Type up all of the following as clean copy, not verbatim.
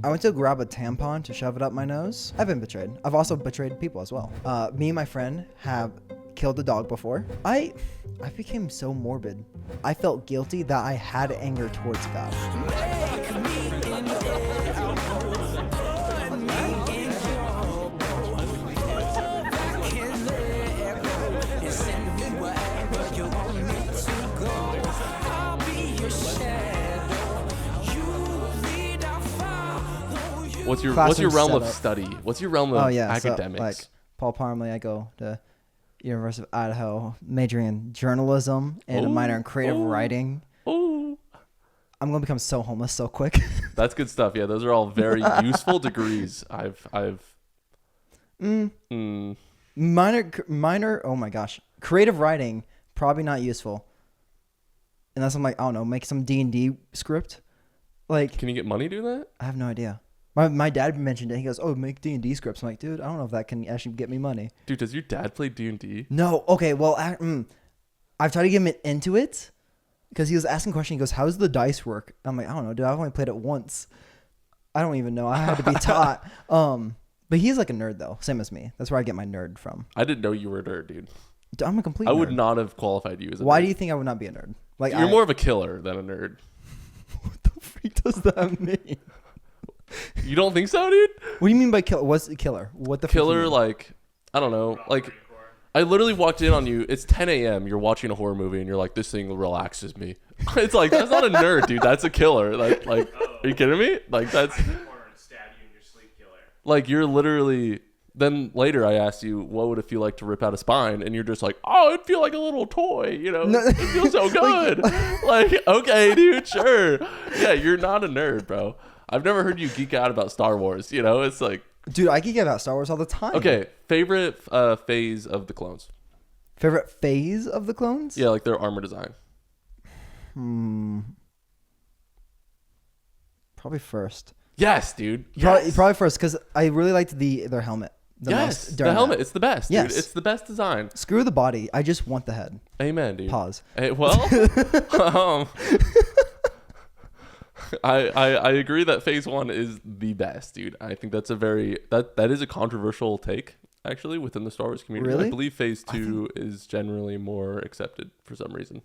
I went to grab a tampon to shove it up my nose. I've been betrayed. I've also betrayed people as well. Me and my friend have killed a dog before. I became so morbid. I felt guilty that I had anger towards God. What's your realm of study? What's your realm of academics? So, like Paul Parmeley, I go to University of Idaho, majoring in journalism and a minor in creative writing. I'm gonna become so homeless so quick. That's good stuff. Yeah, those are all very useful degrees. Minor. Oh my gosh, creative writing probably not useful unless I'm like, I don't know, make some D&D script. Like, can you get money doing that? I have no idea. My dad mentioned it. He goes, "Oh, make D&D scripts." I'm like, dude, I don't know if that can actually get me money. Dude, does your dad play D&D? No. Okay. Well, I've tried to get him into it because he was asking questions. He goes, "How does the dice work?" I'm like, I don't know, dude. I've only played it once. I don't even know. I had to be taught. But he's like a nerd though, same as me. That's where I get my nerd from. I didn't know you were a nerd, dude. I'm a complete. I nerd. would not have qualified you as a Why nerd. do you think I would not be a nerd? Like, you're more of a killer than a nerd. What the freak does that mean? You don't think so, dude? What do you mean by killer? What's killer? What the killer? Like, I don't know. Like, I literally walked in on you. It's 10 a.m. You're watching a horror movie, and you're like, "This thing relaxes me." It's like, that's not a nerd, dude. That's a killer. Like, are you kidding me? Like, that's stab you in your sleep, killer. like you're literally. Then later, I asked you, "What would it feel like to rip out a spine?" And you're just like, "Oh, it'd feel like a little toy. You know, No. it feels so good." Like, okay, dude, sure. Yeah, you're not a nerd, bro. I've never heard you geek out about Star Wars. You know, it's like, dude, I geek out about Star Wars all the time. okay, favorite phase of the clones. Favorite phase of the clones? Yeah, like their armor design. Probably first. Yes, dude. Yes. Probably first because I really liked their helmet. The helmet. It's the best. Yes. Dude. It's the best design. Screw the body. I just want the head. Amen, dude. Pause. Hey, well, I agree that phase 1 is the best, dude. I think that's that is a controversial take actually within the Star Wars community. Really? I believe phase 2 is generally more accepted for some reason.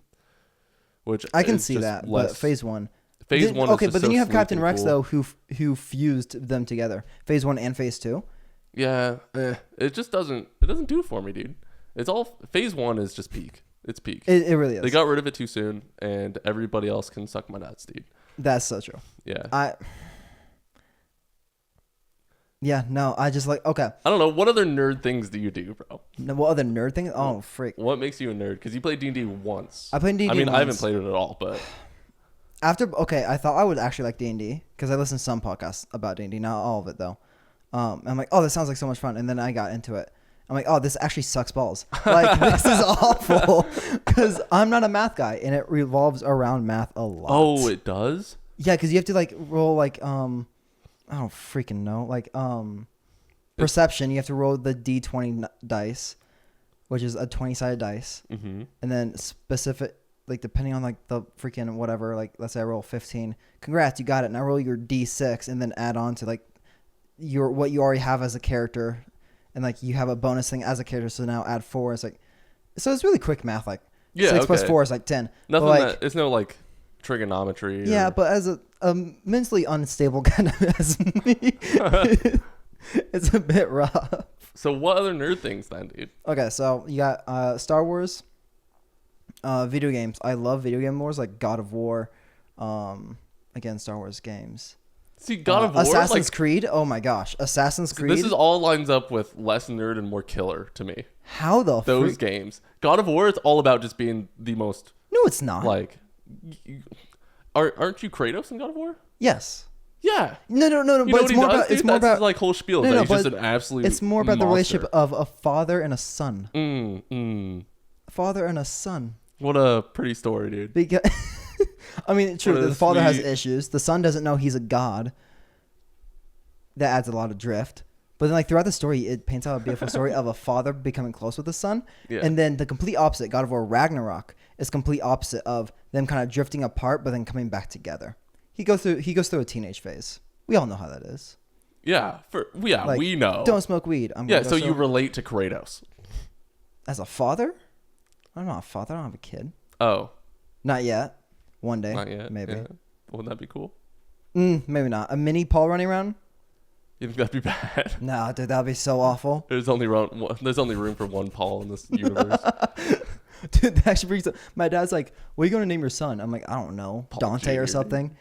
Which I can see that, but phase 1. Phase 1 okay, is just but then so you have sleek Captain and Rex cool. though who fused them together. Phase 1 and phase 2. Yeah, it just doesn't do it for me, dude. It's all phase 1 is just peak. It's peak. It really is. They got rid of it too soon, and everybody else can suck my nuts, dude. That's so true. Yeah. I just like, okay. I don't know. What other nerd things do you do, bro? No, what other nerd thing? Oh, freak. What makes you a nerd? Because you played D&D once. I played D&D I mean, once. I haven't played it at all, but... I thought I would actually like D&D because I listened to some podcasts about D&D, not all of it though. I'm like, oh, this sounds like so much fun. And then I got into it. I'm like, oh, this actually sucks balls. Like, this is awful because I'm not a math guy and it revolves around math a lot. Oh, it does? Yeah, because you have to like roll like, I don't freaking know. Like, perception, you have to roll the D20 dice, which is a 20-sided dice. Mm-hmm. And then specific, like depending on like the freaking whatever, like let's say I roll 15. Congrats, you got it. Now roll your D6 and then add on to like what you already have as a character. And like you have a bonus thing as a character, so now add 4. It's like, so it's really quick math. Like 6 plus 4 is like 10. Nothing like, it's no like trigonometry. Yeah, but as a mentally unstable kind of as me, it's a bit rough. So what other nerd things then, dude? Okay, so you got Star Wars, video games. I love video game wars like God of War, again Star Wars games. See, God of War, Assassin's Creed. Oh my gosh, Assassin's Creed. This is all lines up with less nerd and more killer to me. How those games? God of War is all about just being the most. No, it's not. Like, aren't you Kratos in God of War? Yes. Yeah. No. But it's more about. It's more about his, like whole spiel. No, he's just an absolute. It's more about monster. the relationship of a father and a son. A father and a son. What a pretty story, dude. Because, I mean, true. The father has issues. The son doesn't know he's a god. That adds a lot of drift. But then, like throughout the story, it paints out a beautiful story of a father becoming close with the son, and then the complete opposite. God of War Ragnarok is complete opposite of them kind of drifting apart, but then coming back together. He goes through a teenage phase. We all know how that is. Yeah, Like, we know. Don't smoke weed. I'm Yeah, gonna so go you relate to Kratos. as a father? I'm not a father. I don't have a kid. Oh, Not yet. One day. not yet. Maybe. Yeah. Wouldn't that be cool? Maybe not. A mini Paul running around? You think that'd be bad? No, dude, that'd be so awful. There's only room for one Paul in this universe. Dude, that actually brings up. My dad's like, "What are you going to name your son?" I'm like, "I don't know, Paul Dante or Jr. something."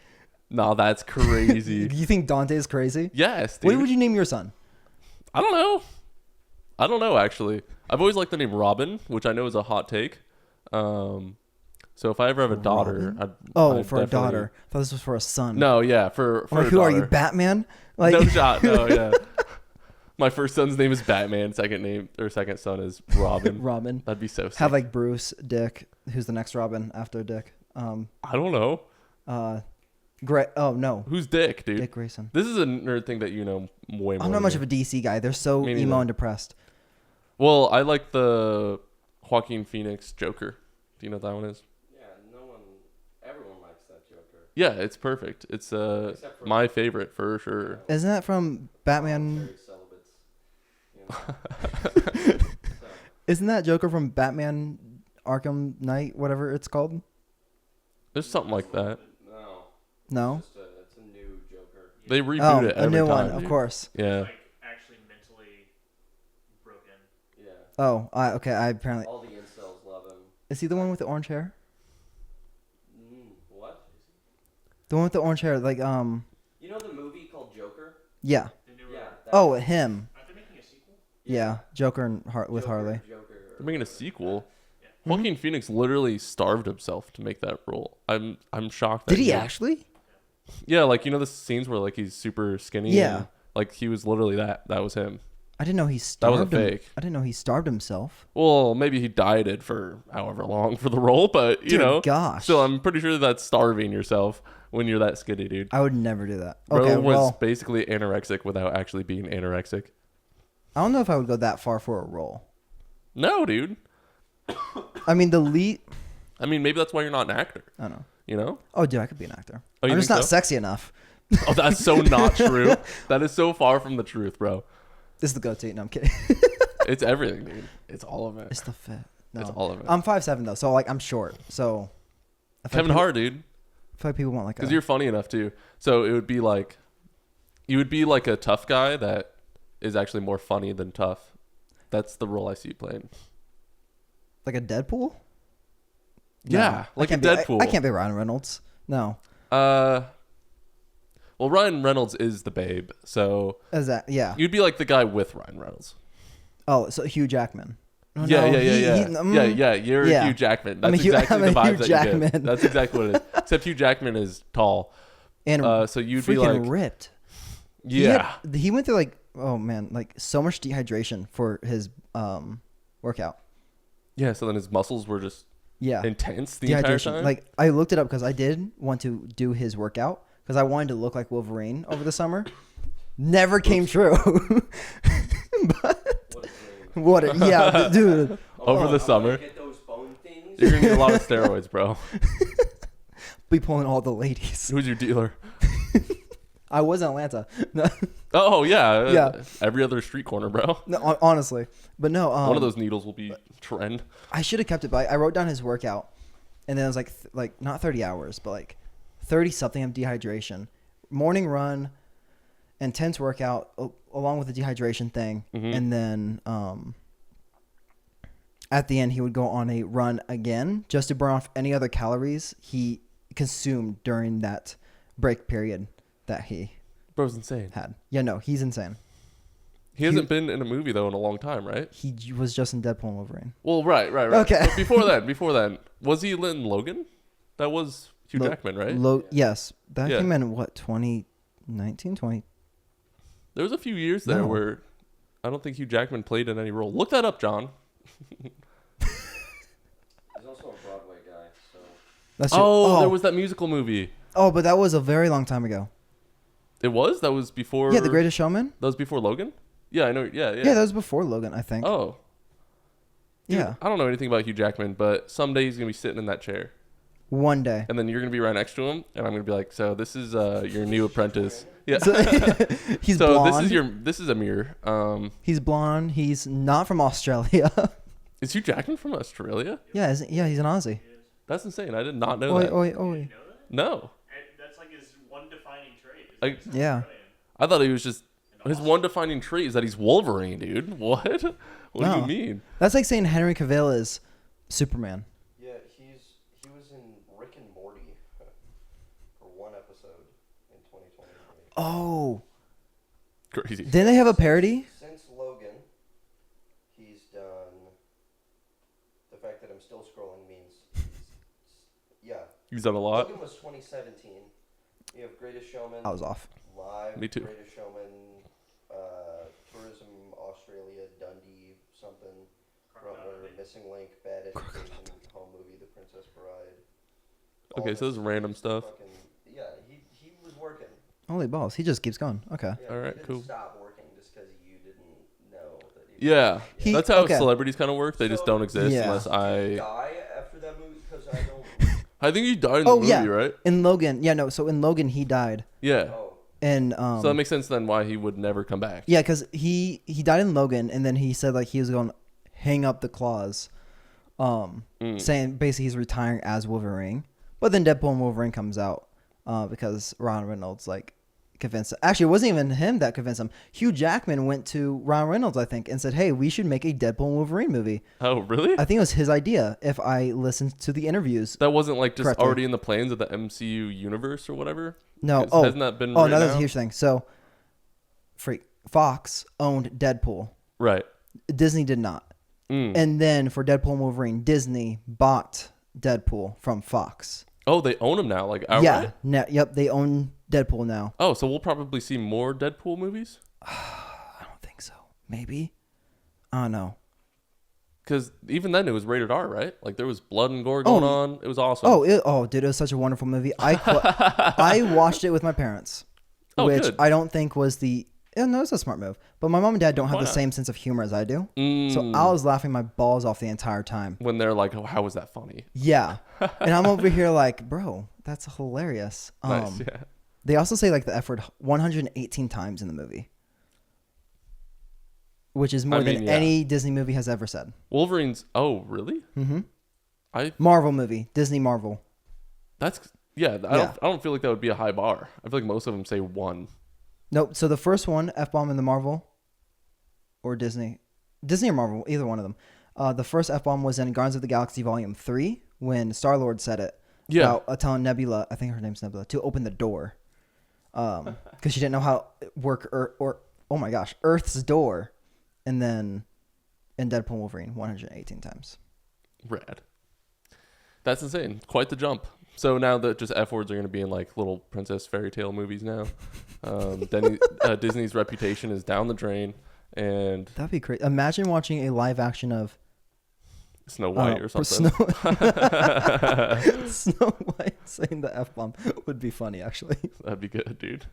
No, that's crazy. You think Dante is crazy? Yes, dude. What would you name your son? I don't know actually. I've always liked the name Robin, which I know is a hot take. So if I ever have a daughter, I'd for a daughter. I thought this was for a son. No, yeah, for I'm like, a who are daughter. you, Batman? Like, No shot. No, yeah. My first son's name is Batman. Second son is Robin. Robin. That'd be so sick. Have like Bruce, Dick. Who's the next Robin after Dick? I don't know. Oh no, Who's Dick, dude? Dick Grayson. This is a nerd thing that you know way more. I'm not much of a DC guy. They're so Me emo neither. and depressed. Well, I like the Joaquin Phoenix Joker. Do you know what that one is? Everyone likes that Joker. Yeah, it's perfect. It's Except for- my favorite for sure. Isn't that from Batman? Very celibates. You know? So, Isn't that Joker from Batman Arkham Knight, whatever it's called? There's something like that. no, No. it's a new Joker. They reboot it a every new time, one, of dude. course. Yeah. Like actually mentally broken. Yeah. Oh, okay. I apparently All the incels love him. is he the one with the orange hair? What? The one with the orange hair, like You know the movie called Joker? yeah. The newer, Yeah. Oh, him. aren't they making a sequel? Yeah, Joker and with Joker, Harley. Joker. They're making a sequel. Yeah. Joaquin Phoenix literally starved himself to make that role. I'm shocked. That Did he actually? Yeah, like you know the scenes where like he's super skinny. Yeah. and, like he was literally that. That was him. I didn't know he That starved. wasn't fake. I didn't know he starved himself. Well, maybe he dieted for however long for the role, but you Dear know, gosh. still, I'm pretty sure that's starving yourself when you're that skinny, dude. I would never do that. Bro Okay, was well, basically anorexic without actually being anorexic. I don't know if I would go that far for a role. No, dude. I mean, the lead. I mean, maybe that's why you're not an actor. I don't know. You know? Oh, dude, I could be an actor. Oh, you I'm just think not so? sexy enough. Oh, that's so not true. That is so far from the truth, bro. This is the goatee. No, I'm kidding. It's everything, dude. It's all of it. It's the fit. No. It's all of it. I'm 5'7" though, so like I'm short. So I feel Kevin like Hart, dude. I feel like people want like Because a, you're funny enough too. So it would be like, you would be like a tough guy that is actually more funny than tough. That's the role I see you playing. like a Deadpool. Yeah, I like a can't be- Deadpool. I can't be Ryan Reynolds. No. Well, Ryan Reynolds is the babe, so Is that yeah? you'd be like the guy with Ryan Reynolds. Oh, so Hugh Jackman. Oh, Yeah, no, yeah, he- yeah, he- yeah. You're yeah. Hugh Jackman. I'm That's a Hugh- exactly I'm the a vibes Hugh that you get. Jackman. That's exactly what it is. Except Hugh Jackman is tall. And So you'd be freaking like, ripped. yeah. He went through like oh man, like so much dehydration for his workout. Yeah, so then his muscles were just Yeah. intense the entire Dehydration. time. Like I looked it up because I did want to do his workout because I wanted to look like Wolverine over the summer. Never came true. But What a dream. yeah, dude. over the summer. Get those bone things. You're gonna need a lot of steroids, bro. Be pulling all the ladies. Who's your dealer? I was in Atlanta. No, Oh yeah, Yeah. Every other street corner, bro. no, honestly, but no. One of those needles will be trend. I should have kept it, but I wrote down his workout, and then it was like not 30 hours, but like 30 something of dehydration, morning run, intense workout along with the dehydration thing, Mhm. and then at the end he would go on a run again just to burn off any other calories he consumed during that break period that he Bro's insane. had. Yeah, no, he's insane. He hasn't been in a movie though in a long time, right? He was just in Deadpool and Wolverine. Well, right. Okay. But before then, was he in Logan? That was Hugh Jackman, right? Yes, that Yeah. came in what 2019, 20. There was a few years there No. where I don't think Hugh Jackman played in any role. Look that up, John. He's also a Broadway guy, so That's Oh, there was that musical movie. Oh, but that was a very long time ago. It was? That was before. Yeah, The Greatest Showman. That was before Logan? Yeah, I know. Yeah. Yeah, that was before Logan, I think. Oh. Dude, yeah. I don't know anything about Hugh Jackman, but someday he's going to be sitting in that chair. One day. and then you're gonna be right next to him, and I'm gonna be like, so this is your new apprentice. Yeah. So, he's so blonde. this is Amir. He's blonde. He's not from Australia. Is Hugh Jackman from Australia? Yeah, he's an Aussie. That's insane. I did not know Oi, that. oi, oi. You know that? No, And that's like his one defining trait. is Like- that he's Yeah. Australian. I thought he was just his one defining trait is that he's Wolverine, dude. What? What do No. you mean? That's like saying Henry Cavill is Superman. Yeah, he was in Rick and Morty for one episode in 2020. Oh, Crazy. didn't they have a parody? Since Logan, he's done. The fact that I'm still scrolling means yeah. He's done a lot. Logan was 2017. You have Greatest Showman. I was off. Live. Me too. Greatest Showman. Tourism Australia, Dundee, something. Frontrunner, Missing Link, Bad Education, Home Movie, The Princess Bride. All Okay, so this this is random stuff. fucking- yeah, he was working. Holy balls. He just keeps going. Okay. Yeah, Alright, he didn't cool. Stop working just because you didn't know that he. Yeah, He- that's how okay. celebrities kind of work. They just So- don't exist Yeah. unless I. Die after that movie because I don't. I think he died in the Oh, movie, yeah. right? In Logan. Yeah, no. So in Logan, he died. Yeah. Oh. And So that makes sense then why he would never come back. yeah, because he died in Logan, and then he said like he was going to hang up the claws, saying basically he's retiring as Wolverine. But then Deadpool and Wolverine comes out because Ryan Reynolds like convinced. Actually, it wasn't even him that convinced him. Hugh Jackman went to Ryan Reynolds, I think, and said, "Hey, we should make a Deadpool and Wolverine movie." Oh, really? I think it was his idea. If I listened to the interviews, That wasn't like just Correctly. already in the plans of the MCU universe or whatever. no. 'Cause hasn't that been oh written no, that's a out? huge thing. So, Fox owned Deadpool. Right. Disney did not. And then for Deadpool and Wolverine, Disney bought Deadpool from Fox. Oh, they own him now, like Yeah. outright. Yep. They own Deadpool now. Oh, so we'll probably see more Deadpool movies I don't think so. Maybe. I don't know. because even then it was rated R, right? Like there was blood and gore going on. It was awesome. Dude, it was such a wonderful movie. I watched it with my parents, Oh, which good. I don't think was the. No, it's a smart move. But my mom and dad don't have Why the not? same sense of humor as I do. So I was laughing my balls off the entire time. When they're like, "Oh, how was that funny?" Yeah. And I'm over here like, bro, that's hilarious. Nice. Yeah. They also say like the F word 118 times in the movie, which is more I mean, than yeah. any Disney movie has ever said. Wolverine's. Oh, really? Mm-hmm. Marvel movie, Disney Marvel. That's yeah. I don't feel like that would be a high bar. I feel like most of them say one. Nope. So the first one, F-bomb in the Marvel, or Disney or Marvel, either one of them. The first F-bomb was in Guardians of the Galaxy Volume 3 when Star-Lord said it. Yeah. About telling Nebula, I think her name's Nebula, to open the door. Because she didn't know how to work Earth's door. And then in Deadpool and Wolverine, 118 times. Rad. That's insane. Quite the jump. So now that just F words are going to be in like little princess fairy tale movies now. Disney's reputation is down the drain, and That'd be crazy. Imagine watching a live action of Snow White or something. Snow White saying the F-bomb would be funny, actually. That'd be good, dude.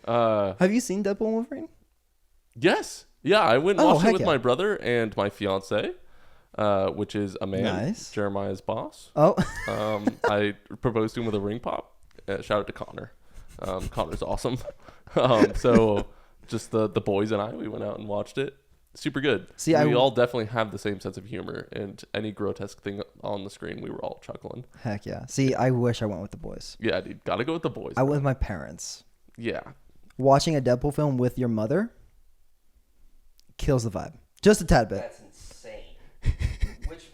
Have you seen Deadpool and Wolverine? Yes. Yeah, I went and Oh, watched it heck with yeah. my brother and my fiance, which is a man, Nice. Jeremiah's boss. Oh, I proposed to him with a ring pop. Shout out to Connor. Connor's awesome. So just the boys and I, we went out and watched it. Super good. See, we all definitely have the same sense of humor, and any grotesque thing on the screen, we were all chuckling. heck yeah. See, I wish I went with the boys. Yeah, dude, gotta go with the boys. I went with my parents. Yeah, Watching a Deadpool film with your mother kills the vibe. Just a tad bit. That's insane. which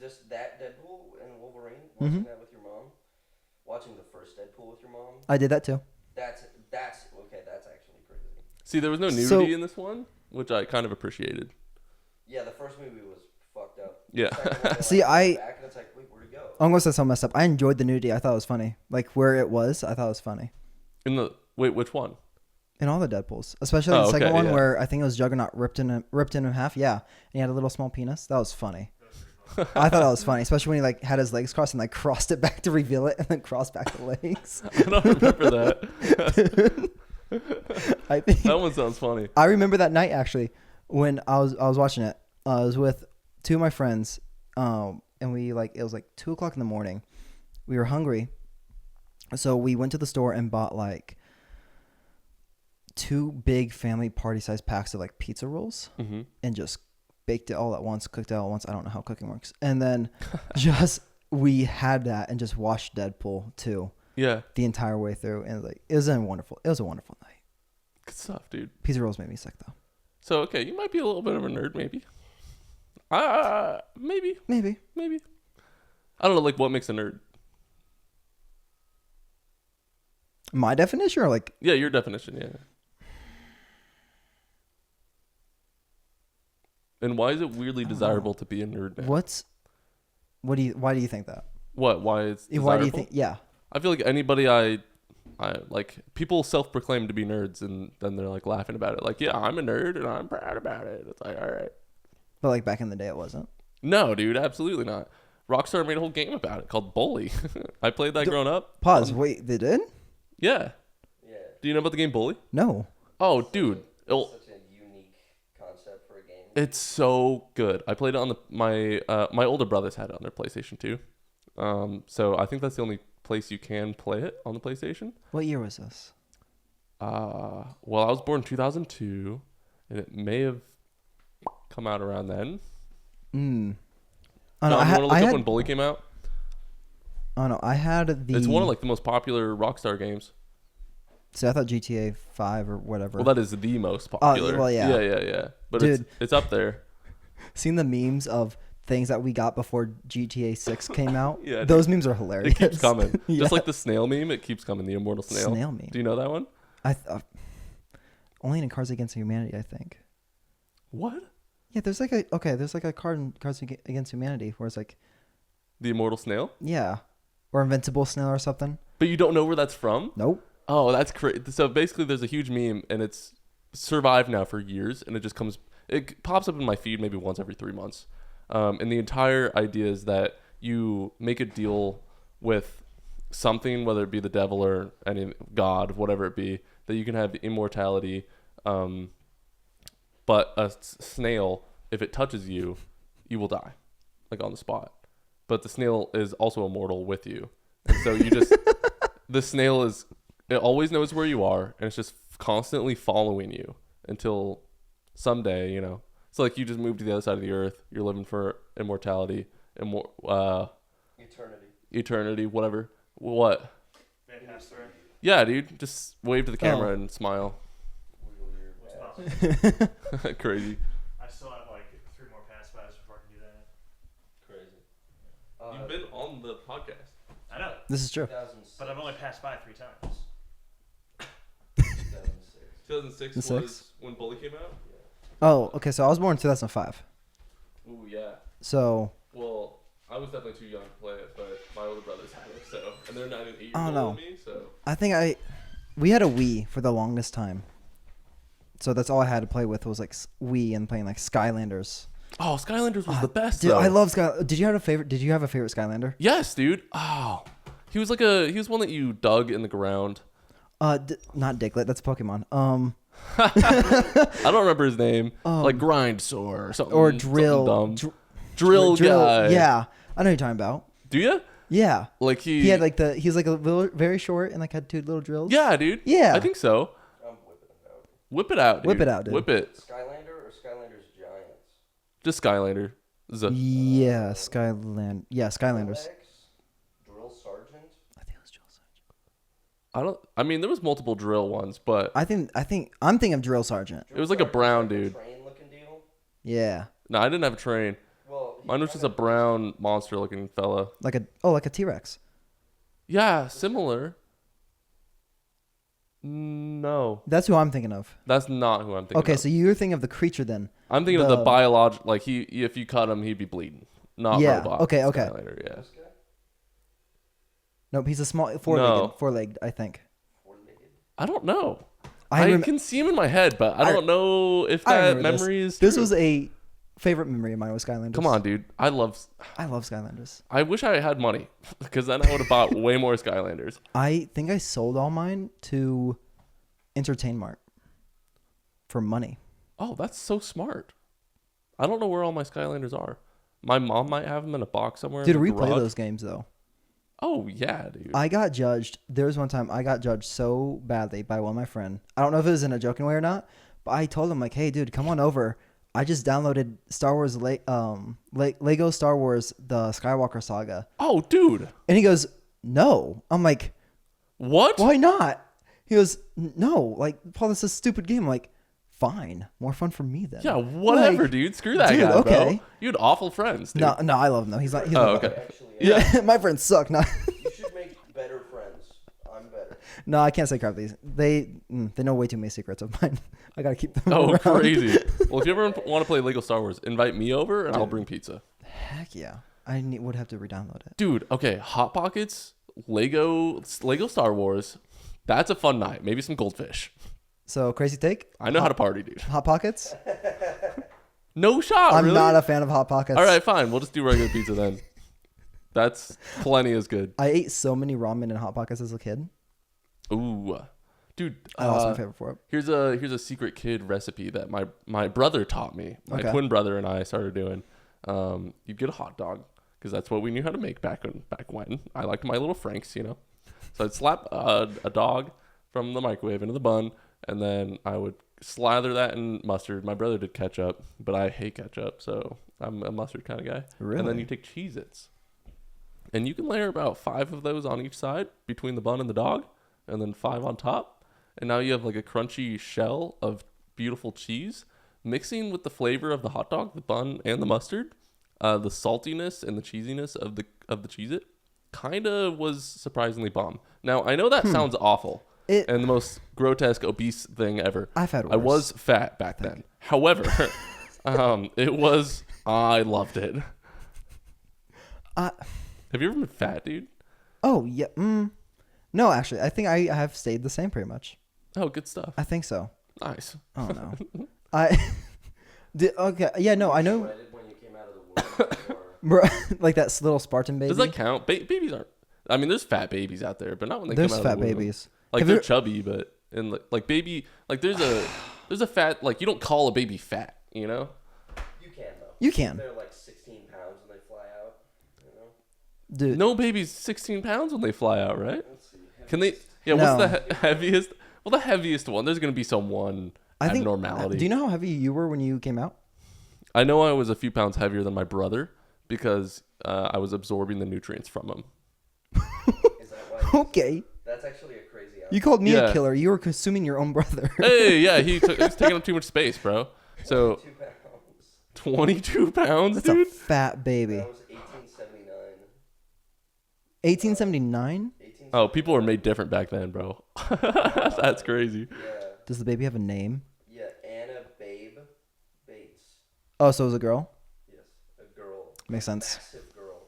just that Deadpool and Wolverine, watching that with your mom, watching the first Deadpool with your mom. I did that too. That's okay. That's actually crazy. see, there was no nudity So- in this one, which I kind of appreciated. Yeah, the first movie was fucked up. Yeah. The second one, See, back and it's like, wait, where'd it go? I'm going to say something messed up. I enjoyed the nudity. I thought it was funny. Like where it was, I thought it was funny. Wait, which one? In all the Deadpools, especially the second okay, one yeah. where I think it was Juggernaut ripped in half. Yeah, and he had a little small penis. That was funny. I thought that was funny, especially when he like had his legs crossed and like crossed it back to reveal it, and then crossed back the legs. I don't remember that. I think That one sounds funny. I remember that night actually when I was watching it. I was with two of my friends, and we like it was like 2:00 in the morning, we were hungry, so we went to the store and bought like 2 big family party size packs of like pizza rolls, and just baked it all at once, cooked it all at once. I don't know how cooking works, and then we had that and just watched Deadpool 2. Yeah. The entire way through, and like it was a wonderful night. Good stuff, dude. Pizza rolls made me sick though. So okay, you might be a little bit of a nerd, maybe. Maybe. I don't know, like what makes a nerd. My definition, or like Yeah, your definition. Yeah. And why is it weirdly desirable to be a nerd now? why do you think that? What? Why it's desirable? Why do you think? Yeah. I feel like anybody I like, people self-proclaim to be nerds, and then they're like laughing about it. Like, yeah, I'm a nerd and I'm proud about it. It's like, all right. But like back in the day, it wasn't. No, dude, absolutely not. Rockstar made a whole game about it called Bully. I played that growing up. Pause. Wait, they did? Yeah. Yeah. Do you know about the game Bully? No. Oh, dude. Such a unique concept for a game. It's so good. I played it on my older brothers had it on their PlayStation 2. So I think that's the only place you can play it on the PlayStation. What year was this? Well, I was born in 2002, and it may have come out around then. Oh, no, you want to look up when Bully came out? Oh no, I had the. It's one of like the most popular Rockstar games. See, I thought GTA 5 or whatever. Well, that is the most popular. Well, yeah. Yeah. But Dude. it's up there. Seen the memes of things that we got before GTA 6 came out? Yeah, those memes are hilarious. It keeps coming. Yeah. Just like the snail meme, it keeps coming. The immortal snail. Snail meme. Do you know that one? Only in Cards Against Humanity, I think. What? Yeah, there's like a card in Cards Against Humanity where it's like, The immortal snail? yeah, or Invincible Snail or something. But you don't know where that's from? Nope. Oh, that's crazy. So basically, there's a huge meme, and it's survived now for years, and it pops up in my feed maybe once every 3 months. And the entire idea is that you make a deal with something, whether it be the devil or any god, whatever it be, that you can have immortality. But a snail, if it touches you, you will die, like on the spot. But the snail is also immortal with you. And so you just, the snail it always knows where you are, and it's just constantly following you until someday, So like you just move to the other side of the earth, you're living for immortality, eternity, whatever. What? Fantastic. Yeah, dude, just wave to the camera and smile. Crazy. I still have like 3 more pass bys before I can do that. Crazy. You've been on the podcast. I know, This is true. 2006. but I've only passed by 3 times. 2006 The was six? when Bully came out? Oh, okay. So I was born in 2005. Ooh, yeah. So. Well, I was definitely too young to play it, but my older brothers had it, so, and they're 9 and 8 years Oh, older no. than me, so. I think we had a Wii for the longest time. So that's all I had to play with was like Wii and playing like Skylanders. Oh, Skylanders was the best, Dude, though. I love Sky. Did you have a favorite Skylander? Yes, dude. Oh. He was one that you dug in the ground. Not Diglett. That's Pokemon. I don't remember his name. Like Grindsore or something. Or Drill. Something dumb. Drill guy. Yeah, I know what you're talking about. Do you? Yeah. Like He had like he's like a little, very short and like had 2 little drills. Yeah, dude. Yeah. I think so. I'm whipping it out. Whip it out, dude. Whip it out, dude. Whip it. Skylander or Skylanders Giants? Just Skylander. Yeah, Skylanders. Drill Sergeant. I think it was Drill Sergeant. I mean, there was multiple drill ones, but I'm thinking of Drill Sergeant. it was like a brown dude. Train looking deal. Yeah. Oh, No, I didn't have a train. Well, Mine was just a brown monster looking fella. Like a T-Rex. Yeah, similar. No, That's who I'm thinking of. that's not who I'm thinking Okay, of. so you're thinking of the creature then. I'm thinking of the biological, like if you cut him, he'd be bleeding. Not Yeah, robot. okay. Skylander, yeah. this guy? Nope, he's a small No. four-legged, I think. Four-legged. I don't know. I I rem- can see him in my head, but I don't know if I that remember memory is This true. was a favorite memory of mine was Skylanders. Come on, dude. I love Skylanders. I wish I had money because then I would have bought way more Skylanders. I think I sold all mine to Entertainmart for money. Oh, that's so smart. I don't know where all my Skylanders are. My mom might have them in a box somewhere. Dude, in the replay garage. those games though. Oh yeah, dude. I got judged. There was one time I got judged so badly by one of my friend. I don't know if it was in a joking way or not, but I told him like, "Hey, dude, come on over. I just downloaded Star Wars, Lego Star Wars, the Skywalker Saga." Oh, dude. And he goes, "No." I'm like, What? "Why not?" He goes, "No, like, Paul, this is a stupid game." I'm like, "Fine, more fun for me then." Yeah, whatever, Like, dude. Screw that dude, guy, okay. bro. You had awful friends, dude. No, I love him though. He's like, Oh, okay. Actually, Yeah, my friends suck. No, you should make better friends. I'm better. no, I can't say crap. They know way too many secrets of mine. I gotta keep them. Oh, around. crazy. Well, if you ever want to play Lego Star Wars, invite me over and I'll bring pizza. Heck yeah, would have to re-download it. Dude, okay, Hot Pockets, Lego Star Wars. That's a fun night. Maybe some goldfish. So crazy take. I know how to party, dude. Hot Pockets. No shot, I'm really? not a fan of Hot Pockets. All right, fine. We'll just do regular pizza then. That's plenty as good. I ate so many ramen and Hot Pockets as a kid. Ooh, dude. I lost my favorite for it. Here's a secret kid recipe that my brother taught me. My twin brother and I started doing. You'd get a hot dog because that's what we knew how to make back when. I liked my little Franks, you know. So I'd slap a dog from the microwave into the bun, and then I would slather that in mustard. My brother did ketchup, but I hate ketchup, so I'm a mustard kind of guy. Really? And then you take Cheez-Its. And you can layer about 5 of those on each side between the bun and the dog, and then 5 on top. And now you have like a crunchy shell of beautiful cheese mixing with the flavor of the hot dog, the bun, and the mustard. The saltiness and the cheesiness of the Cheez-It kind of was surprisingly bomb. Now, I know that sounds awful and the most grotesque, obese thing ever. I've had worse. I was fat back then. However, I loved it. Have you ever been fat, dude? Oh yeah. No, actually, I think I have stayed the same pretty much. Oh, good stuff. I think so. Nice. Oh no. Okay. Yeah. No. I know. Sweated when you came out of the womb. Bro, like that little Spartan baby. Does that count? Babies aren't. I mean, there's fat babies out there, but not when they There's come out fat of the womb. babies. Like Have they're you- chubby, but and like baby, like there's a fat, like you don't call a baby fat, you know? You can though. You can, They're like 16 pounds when they fly out. You know. dude. No baby's 16 pounds when they fly out, right? Let's see. Can they? Yeah. No. What's the heaviest? Well, the heaviest one. There's gonna be some one I think. abnormality. Do you know how heavy you were when you came out? I know I was a few pounds heavier than my brother because I was absorbing the nutrients from him. Is that why? Okay. That's actually a crazy. You called me Yeah. a killer. You were consuming your own brother. Hey, yeah, he's taking up too much space, bro. So 2 pounds. 22 pounds, That's dude. a fat baby. That was 1879. 1879. 1879. Oh, people were made different back then, bro. That's crazy. Yeah. Does the baby have a name? Yeah. Anna Babe Bates. Oh, so it was a girl. Yes. A girl. Makes sense. Massive girl.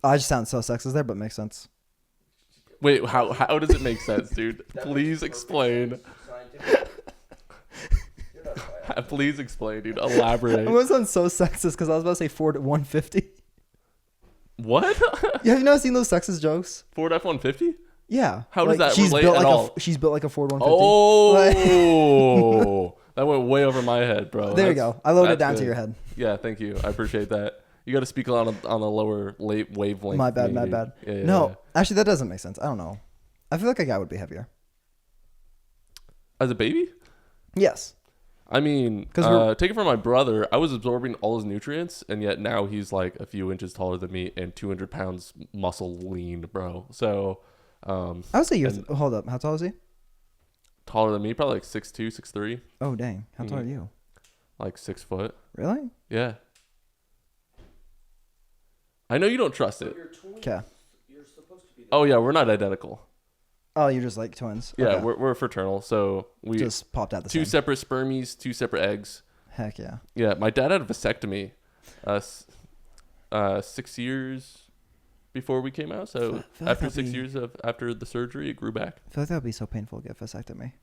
I just sound so sexist there, but makes sense. Wait, how does it make sense, dude? That Please makes explain. perfect sense scientifically. You're not a biologist. Please explain, dude. Elaborate. I was on so sexist because I was about to say Ford 150. What? Yeah, have you not seen those sexist jokes? Ford F-150? Yeah. How does that she's relate built at like all? she's built like a Ford 150. Oh, that went way over my head, bro. There you That's- go. I lowered it that's down to good. your head. Yeah, thank you. I appreciate that. You got to speak on a lower late wavelength. My bad, maybe. my bad. Yeah, No, yeah. actually, that doesn't make sense. I don't know. I feel like a guy would be heavier. As a baby? Yes. I mean, 'Cause we're- take it from my brother. I was absorbing all his nutrients, and yet now he's like a few inches taller than me and 200 pounds muscle lean, bro. So, I would say you're. and- Hold up. How tall is he? taller than me, probably like 6'2", 6'3", Oh, dang. How tall Mhm. are you? like 6 foot. Really? Yeah. I know you don't trust it. You're twins. Okay. You're supposed to be. Oh yeah, we're not identical. Oh, you're just like twins. Yeah, Okay. we're fraternal. So we just popped out the two same. separate spermies, 2 separate eggs. Heck yeah. Yeah, my dad had a vasectomy 6 years before we came out. So feel like after that'd 6 be- years after the surgery, it grew back. I feel like that would be so painful to get a vasectomy.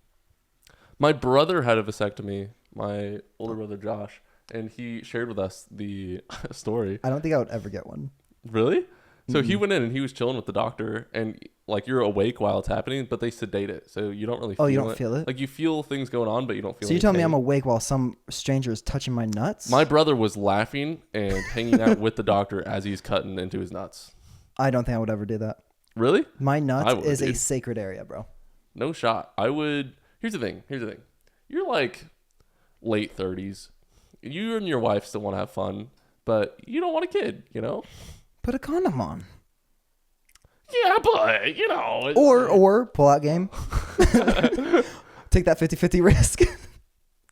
My brother had a vasectomy, my older brother Josh, and he shared with us the story. I don't think I would ever get one. Really? So he Mm-mm. went in and he was chilling with the doctor, and like you're awake while it's happening, but they sedate it, so you don't really. Oh, feel you don't it. feel it? Like you feel things going on, but you don't feel. So you're any telling me pain. I'm awake while some stranger is touching my nuts? My brother was laughing and hanging out with the doctor as he's cutting into his nuts. I don't think I would ever do that. Really? My I nuts would, is a dude. sacred area, bro. No shot. I would. Here's the thing. You're like late 30s. You and your wife still want to have fun, but you don't want a kid, you know? Put a condom on. Yeah, but, you know. Or pull out game. Take that 50-50 risk.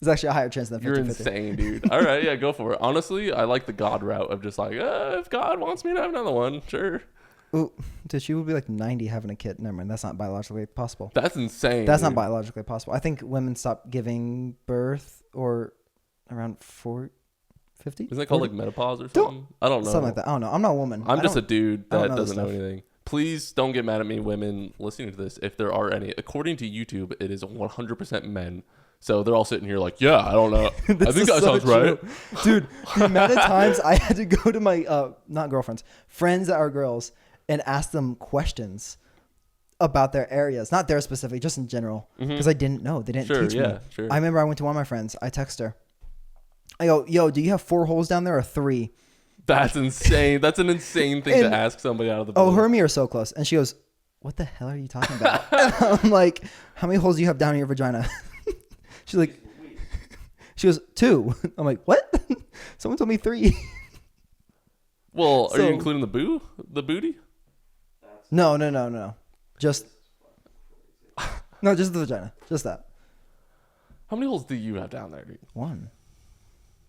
There's actually a higher chance than 50-50. You're insane, dude. All right, yeah, go for it. Honestly, I like the God route of just like, if God wants me to have another one, sure. Ooh, dude, she would be like 90 having a kid. Never mind. That's not biologically possible. That's insane. That's dude. not biologically possible. I think women stop giving birth or around 50. Isn't that called like menopause or something? I don't know. Something like that. I don't know. I'm not a woman. I'm just a dude I don't that know this doesn't know stuff. anything. Please don't get mad at me, women listening to this. If there are any, according to YouTube, it is 100% men. So they're all sitting here like, yeah, I don't know. I think that sounds right. Dude, the amount of times I had to go to my, not girlfriends, friends that are girls and ask them questions about their areas. Not their specific, just in general. Because I didn't know. They didn't teach me. Sure. I remember I went to one of my friends. I text her. I go, yo, do you have 4 holes down there or 3? That's insane. That's an insane thing to And- ask somebody out of the blue. Oh, her and me are so close. And she goes, what the hell are you talking about? I'm like, how many holes do you have down in your vagina? She's like, she goes, 2. I'm like, what? Someone told me 3. Well, are you So- including the booty? No. Just, no, just the vagina. Just that. How many holes do you have down there, dude? 1.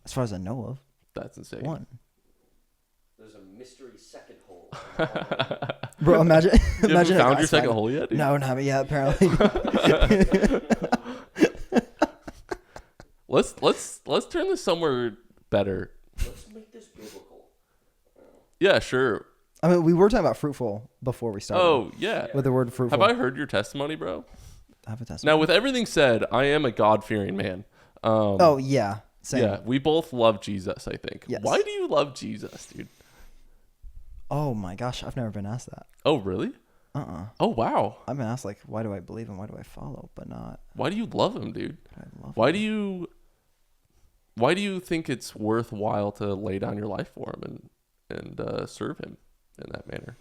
As far as I know of. That's insane. 1. There's a mystery second hole. Bro, imagine. You imagine haven't a found guy your second sliding- hole yet, dude? No, not yet, apparently. Let's turn this somewhere better. Let's make this biblical. Yeah, sure. I mean, we were talking about fruitful before we started. Oh, yeah. With the word fruitful. Have I heard your testimony, bro? I have a test. Now, with everything said, I am a God-fearing man. Oh, yeah. Same. Yeah, we both love Jesus, I think. Yes. Why do you love Jesus, dude? Oh, my gosh. I've never been asked that. Oh, really? Oh, wow. I've been asked, like, why do I believe and why do I follow, but not Why do you love him, dude? I love Why him. do you think it's worthwhile to lay down your life for him and serve him in that manner?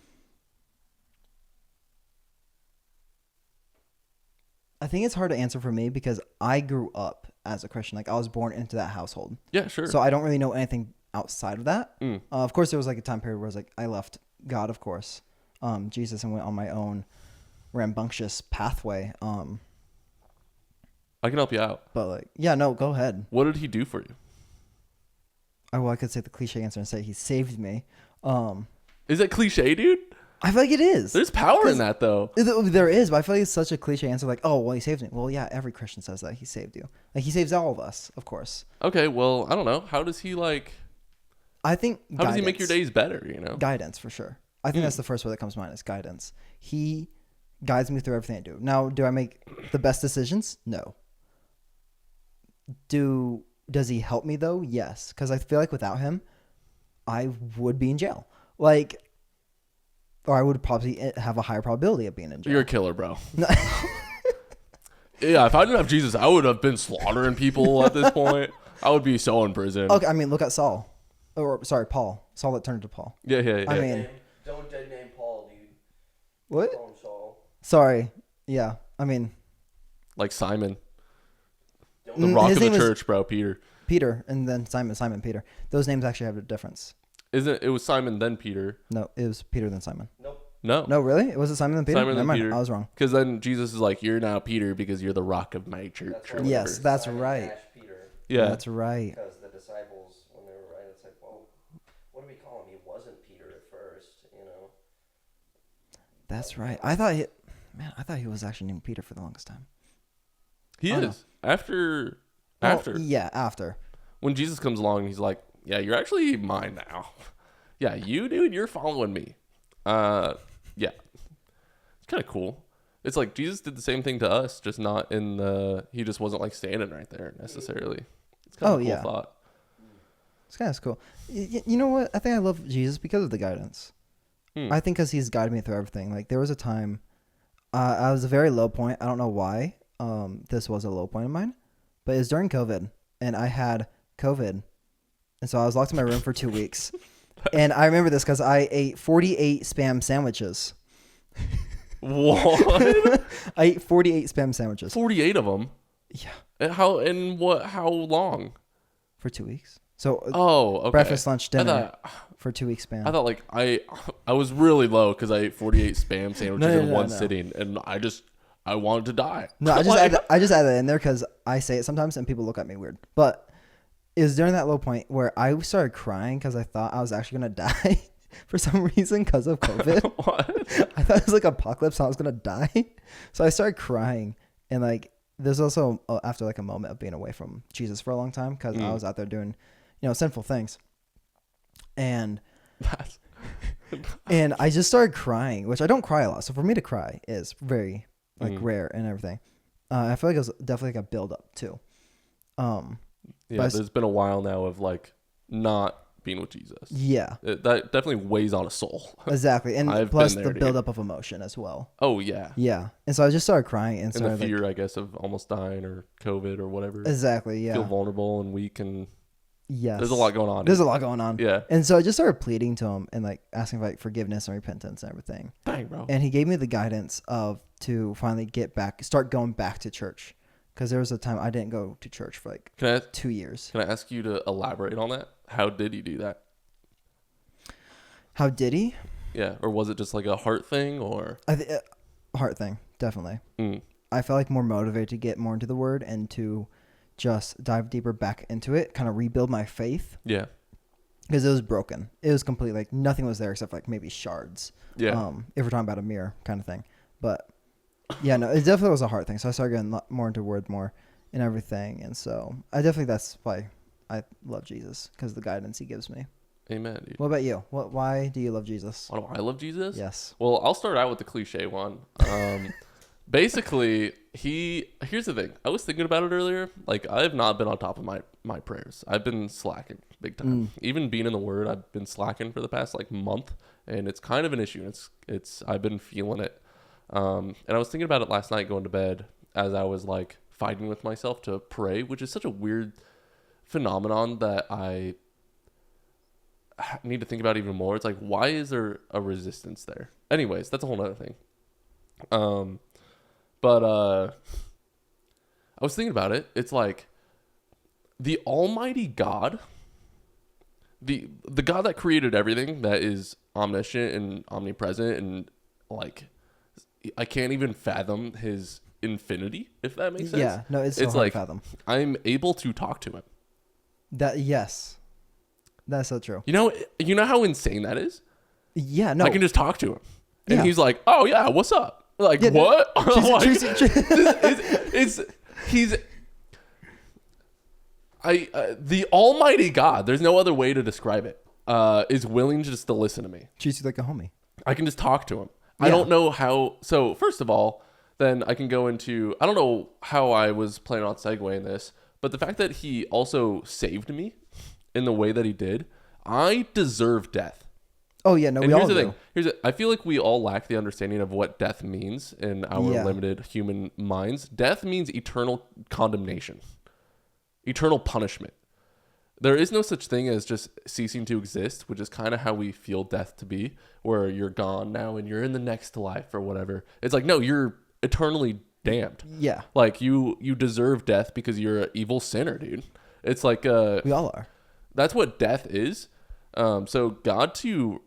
I think it's hard to answer for me because I grew up as a Christian. Like, I was born into that household. Yeah, sure. So I don't really know anything outside of that. Mm. Of course, there was like a time period where I was like, I left God, of course, Jesus, and went on my own rambunctious pathway. I can help you out. But like, yeah, no, go ahead. What did he do for you? I could say the cliche answer and say he saved me. Is it cliche, dude? I feel like it is. There's power in that, though. There is, but I feel like it's such a cliche answer. Like, oh, well, he saved me. Well, yeah, every Christian says that he saved you. Like, he saves all of us, of course. Okay, well, I don't know. How does he I think. How does he make your days better? You know. Guidance for sure. I think that's the first word that comes to mind is guidance. He guides me through everything I do. Now, do I make the best decisions? No. Does he help me though? Yes, because I feel like without him, I would be in jail. Like, or I would probably have a higher probability of being in jail. You're a killer, bro. Yeah, if I didn't have Jesus, I would have been slaughtering people at this point. I would be so in prison. Okay, I mean, look at Saul. Or sorry, Paul. Saul that turned into Paul. Yeah. I mean, Don't dead name Paul, dude. what? Call him Saul. Sorry. Yeah. I mean, like Simon, the Don't rock his of the name was- church, bro. Peter. Peter and then Simon, Peter. Those names actually have a difference. Isn't it was Simon then Peter? No, it was Peter then Simon. Nope. No. No, really? It was Simon then Peter? Simon Never then mind. Peter. I was wrong. Because then Jesus is like, "You're now Peter because you're the rock of my church." That's or right. whatever. Yes, that's Simon right. dash Peter. Yeah. That's right. Because the disciples, when they were writing, it's like, well, what do we call him? He wasn't Peter at first, you know. That's right. I thought he was actually named Peter for the longest time. He Oh, is. After Yeah, after. when Jesus comes along, he's like, "Yeah, you're actually mine now. Yeah, you dude, you're following me." Yeah. It's kind of cool. It's like Jesus did the same thing to us, just not in the. He just wasn't like standing right there necessarily. It's kind of a cool yeah. thought. It's kind of cool. You know what? I think I love Jesus because of the guidance. I think because he's guided me through everything. Like, there was a time I was a very low point. I don't know why this was a low point of mine, but it was during COVID, and I had COVID. And so I was locked in my room for 2 weeks. And I remember this because I ate 48 Spam sandwiches. What? I ate 48 spam sandwiches. 48 of them. Yeah, And how long? for 2 weeks. So Oh, okay. breakfast, lunch, I dinner thought, for 2 weeks span. I thought like I was really low because I ate 48 spam sandwiches in one no. sitting, and I wanted to die. No, I just Like- I just add that in there because I say it sometimes and people look at me weird. But it was during that low point where I started crying because I thought I was actually gonna die for some reason because of COVID. What? I thought it was like apocalypse and I was gonna die, so I started crying. And like, there's also after like a moment of being away from Jesus for a long time because I was out there doing, sinful things, and I just started crying, which I don't cry a lot. So for me to cry is very rare and everything. I feel like it was definitely like a build up too. Yeah, there's been a while now of like not being with Jesus. Yeah, That definitely weighs on a soul. exactly, and I've plus been the there, dude. build up of emotion as well. Oh yeah. Yeah, and so I just started crying and And the started fear, I guess, of almost dying or COVID or whatever. exactly, yeah, Feel vulnerable and weak, and yes. there's a lot going on. There's a lot going on. Yeah. And so I just started pleading to him and like asking for like forgiveness and repentance and everything. Dang, bro. And he gave me the guidance to finally start going back to church. Because there was a time I didn't go to church for like Can 2 years. I ask you to elaborate on that? How did he do that? How did he? Yeah. Or was it just like a heart thing or? Heart thing, definitely. Mm. I felt like more motivated to get more into the word and to just dive deeper back into it, kind of rebuild my faith. Yeah. Because it was broken. It was completely like nothing was there except like maybe shards. Yeah. If we're talking about a mirror kind of thing. But yeah, no, it definitely was a hard thing. So I started getting more into word more and everything. And so that's why I love Jesus, because the guidance he gives me. Amen, dude. What about you? Why do you love Jesus? Why do I love Jesus? Yes. Well, I'll start out with the cliche one. Basically, here's the thing. I was thinking about it earlier. Like, I have not been on top of my prayers. I've been slacking big time. Even being in the Word, I've been slacking for the past like month, and it's kind of an issue. It's I've been feeling it. And I was thinking about it last night going to bed as I was like fighting with myself to pray, which is such a weird phenomenon that I need to think about even more. It's like, why is there a resistance there? Anyways, that's a whole other thing. But I was thinking about it. It's like the Almighty God, the God that created everything, that is omniscient and omnipresent, and like I can't even fathom his infinity, if that makes sense. Yeah, no, it's so hard like to fathom. I'm able to talk to him. Yes, that's so true. You know how insane that is? Yeah, no, I can just talk to him, and Yeah. he's like, "Oh yeah, what's up?" Like, Yeah, what? Like, Tracy- the Almighty God, there's no other way to describe it, is willing just to listen to me. treats you like a homie. I can just talk to him. I Yeah. don't know how. So first of all, then I can go into, I don't know how I was planning on segueing this, but the fact that he also saved me in the way that he did, I deserve death. Oh yeah, no, And we all here's the do. thing. I feel like we all lack the understanding of what death means in our Yeah. limited human minds. Death means eternal condemnation, eternal punishment. There is no such thing as just ceasing to exist, which is kind of how we feel death to be, where you're gone now and you're in the next life or whatever. It's like, no, you're eternally damned. Yeah, Like you deserve death because you're an evil sinner, dude. It's like we all are. that's what death is. So God to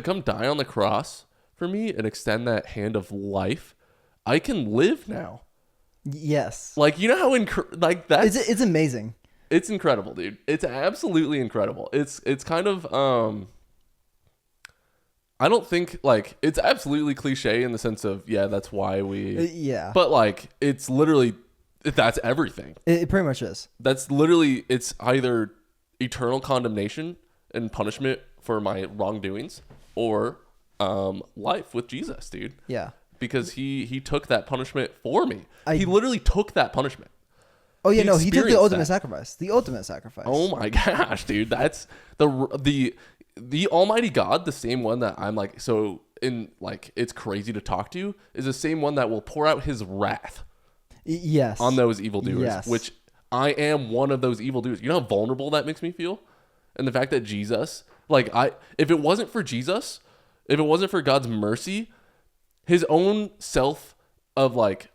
come die on the cross for me and extend that hand of life, I can live now. Yes, Like, you know how like that's it's amazing. it's incredible, dude. It's absolutely incredible. It's kind of I don't think, like, it's absolutely cliche in the sense of, yeah, that's why we Yeah, but like it's literally, that's everything. it pretty much is. That's literally, it's either eternal condemnation and punishment for my wrongdoings, or life with Jesus, dude. Yeah. Because he took that punishment for me. I- He literally took that punishment. Oh yeah, He no, he took the experienced ultimate that. sacrifice. The ultimate sacrifice. Oh my gosh, dude. That's the Almighty God, the same one that I'm like, so in like, it's crazy to talk to, is the same one that will pour out his wrath Yes. on those evildoers, Yes. which I am one of those evildoers. You know how vulnerable that makes me feel? And the fact that Jesus, like, if it wasn't for Jesus, if it wasn't for God's mercy, his own self of like,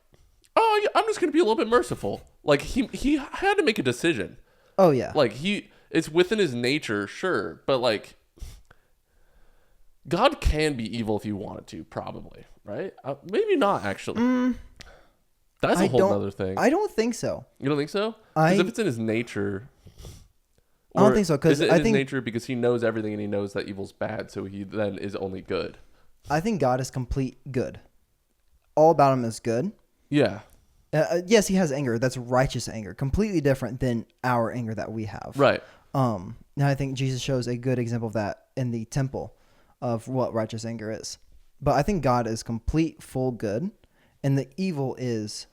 oh, yeah, I'm just going to be a little bit merciful. Like he had to make a decision. Oh yeah. Like it's within his nature, sure. But like, God can be evil if he wanted to, probably, right? Maybe not, actually. That's a whole other thing. I don't think so. You don't think so? Because if it's in his nature... I don't think so. Because I think his nature because he knows everything and he knows that evil's bad, so he then is only good. I think God is complete good. All about him is good. Yeah. Yes, he has anger. That's righteous anger. Completely different than our anger that we have. Right. Now I think Jesus shows a good example of that in the temple of what righteous anger is. But I think God is complete, full good, and the evil is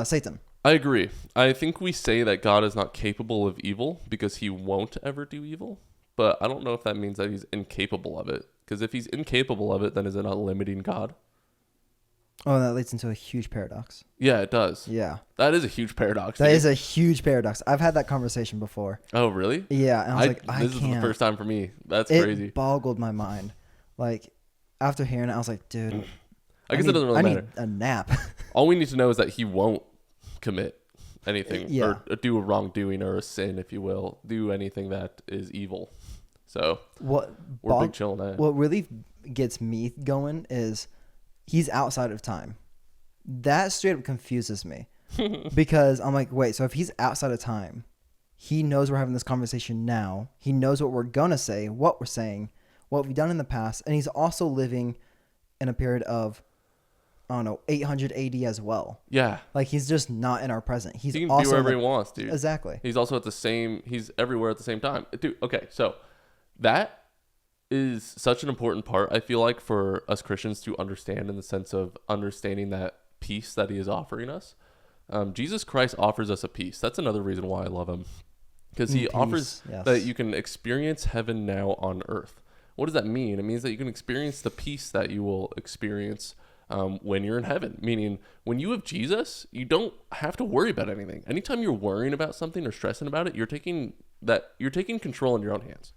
Satan. I agree. I think we say that God is not capable of evil because he won't ever do evil. But I don't know if that means that he's incapable of it. Because if he's incapable of it, then is it not limiting God? Oh, that leads into a huge paradox. Yeah, it does. Yeah. That is a huge paradox. That is a huge paradox. I've had that conversation before. Oh, really? Yeah. And I was like, I can't. This is the first time for me. That's it crazy. It boggled my mind. Like, after hearing it, I was like, dude. I guess it doesn't really matter. I need a nap. All we need to know is that he won't commit anything or do a wrongdoing or a sin, if you will. Do anything that is evil. So we're big chilling at. What really gets me going is he's outside of time. That straight up confuses me because I'm like, wait, so if he's outside of time, he knows we're having this conversation now. He knows what we're going to say, what we're saying, what we've done in the past. And he's also living in a period of, I don't know, 800 AD as well. Yeah. Like he's just not in our present. He can also be wherever he wants, dude. Exactly. He's also he's everywhere at the same time. Dude, okay, so that is such an important part, I feel like, for us Christians to understand in the sense of understanding that peace that he is offering us. Jesus Christ offers us a peace. That's another reason why I love him. Because he offers that you can experience heaven now on earth. What does that mean? It means that you can experience the peace that you will experience when you're in heaven. Meaning, when you have Jesus, you don't have to worry about anything. Anytime you're worrying about something or stressing about it, you're taking control in your own hands.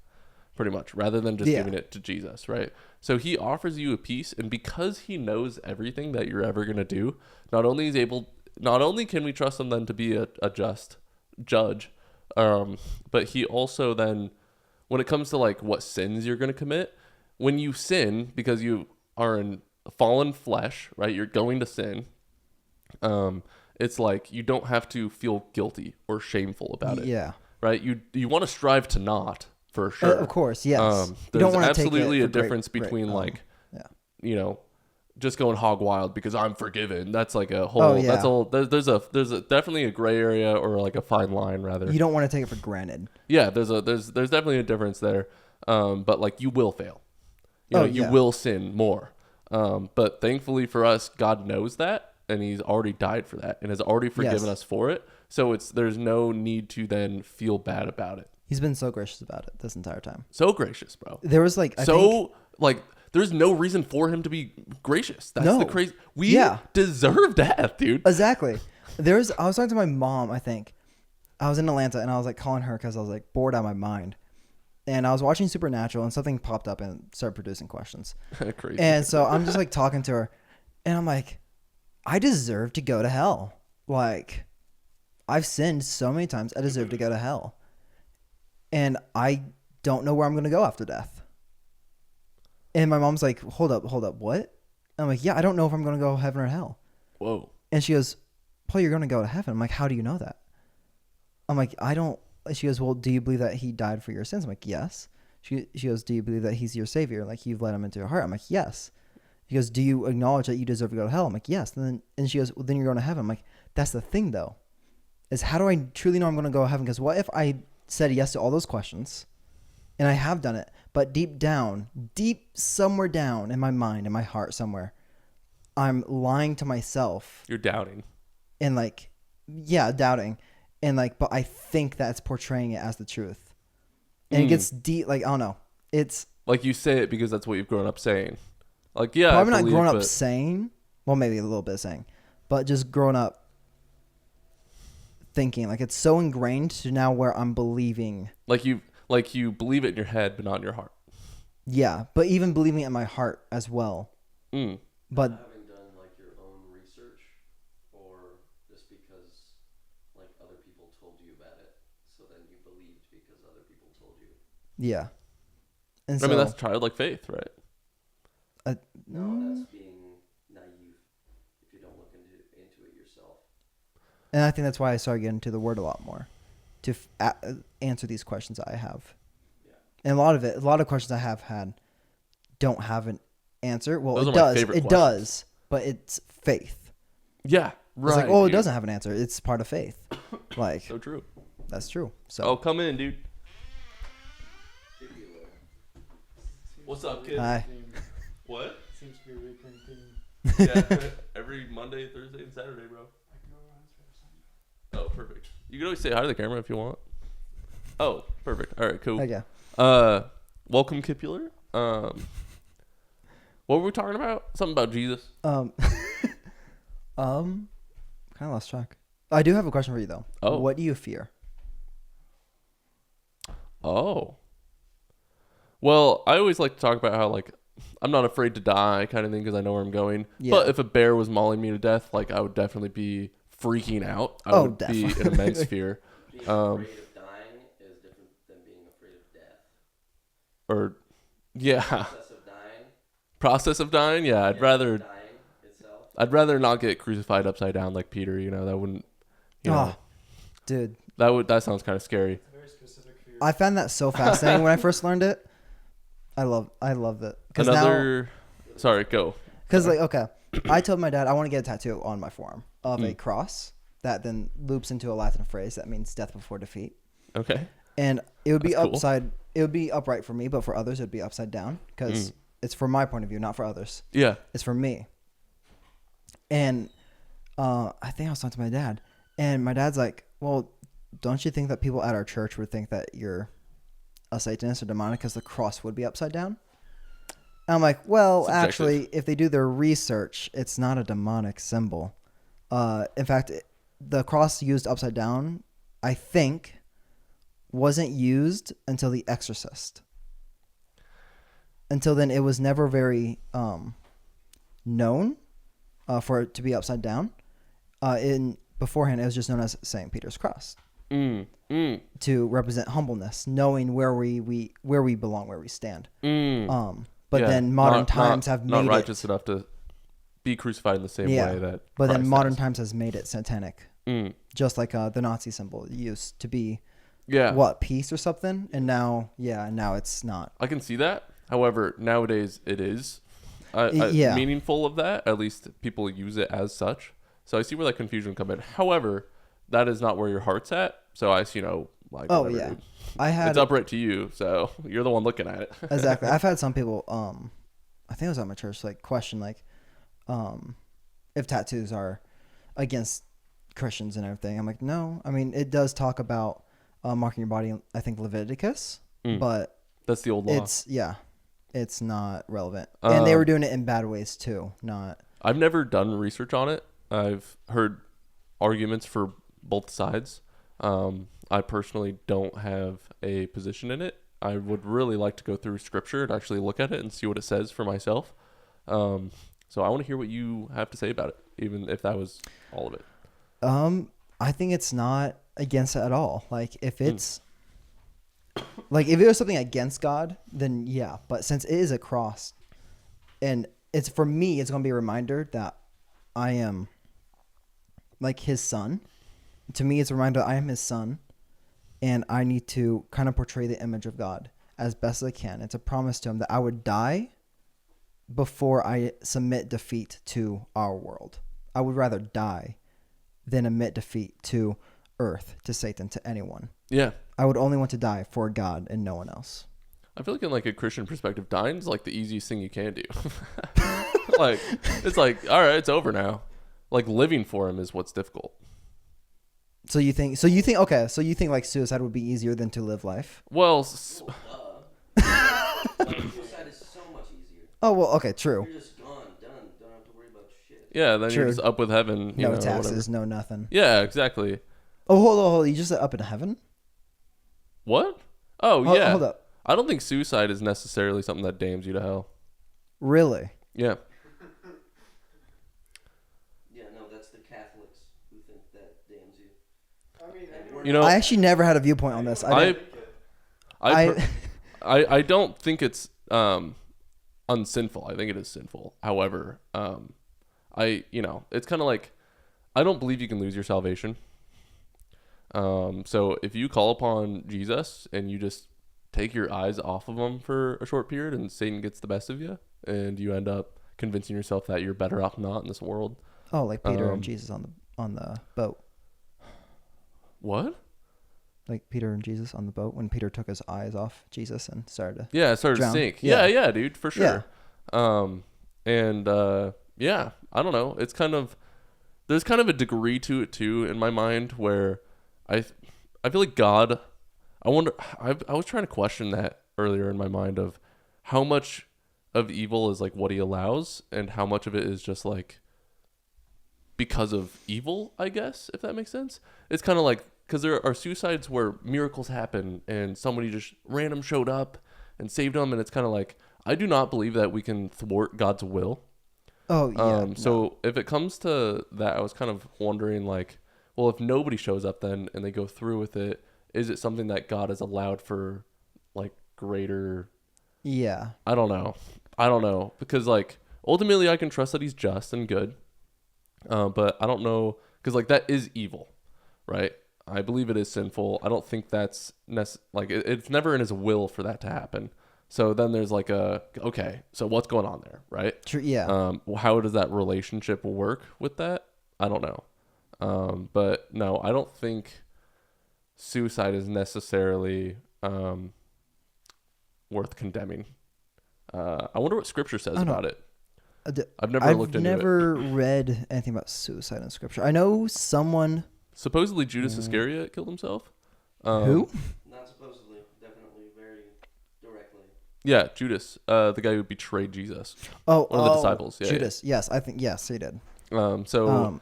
Pretty much, rather than just giving it to Jesus, right? So he offers you a peace, and because he knows everything that you're ever going to do, not only can we trust him then to be a just judge, but he also then, when it comes to like what sins you're going to commit, when you sin, because you are in fallen flesh, right? You're going to sin. It's like you don't have to feel guilty or shameful about it. Yeah. Right? You want to strive to not. For sure. Of course, yes. There's absolutely a difference between just going hog wild because I'm forgiven. That's like a whole. There's definitely a gray area or like a fine line rather. You don't want to take it for granted. Yeah, there's definitely a difference there. But like you will fail. You will sin more. But thankfully for us, God knows that, and He's already died for that, and has already forgiven us for it. So there's no need to then feel bad about it. He's been so gracious about it this entire time. So gracious, bro. There was like there's no reason for him to be gracious. That's the crazy. We deserve death, dude. Exactly. I was talking to my mom, I think. I was in Atlanta and I was like calling her because I was like bored out of my mind. And I was watching Supernatural and something popped up and started producing questions. Crazy. And so I'm just like talking to her and I'm like, I deserve to go to hell. Like, I've sinned so many times. I deserve to go to hell. And I don't know where I'm going to go after death. And my mom's like, hold up, what? I'm like, yeah, I don't know if I'm going to go heaven or hell. Whoa. And she goes, Paul, you're going to go to heaven. I'm like, how do you know that? I'm like, I don't. She goes, well, do you believe that he died for your sins? I'm like, yes. She goes, do you believe that he's your savior? Like, you've let him into your heart? I'm like, yes. She goes, do you acknowledge that you deserve to go to hell? I'm like, yes. And she goes, well, then you're going to heaven. I'm like, that's the thing, though, is how do I truly know I'm going to go to heaven? Because what if I said yes to all those questions, and I have done it, but deep somewhere down in my mind, in my heart somewhere, I'm lying to myself. You're doubting. And doubting. And but I think that's portraying it as the truth. And it gets deep, I don't know. It's like you say it because that's what you've grown up saying. Like, yeah. Probably not grown up saying, well, maybe a little bit saying, but just grown up thinking. It's so ingrained to now where I'm believing. Like you believe it in your head, but not in your heart. Yeah, but even believing it in my heart as well. Mm. But having done like your own research, or just because like other people told you about it, so then you believed because other people told you. yeah. And I mean, that's childlike faith, right? No, that's being naive if you don't look into it yourself. And I think that's why I started getting into the word a lot more to answer these questions I have. Yeah. And a lot of questions I have had don't have an answer. Well, Those it are my does. favorite It questions. does, but it's faith. Yeah, right. It's like, oh, it dude. doesn't have an answer. It's part of faith. Like, So true. that's true. So, Oh, come in, dude. What's up, kid? hi. What? Seems to be a recurring theme. Yeah, every Monday, Thursday, and Saturday, bro. I can go around for Sunday. Oh, perfect. You can always say hi to the camera if you want. Oh, perfect. All right, cool. Okay. Welcome, Kipular. What were we talking about? Something about Jesus. Kind of lost track. I do have a question for you though. Oh. What do you fear? Oh. Well, I always like to talk about how, like, I'm not afraid to die kind of thing because I know where I'm going. Yeah. But if a bear was mauling me to death, like, I would definitely be freaking out. I Oh, would be definitely. in immense fear. Being afraid of dying is different than being afraid of death. Or, yeah. Process of dying. Process of dying? Yeah, I'd rather... Dying itself. I'd rather not get crucified upside down like Peter, you know. That wouldn't... You know, Oh, dude. that sounds kind of scary. It's a very specific fear. I found that so fascinating when I first learned it. I loved it. Sorry, go. Because like, okay, I told my dad I want to get a tattoo on my forearm of a cross that then loops into a Latin phrase that means death before defeat. Okay. And it would be That's cool. it would be upright for me, but for others it would be upside down because it's from my point of view, not for others. Yeah. It's for me. And I think I was talking to my dad, and my dad's like, well, don't you think that people at our church would think that you're a Satanist or demonic because the cross would be upside down? And I'm like, well, Subjective. actually, if they do their research, it's not a demonic symbol. In fact, the cross used upside down, I think, wasn't used until The Exorcist. Until then, it was never very known for it to be upside down. Beforehand, it was just known as St. Peter's Cross to represent humbleness, knowing where we belong, where we stand. But Yeah, then modern times have not made righteous enough to be crucified in the same way that. But then Christ modern has. times has made it satanic, just like the Nazi symbol used to be. Yeah. What, peace or something? And now it's not. I can see that. However, nowadays it is Yeah. meaningful of that. At least people use it as such. So I see where that confusion come in. However, that is not where your heart's at. So I see, like, Oh whatever, yeah, dude. I had It's upright to you, so you're the one looking at it. exactly. I've had some people, I think it was at my church, like question like, if tattoos are against Christians and everything. I'm like, no. I mean, it does talk about marking your body. I think Leviticus, but That's the old law. it's not relevant. And they were doing it in bad ways too. Not. I've never done research on it. I've heard arguments for both sides. I personally don't have a position in it. I would really like to go through scripture and actually look at it and see what it says for myself. So I want to hear what you have to say about it, even if that was all of it. I think it's not against it at all. Like if it's like if it was something against God, then yeah. But since it is a cross, and it's for me, it's gonna be a reminder that I am like his son. To me, it's a reminder that I am his son, and I need to kind of portray the image of God as best as I can. It's a promise to him that I would die before I submit defeat to our world. I would rather die than admit defeat to earth, to Satan, to anyone. Yeah. I would only want to die for God and no one else. I feel like in like a Christian perspective, dying is like the easiest thing you can do. Like, it's like, all right, it's over now. Like living for him is what's difficult. So you think like suicide would be easier than to live life? Well, Like, suicide is so much easier. Oh, well, okay, true. You're just gone, done. Don't have to worry about shit. yeah, then True. you're just up with heaven. You No know, taxes, whatever. no nothing. Yeah, exactly. Oh, hold on. You just said up in heaven? What? Oh, Hold- yeah. hold up. I don't think suicide is necessarily something that damns you to hell. Really? Yeah. Yeah, no, that's the Catholics who think that damns you. I mean, And You know, I actually never had a viewpoint on this. I I don't think it's unsinful. I think it is sinful. However, it's kind of like, I don't believe you can lose your salvation. So if you call upon Jesus and you just take your eyes off of him for a short period and Satan gets the best of you and you end up convincing yourself that you're better off not in this world. Oh, like Peter and Jesus on the boat. What? Like Peter and Jesus on the boat when Peter took his eyes off Jesus and started to Yeah, it started drown. to sink. Yeah. Yeah, dude, for sure. Yeah. I don't know. It's kind of, there's kind of a degree to it too in my mind where I feel like God, I was trying to question that earlier in my mind of how much of evil is like what he allows and how much of it is just like because of evil, I guess, if that makes sense. It's kind of like, because there are suicides where miracles happen and somebody just random showed up and saved them, and it's kind of like, I do not believe that we can thwart God's will. Oh yeah. So if it comes to that, I was kind of wondering like, well, if nobody shows up then and they go through with it, is it something that God has allowed for like greater? Yeah. I don't know because like ultimately I can trust that he's just and good. But I don't know, because like that is evil, right? I believe it is sinful. I don't think that's it's never in his will for that to happen. So then there's like okay, so what's going on there, right? True. Yeah. How does that relationship work with that? I don't know. But no, I don't think suicide is necessarily worth condemning. I wonder what Scripture says about it. I've never looked into it. I've never read anything about suicide in Scripture. I know someone. Supposedly Judas Iscariot killed himself. Who? Not supposedly, definitely, very directly. Yeah, Judas, the guy who betrayed Jesus. Oh, one of the disciples. Yeah, Judas. Yes, I think yes, he did. And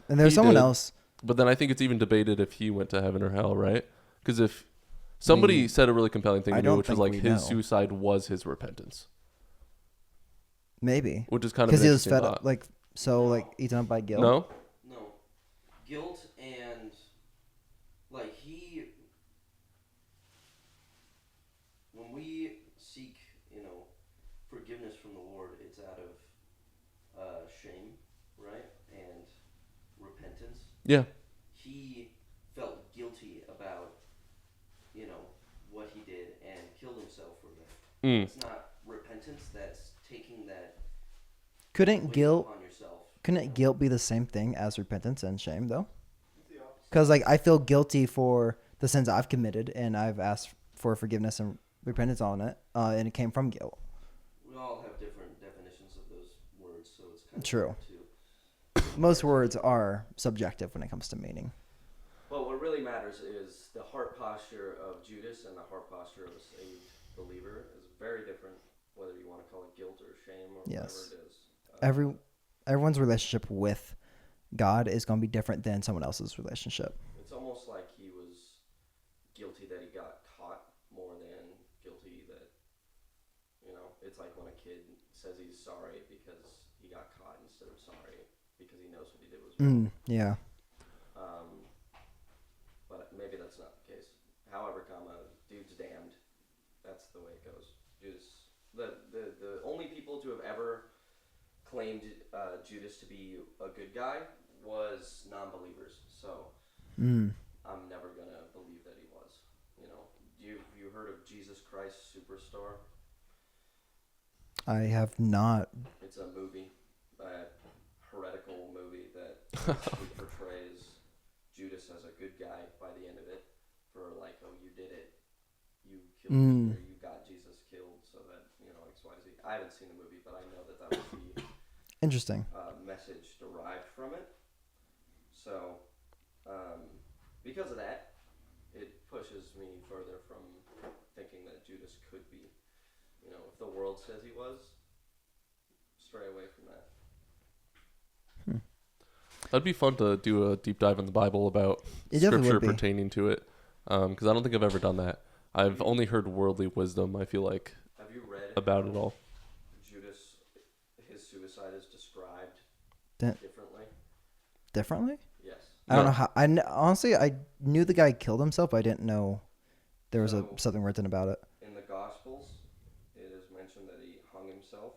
there's someone else. But then I think it's even debated if he went to heaven or hell, right? Because if somebody said a really compelling thing to me, which was like his suicide was his repentance. Maybe. Which is kind of because an he was fed thought. up, like eaten up by guilt. No. No, guilt and like when we seek, forgiveness from the Lord, it's out of shame, right, and repentance. Yeah. He felt guilty about, what he did and killed himself for that. It's not repentance. That's taking that. Couldn't guilt on yourself. Couldn't guilt be the same thing as repentance and shame though? Because like I feel guilty for the sins I've committed and I've asked for forgiveness and repentance on it, and it came from guilt. We all have different definitions of those words, so it's kind of True. hard to. Most words are subjective when it comes to meaning. Well, what really matters is the heart posture of Judas and the heart posture of a saved believer is very different, whether you want to call it guilt or shame or whatever it is. Everyone's relationship with God is going to be different than someone else's relationship. It's almost like he was guilty that he got caught more than guilty that, it's like when a kid says he's sorry because he got caught instead of sorry because he knows what he did was wrong. Yeah. But maybe that's not the case. However, dude's damned. That's the way it goes. Judas, the only people to have ever claimed Judas to be a good guy was non-believers. So I'm never gonna believe that he was. You heard of Jesus Christ Superstar? I have not. It's a movie, a heretical movie that portrays Judas as a good guy by the end of it. For like, oh, you did it, you killed, or you got Jesus killed, so that X, Y, Z. I haven't seen the movie, but I know that was the Interesting. Message derived from it. So, because of that, it pushes me further from thinking that Judas could be. If the world says he was, stray away from that. That'd be fun to do a deep dive in the Bible about It definitely Scripture would be. pertaining to it, because I don't think I've ever done that. I've only heard worldly wisdom, I feel like, Have you read about it all. Judas, his suicide is described That- differently? Differently? Yes. I don't No. know how. Honestly, I knew the guy killed himself, but I didn't know there was So- something written about it. In the Gospels, it is mentioned that he hung himself,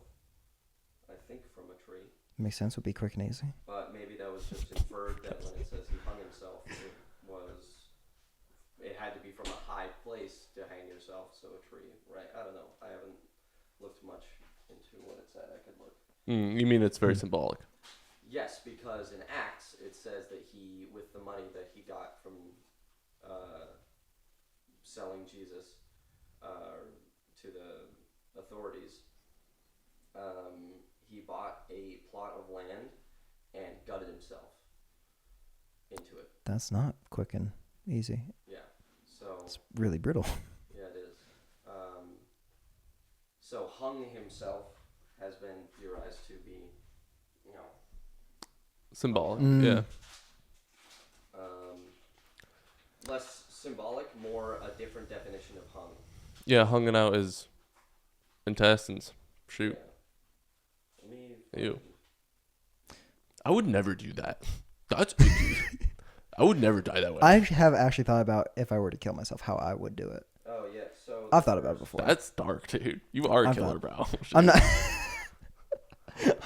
I think from a tree. Makes sense. Would be quick and easy. But maybe that was just inferred that when it says he hung himself, it had to be from a high place to hang yourself, so a tree, right? I don't know. I haven't looked much into what it said. I could look. You mean it's very symbolic? Yes, because in Acts it says that he, with the money that he got from selling Jesus to the authorities, he bought a plot of land and gutted himself into it. That's not quick and easy. Yeah. So It's really brutal. yeah, it is. So hung himself has been theorized to be, Symbolic, Mm. yeah. less symbolic, more a different definition of hung. Yeah, hunging out is intestines. Shoot. Yeah. Let me. Ew. I would never do that. That's icky. I would never die that way. I have actually thought about if I were to kill myself, how I would do it. Oh yeah. So I've thought about it before. That's dark, dude. You are a I've killer, thought- bro. I'm not.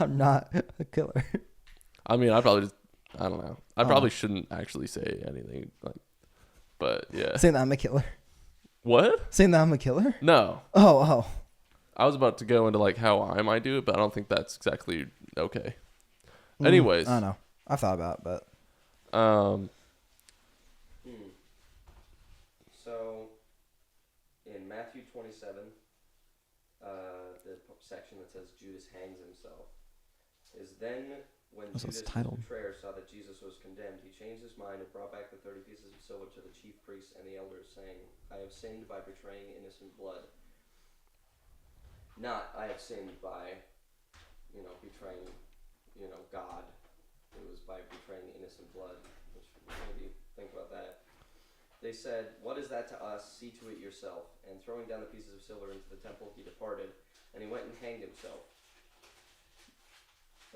I'm not a killer. I mean, I probably just, I don't know. I probably shouldn't actually say anything, like, but yeah. Saying that I'm a killer. What? Saying that I'm a killer. No. Oh. I was about to go into like how I might do it, but I don't think that's exactly okay. Anyways, I don't know. I've thought about it, but So in Matthew 27, the section that says Judas hangs himself is then when That's what's Judas, his titled. betrayer, saw that Jesus was condemned, he changed his mind and brought back the 30 pieces of silver to the chief priests and the elders, saying, I have sinned by betraying innocent blood. Not, I have sinned by, betraying, God. It was by betraying innocent blood, which maybe think about that. They said, what is that to us? See to it yourself. And throwing down the pieces of silver into the temple, he departed, and he went and hanged himself.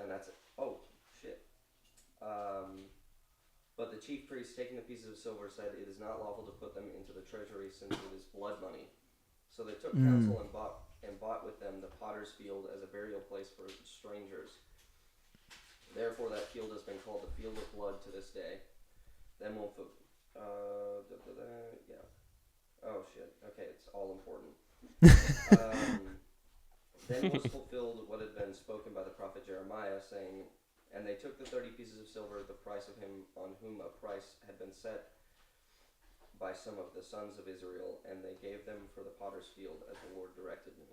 And that's it. Oh, shit. But the chief priests, taking the pieces of silver, said, it is not lawful to put them into the treasury, since it is blood money. So they took counsel and bought with them the potter's field as a burial place for strangers. Therefore that field has been called the field of blood to this day. Then we'll put, yeah. Oh shit. Okay, it's all important. Then was fulfilled what had been spoken by the prophet Jeremiah, saying, and they took the 30 pieces of silver, the price of him on whom a price had been set by some of the sons of Israel, and they gave them for the potter's field as the Lord directed me.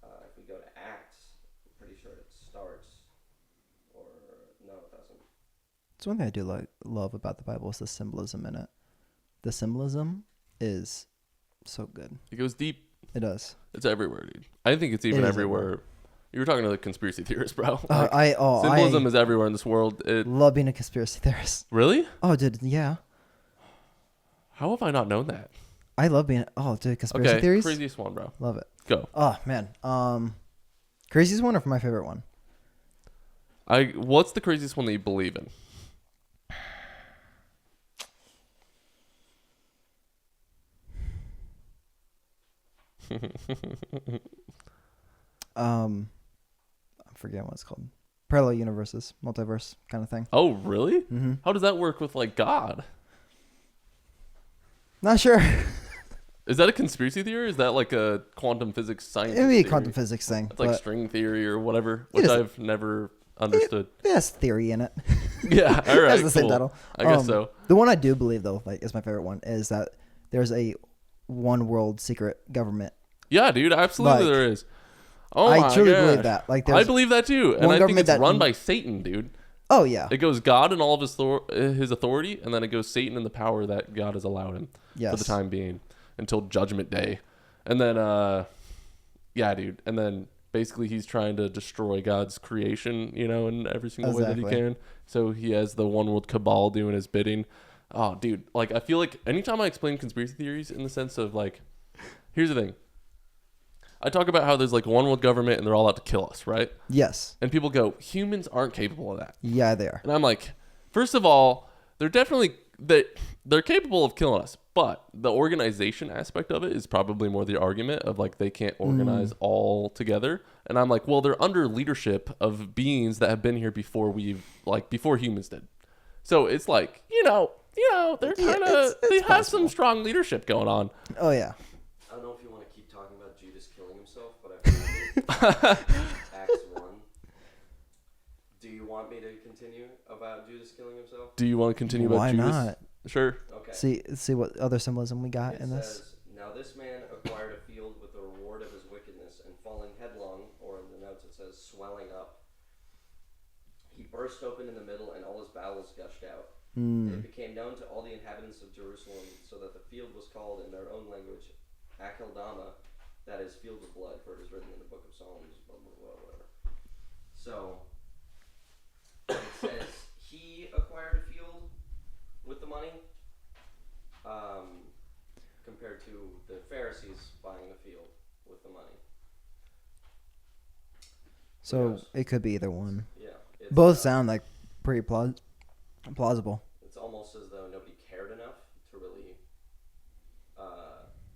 If we go to Acts, I'm pretty sure it starts, or no, it doesn't. it's one thing I do love about the Bible is the symbolism in it. The symbolism is so good. it goes deep. It does. It's everywhere, dude. I think it's even It is everywhere. everywhere. You were talking to the conspiracy theorists, bro. Like, I symbolism is everywhere in this world. love being a conspiracy theorist. Really? Oh, dude, yeah. How have I not known that? I love being. Oh, dude, conspiracy theories. Craziest one, bro. Love it. Go. Oh man. Craziest one or for my favorite one? What's the craziest one that you believe in? I'm forgetting what it's called. Parallel universes, multiverse kind of thing. Oh, really? Mm-hmm. How does that work with like God? Not sure. Is that a conspiracy theory? Or is that like a quantum physics science? It'd be a theory? quantum physics thing. It's like but string theory or whatever, which is. I've never understood. it has theory in it. Yeah, all right, Has the same cool. title. I guess so. The one I do believe though, like is my favorite one, is that there's a one world secret government. Yeah, dude, absolutely Like, there is. Oh I my truly gosh. believe that. Like, I believe that too, and one I think government it's that- run by Satan, dude. Oh yeah. It goes God and all of his authority, and then it goes Satan and the power that God has allowed him Yes. for the time being until Judgment Day, and then yeah, dude, and then basically he's trying to destroy God's creation, in every single way that he Exactly. can. So he has the one world cabal doing his bidding. Oh, dude. Like, I feel like anytime I explain conspiracy theories in the sense of, like, here's the thing. I talk about how there's, like, one world government and they're all out to kill us, right? Yes. And people go, humans aren't capable of that. Yeah, they are. And I'm like, first of all, they're definitely, they're capable of killing us. But the organization aspect of it is probably more the argument of, like, they can't organize all together. And I'm like, well, they're under leadership of beings that have been here before before humans did. So it's like, they're kind of, they have some strong leadership going on. Oh, yeah. I don't know if you want to keep talking about Judas killing himself, but I feel like Acts 1. Do you want me to continue about Judas killing himself? Do you want to continue about Judas? Why not? Sure. Okay. See what other symbolism we got It in says, this. now this man acquired a field with the reward of his wickedness, and falling headlong, or in the notes it says swelling up, he burst open in the middle, and all his bowels gushed out. It became known to all the inhabitants of Jerusalem, so that the field was called in their own language Akeldama, that is, field of blood, for it is written in the book of Psalms, blah, blah, blah, whatever. So, it says he acquired a field with the money, compared to the Pharisees buying a field with the money. So it could be either one. Yeah. Both sound like pretty plausible. It's almost as though nobody cared enough to really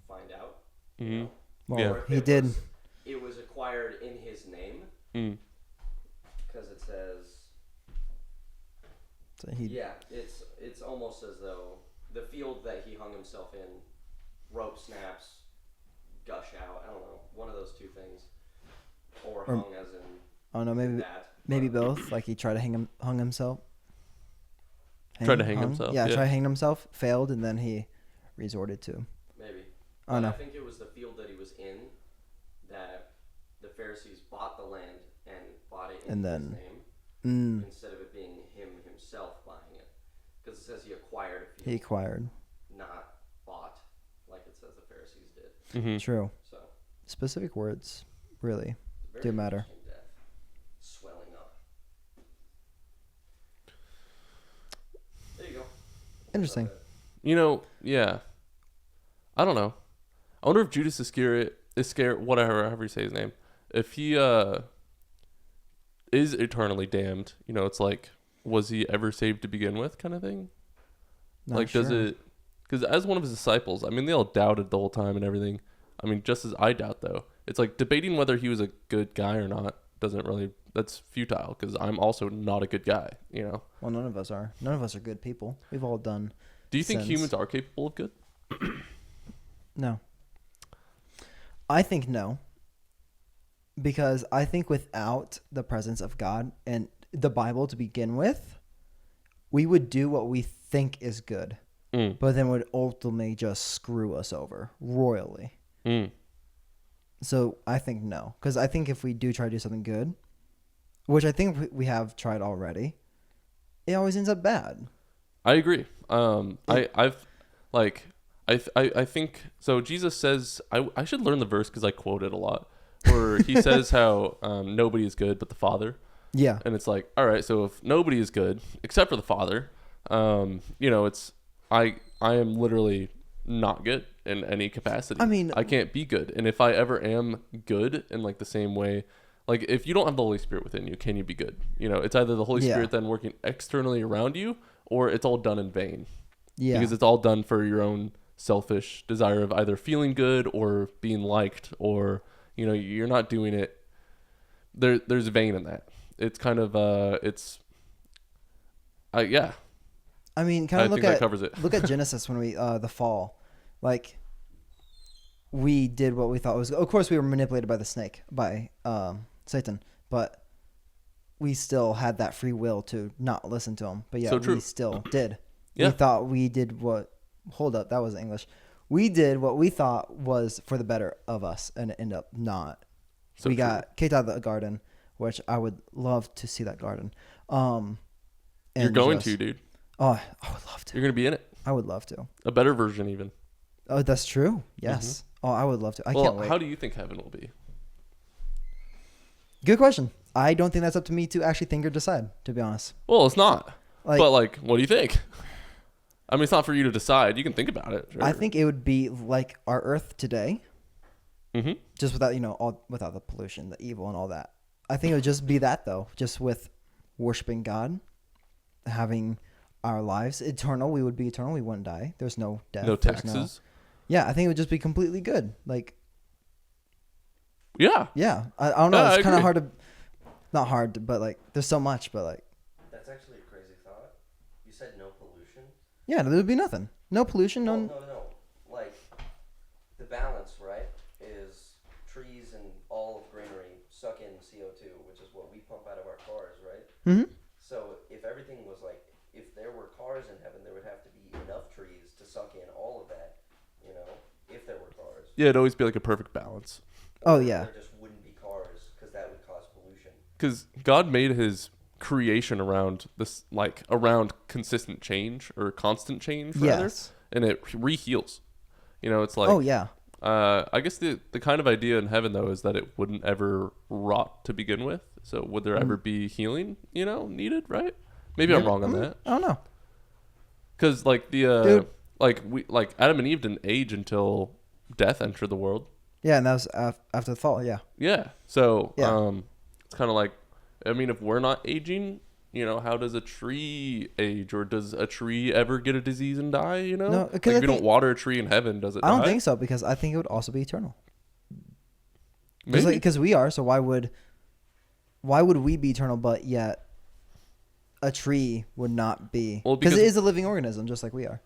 find out. Mm-hmm. You know? Well, Yeah. Or if he did. It was acquired in his name, because it says. So he. Yeah, it's almost as though the field that he hung himself in, rope snaps, gush out. I don't know, one of those two things, or hung as in. Oh no, maybe both. Like he tried to hung himself. Tried to hang himself. Yeah, tried to hang himself, failed, and then he resorted to. Maybe. Oh no. I think it was the field that he was in that the Pharisees bought the land and bought it in his name instead of it being him himself buying it, because it says he acquired a field. He acquired. Not bought, like it says the Pharisees did. Mm-hmm. True. So. Specific words really Very do matter. interesting death. Swelling up. There you go. Interesting. Yeah. I don't know. I wonder if Judas Iscariot, whatever, however you say his name, if he is eternally damned. It's like, was he ever saved to begin with, kind of thing? Not sure. Does it? Because as one of his disciples, I mean, they all doubted the whole time and everything. I mean, just as I doubt, though, it's like debating whether he was a good guy or not doesn't really. That's futile, because I'm also not a good guy. Well, none of us are. None of us are good people. We've all done. Do you think sins. humans are capable of good? No. I think no. Because I think without the presence of God and the Bible to begin with, we would do what we think is good, but then would ultimately just screw us over royally. So I think no. Because I think if we do try to do something good, which I think we have tried already, it always ends up bad. I agree. I think so. Jesus says, I should learn the verse because I quote it a lot, where he says how nobody is good but the Father. Yeah. And it's like, all right, so if nobody is good except for the Father, it's I am literally not good in any capacity. I mean, I can't be good. And if I ever am good in like the same way, like if you don't have the Holy Spirit within you, can you be good? It's either the Holy Spirit then working externally around you, or it's all done in vain. Yeah. Because it's all done for your own selfish desire of either feeling good or being liked, or you're not doing it. There's vain in that. It's kind of yeah. I mean, kind of think that covers it. Look at Genesis when we the fall, like we did what we thought was. Of course, we were manipulated by the snake, by Satan, but we still had that free will to not listen to him. But yeah, we still did. Yeah. We thought we did what. Hold up, that was English. We did what we thought was for the better of us, and it ended up not. So we got kicked out of the garden, which I would love to see that garden. You're going to, dude. Oh, I would love to. You're going to be in it. I would love to. A better version, even. Oh, that's true. Yes. Oh, I would love to. I can't wait. How do you think heaven will be? Good question. I don't think that's up to me to actually think or decide, to be honest. Well, it's not. But what do you think? I mean, it's not for you to decide. You can think about it. Sure. I think it would be like our Earth today, just without without the pollution, the evil, and all that. I think it would just be that though, just with worshiping God, having our lives eternal. We would be eternal. We wouldn't die. There's no death. No there's taxes. Yeah, I think it would just be completely good. Like, yeah. I don't know. Yeah, It's kind I of agree. not hard, but like, there's so much, but like, That's actually a crazy thought. You said no pollution. yeah, there would be nothing. No pollution. Well, No. no. Like, the balance, right, is trees and all of greenery suck in CO2, which is what we pump out of our cars, right? Mm-hmm. So if everything was like, if there were cars in heaven, there would have to be enough trees to suck in all of that, if there were cars. Yeah, it'd always be like a perfect balance. Oh yeah. There just wouldn't be cars because that would cause pollution. Because God made his creation around this, like around consistent change or constant change, rather, Yes. and it re-heals. It's like, Oh yeah. I guess the kind of idea in heaven though is that it wouldn't ever rot to begin with. So would there ever be healing, needed? Right? Maybe I'm wrong on that. I don't know. Because like Dude. like Adam and Eve didn't age until death entered the world. Yeah, and that was after the fall. Yeah. Yeah. So Yeah. it's kind of like, I mean, if we're not aging, how does a tree age, or does a tree ever get a disease and die? No, 'cause like I if you don't think- water a tree in heaven, does it? I don't die? think so, because I think it would also be eternal. Maybe. Because we are. So why would we be eternal, but yet a tree would not be? Well, Because it because- is a living organism, just like we are.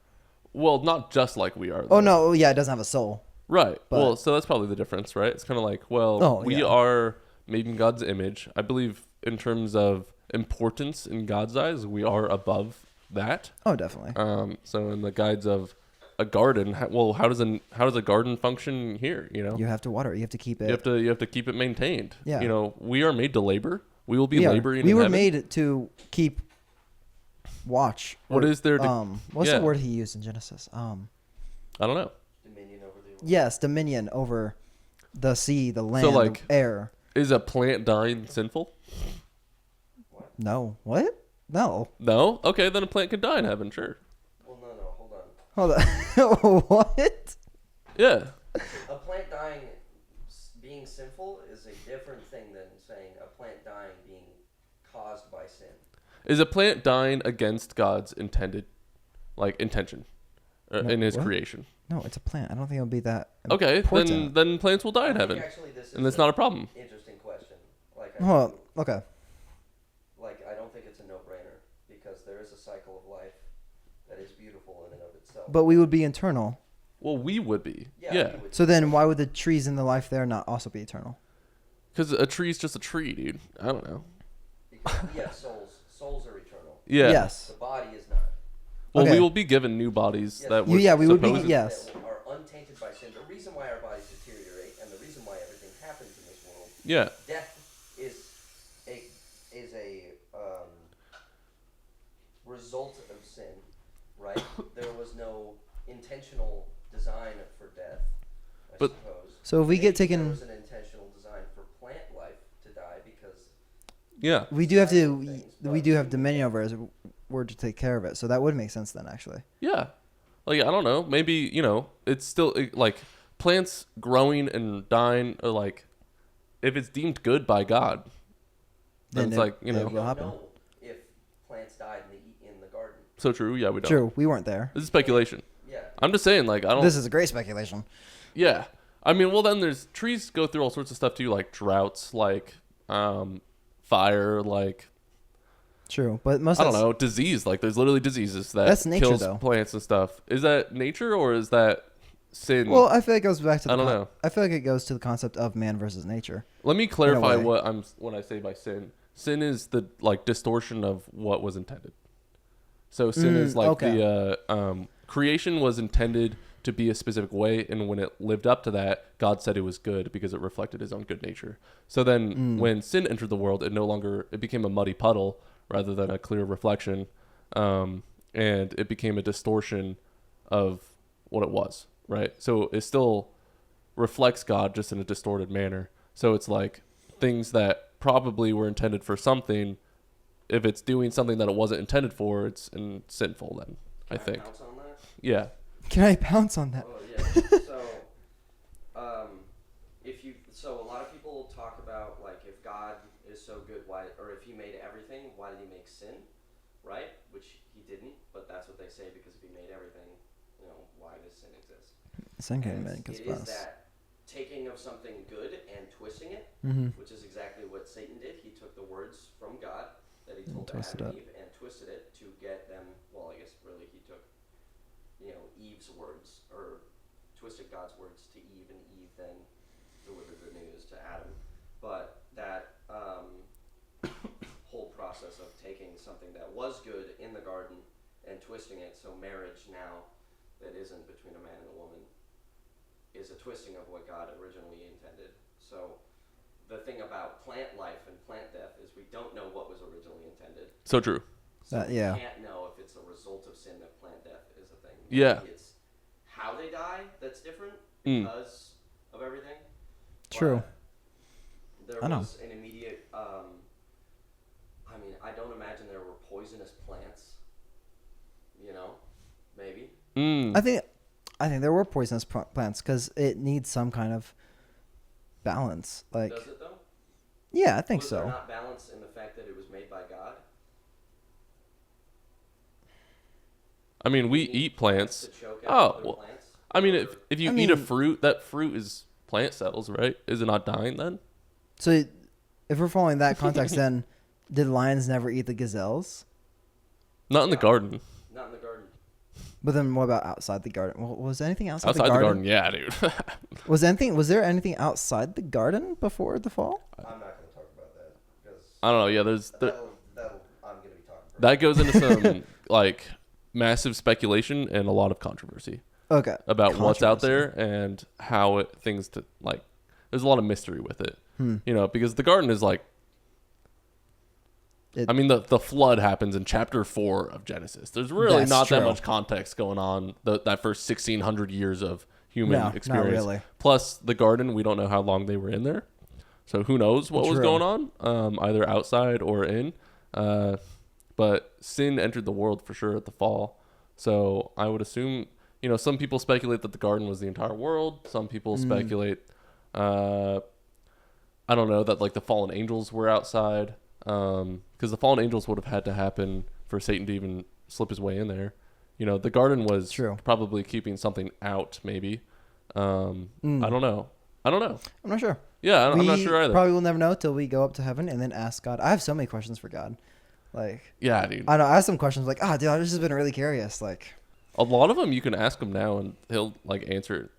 Well, not just like we are. Oh though. no, yeah, it doesn't have a soul. Right. But- Well, so that's probably the difference, right? It's kind of like, well, Oh, we yeah. are made in God's image. I believe in terms of importance in God's eyes, we are above that. Oh, definitely. So in the guides of a garden, how does a garden function here? You have to water it. You have to keep it. You have to keep it maintained. Yeah. We are made to labor. We will be we are. laboring. We in were heaven. made to keep watch. What is there to- what's yeah. the word he used in Genesis? I don't know. Dominion over the Yes, dominion over the sea, the land, like- the air. Is a plant dying sinful? No. What? No. No. Okay, then a plant can die in heaven. Sure. Well, no, hold on. Hold on. What? Yeah. A plant dying being sinful is a different thing than saying a plant dying being caused by sin. Is a plant dying against God's intention in His what? creation? No, it's a plant. I don't think it would be that. Okay, important. then plants will die in I think heaven, actually this is and that's an not a problem. interesting question. Well, okay. I don't think it's a no-brainer because there is a cycle of life that is beautiful in and of itself. But we would be eternal. Well, we would be, yeah, yeah, we would- So then, why would the trees in the life there not also be eternal? because a tree's just a tree, dude. I don't know. because we have souls. Souls are eternal. Yeah. Yes. The body is not. Well, Okay. we will be given new bodies Yes. that were Yeah, we would be- supposed- yes. That are untainted by sin. The reason why our bodies deteriorate and the reason why everything happens in this world, Yeah. death is a result of sin, right? There was no intentional design for death, I But- suppose. So if we Maybe get taken- there was an intentional design for plant life to die because Yeah. We do have to. Things, We but- do have dominion over it. We're to take care of it. So that would make sense then, actually. Yeah. Like, I don't know. Maybe, it's still like plants growing and dying are like, if it's deemed good by God, then it's like, it we will don't happen. know if plants died in the garden. so true. Yeah, we don't. True. We weren't there. This is speculation. Yeah. I'm just saying, like, I don't. This is a great speculation. Yeah. I mean, well, then there's trees go through all sorts of stuff too, like droughts, like fire, like True, but most. I of don't know, disease. Like there's literally diseases that That's nature, kills though. plants and stuff. Is that nature or is that sin? Well, I feel like it goes back to. The I don't know. I feel like it goes to the concept of man versus nature. Let me clarify way. when I say by sin. Sin is the like distortion of what was intended. So sin is like okay. the creation was intended to be a specific way, and when it lived up to that, God said it was good because it reflected His own good nature. So then, when sin entered the world, it became a muddy puddle rather than a clear reflection, and it became a distortion of what it was. Right. So it still reflects God just in a distorted manner. So it's like things that probably were intended for something. If it's doing something that it wasn't intended for, it's sinful. Then I think. Pounce on Yeah. Can I pounce on that? Well, yeah. So a lot of people talk about like if God is so good, why, or if He made everything, why did He make sin, right? Which He didn't, but that's what they say because if He made everything, why does sin exist? Sin can And make us it is that taking of something good and twisting it, which is exactly what Satan did. He took the words from God that He told Adam and Eve and twisted it to get them. Well, I guess really He took, Eve's words or twisted God's words to Eve, and Eve then delivered the news to Adam. But that whole process of taking something that was good in the garden and twisting it, so marriage now that isn't between a man and a woman is a twisting of what God originally intended. So the thing about plant life and plant death is we don't know what was originally intended. So true. So yeah. we can't know if it's a result of sin that plant death is a thing. Yeah. Maybe it's how they die that's different because of everything. True. But there was an immediate, I don't imagine there were poisonous plants, maybe. I think there were poisonous plants because it needs some kind of balance. Like, Does it though? Yeah, I think Was so. there not balance in the fact that it was made by God? I mean, we eat plants. To choke out other plants? I mean, if you eat a fruit, that fruit is plant cells, right? Is it not dying then? So, if we're following that context, then did lions never eat the gazelles? Not in the garden. Not in the garden. But then what about outside the garden? Well, was anything outside Outside the garden, yeah, dude. Was there anything outside the garden before the fall? I'm not going to talk about that because I don't know. Yeah, I'm going to be talking about that goes into some like massive speculation and a lot of controversy. Okay. About what's out there and how things to like. There's a lot of mystery with it, because the garden is like. The flood happens in chapter 4 of Genesis. There's really not that much context going on that first 1,600 years of human experience. Not really. Plus, the garden, we don't know how long they were in there. So who knows what was going on, either outside or in. But sin entered the world for sure at the fall. So I would assume, some people speculate that the garden was the entire world. Some people speculate, I don't know, that like the fallen angels were outside. Because the fallen angels would have had to happen for Satan to even slip his way in there. The garden was probably keeping something out, maybe. I don't know. I'm not sure. Yeah, I'm not sure either. Probably will never know till we go up to heaven and then ask God. I have so many questions for God. Like, yeah, dude. I know. I have some questions like, dude, I've just been really curious. Like, a lot of them you can ask him now and he'll like answer it,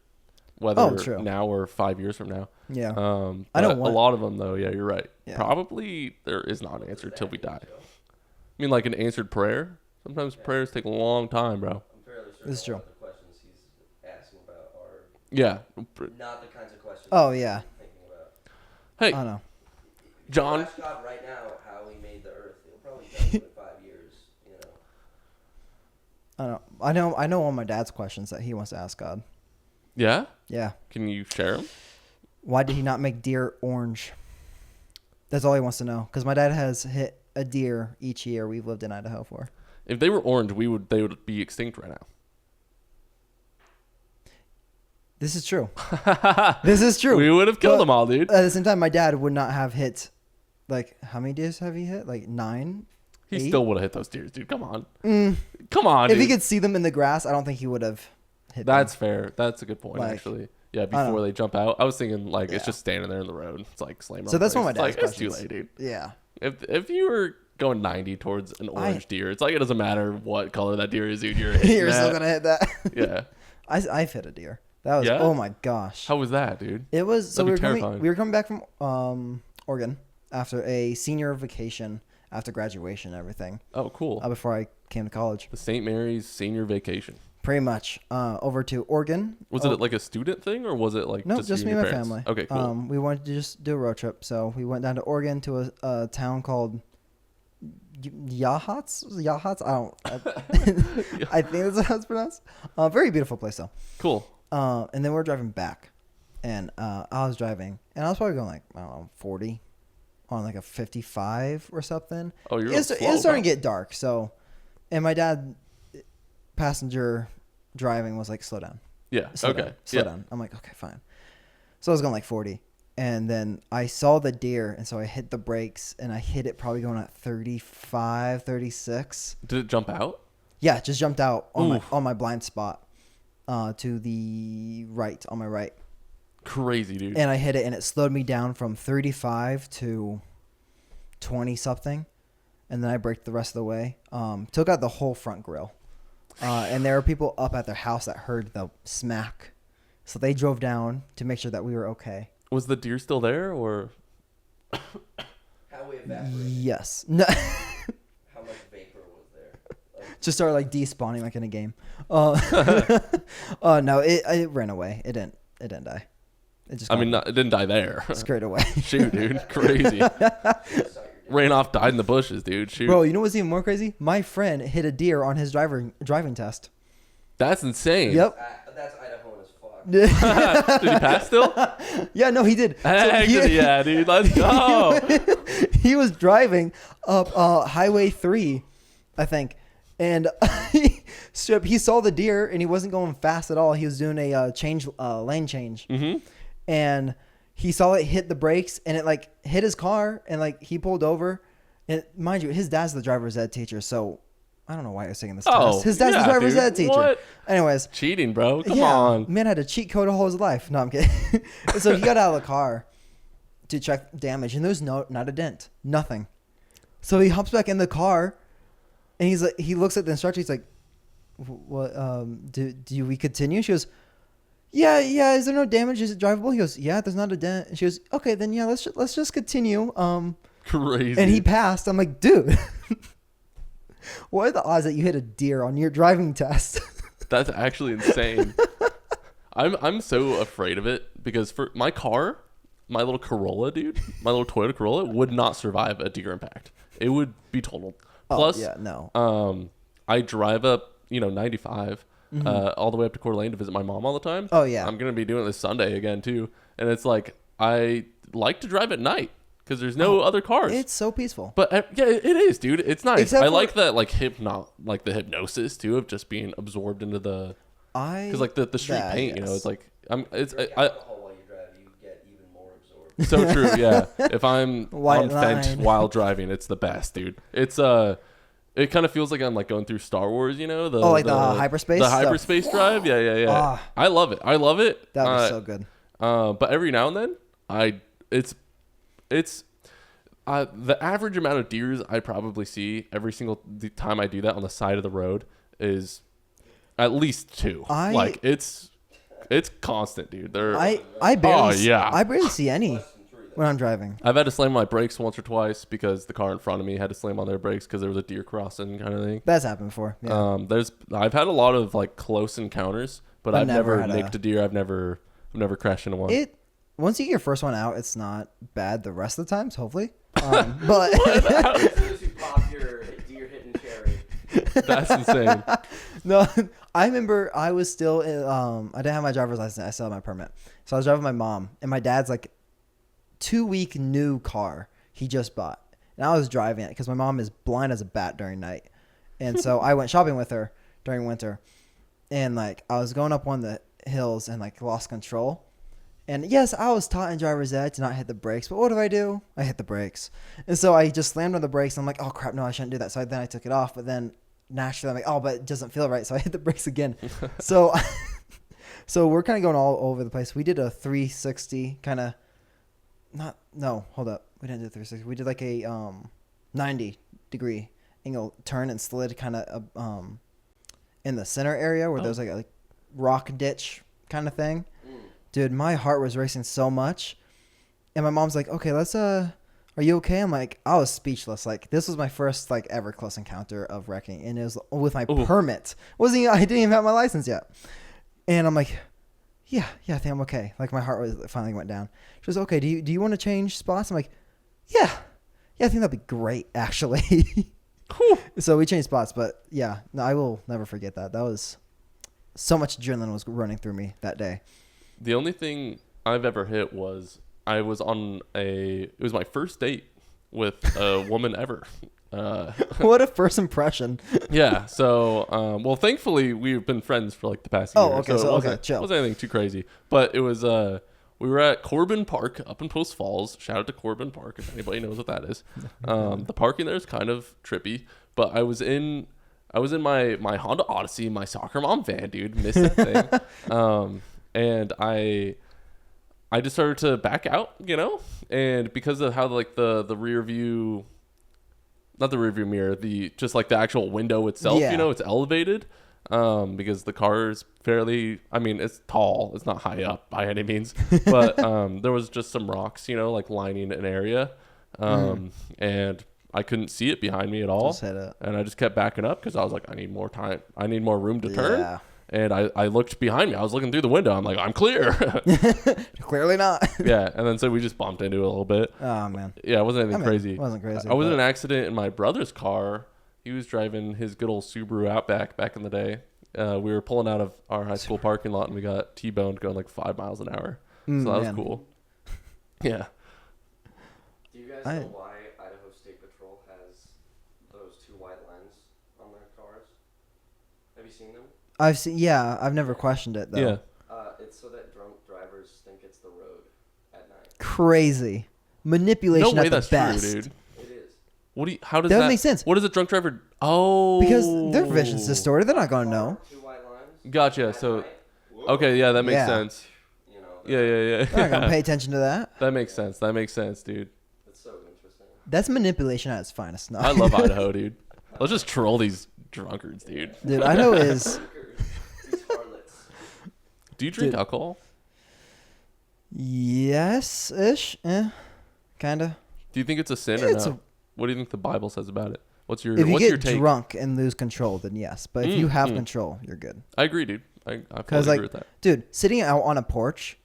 whether now or 5 years from now. Yeah. I know a lot of them though. Yeah, you're right. Yeah. Probably there is not an answer till we die. I mean, like an answered prayer. Sometimes prayers take a long time, bro. I'm fairly certain this is true. The questions he's asking about are not the kinds of questions. Oh yeah. Thinking about. Hey, I know. John. Ask God right now how He made the earth. He'll probably tell you in 5 years. I know all my dad's questions that he wants to ask God. Yeah. Yeah. Can you share them? Why did He not make deer orange? That's all he wants to know. Because my dad has hit a deer each year we've lived in Idaho for. If they were orange, they would be extinct right now. This is true. This is true. We would have killed them all, dude. At the same time, my dad would not have hit, like, how many deers have he hit? Like 9? He 8? still would have hit those deers, dude. Come on. Come on, If dude. he could see them in the grass, I don't think he would have hit That's them. fair. That's a good point, Like, actually. Yeah, before they jump out. I was thinking, like, it's just standing there in the road. It's like slam. So that's one of my dad's questions. questions. It's too late, dude. Yeah. If you were going 90 towards an orange deer, it's like it doesn't matter what color that deer is, dude. You're still going to hit that. Yeah. I've hit a deer. That was, oh my gosh. How was that, dude? It was, so we were coming back from Oregon after a senior vacation, after graduation and everything. Oh, cool. Before I came to college. The St. Mary's senior vacation. Pretty much. Over to Oregon. Was it like a student thing or was it like no, just me and my family. Okay, cool. We wanted to just do a road trip. So we went down to Oregon to a town called Yachats? I think that's how it's pronounced. Very beautiful place though. Cool. And then we're driving back. And I was driving. And I was probably going like, I don't know, 40 on like a 55 or something. Oh, you're It's starting to get dark. So, and my dad, passenger driving was like, slow down. Yeah. Slow down, slow down. I'm like, okay, fine. So I was going like 40. And then I saw the deer, and so I hit the brakes, and I hit it probably going at 35, 36. Did it jump out? Yeah, just jumped out on my blind spot to the right, on my right. Crazy, dude. And I hit it, and it slowed me down from 35 to 20-something. And then I braked the rest of the way. Took out the whole front grill. And there were people up at their house that heard the smack. So they drove down to make sure that we were okay. Was the deer still there, or? How we evaporated? Yes. No. How much vapor was there? Like, Just started like despawning like in a game. No, it ran away. It didn't die. It just I mean, it didn't die there. scurried away. Shoot, dude. Crazy. Ran off, died in the bushes, dude. Shoot. Bro, you know what's even more crazy? My friend hit a deer on his driving test. That's insane. Yep. that's Idaho as fuck. Did he pass still? Yeah, no, he did. So Heck yeah, dude. Let's go. He was driving up Highway 3, I think. And he saw the deer, and he wasn't going fast at all. He was doing a lane change. Mm-hmm. And he saw it hit the brakes, and it like hit his car, and like he pulled over. And mind you, his dad's the driver's ed teacher, so I don't know why I was taking this test. His dad's the driver's ed teacher. What? Anyways, Cheating, bro. Come yeah, on. man had a cheat code all his life. No, I'm kidding. So he got out of the car to check damage, and there's not a dent, nothing. So he hops back in the car, and he's like, he looks at the instructor. He's like, "What? Do we continue?" She goes, "Yeah. Is there no damage? Is it drivable?" He goes, "Yeah, there's not a dent." And she goes, "Okay, then yeah, let's just continue." Crazy. And he passed. I'm like, dude, what are the odds that you hit a deer on your driving test? That's actually insane. I'm so afraid of it because for my car, my little Corolla, dude, my little Toyota Corolla would not survive a deer impact. It would be totaled. Plus, yeah, no. I drive up, 95 all the way up to Coeur d'Alene to visit my mom all the time. Oh, yeah. I'm gonna be doing it this Sunday again too, and it's like I like to drive at night because there's no other cars. It's so peaceful. But yeah, it is, dude. It's nice. Except I for- like that, like the hypnosis too of just being absorbed into the because like the street paint, yes. it's like it's Drink I alcohol while you drive, you get even more absorbed. so true. Yeah, if I'm White on fence line. while driving, it's the best, dude. It's it kind of feels like I'm like going through Star Wars, the like the hyperspace the stuff? hyperspace drive. Yeah. Ah. I love it. That was so good. But every now and then, it's the average amount of deers I probably see every single time I do that on the side of the road is at least 2. It's constant, dude. I barely yeah. I barely see any when I'm driving. I've had to slam my brakes once or twice because the car in front of me had to slam on their brakes because there was a deer crossing kind of thing. That's happened before. Yeah. I've had a lot of like close encounters, but I've never nicked a deer. I've never crashed into one. Once you get your first one out, it's not bad the rest of the times, hopefully. But As soon as you pop your deer hitting cherry. That's insane. no, I remember I was still I didn't have my driver's license. I still had my permit. So I was driving with my mom, and my dad's like 2-week new car he just bought. And I was driving it because my mom is blind as a bat during night. And so I went shopping with her during winter. And like I was going up one of the hills and like lost control. And yes, I was taught in driver's ed to not hit the brakes, but what do? I hit the brakes. And so I just slammed on the brakes. And I'm like, oh crap, no, I shouldn't do that. So then I took it off, but then naturally I'm like, oh, but it doesn't feel right. So I hit the brakes again. So we're kind of going all over the place. We did a 360 kind of hold up. We didn't do 360. We did like a 90-degree angle turn and slid kind of in the center area where there's like a rock ditch kind of thing. Dude, my heart was racing so much. And my mom's like, okay, are you okay? I'm like, I was speechless. Like, this was my first like ever close encounter of wrecking. And it was with my permit. I didn't even have my license yet. And I'm like, yeah, I think I'm okay. Like my heart finally went down. She was okay. Do you want to change spots? I'm like, yeah, I think that'd be great actually. So we changed spots, but yeah, no, I will never forget that. That was so much adrenaline was running through me that day. The only thing I've ever hit was I was on it was my first date with a woman ever. What a first impression. Yeah. So, well, thankfully we've been friends for like the past year. Oh, okay. So, okay, chill. It wasn't anything too crazy, but it was. We were at Corbin Park up in Post Falls. Shout out to Corbin Park if anybody knows what that is. The parking there is kind of trippy, but I was in my Honda Odyssey, my soccer mom van, dude. Missed that thing. And I just started to back out, and because of how like the rear view, not the rear view mirror, just like the actual window itself, it's elevated. Because the car is fairly, it's tall. It's not high up by any means, but there was just some rocks, like lining an area, and I couldn't see it behind me at all. Just hit it. And I just kept backing up because I was like, I need more time. I need more room to turn. Yeah. And I looked behind me. I was looking through the window. I'm like, I'm clear. Clearly not. Yeah. And then so we just bumped into it a little bit. Oh, man. Yeah, it wasn't anything crazy. It wasn't crazy. I was in an accident in my brother's car. He was driving his good old Subaru Outback back in the day. We were pulling out of our high school parking lot and we got T-boned going like 5 miles an hour. So that was cool. Yeah. Do you guys know why Idaho State Patrol has those 2 white lines on their cars? Have you seen them? I've seen. Yeah, I've never questioned it though. Yeah. It's so that drunk drivers think it's the road at night. Crazy manipulation No way at the that's best. true, dude. It is. How does That that make sense. What is a drunk driver? Oh. Because their vision's distorted. They're not gonna know. 2 white lines. Gotcha. At So, night, okay, yeah, that makes Yeah. sense. you know, Yeah. They're not gonna pay attention to that. That makes sense, dude. It's so interesting. That's manipulation at its finest. No. I love Idaho, dude. Let's just troll these drunkards, dude. Dude, Idaho is. These harlots. Do you drink Dude. alcohol? Yes-ish. Kinda. Do you think it's a sin or It's not? What do you think the Bible says about it? What's your If you your get take? drunk and lose control, then yes. But if you have control, you're good. I agree, dude. I Because fully agree with that. dude, sitting out on a porch,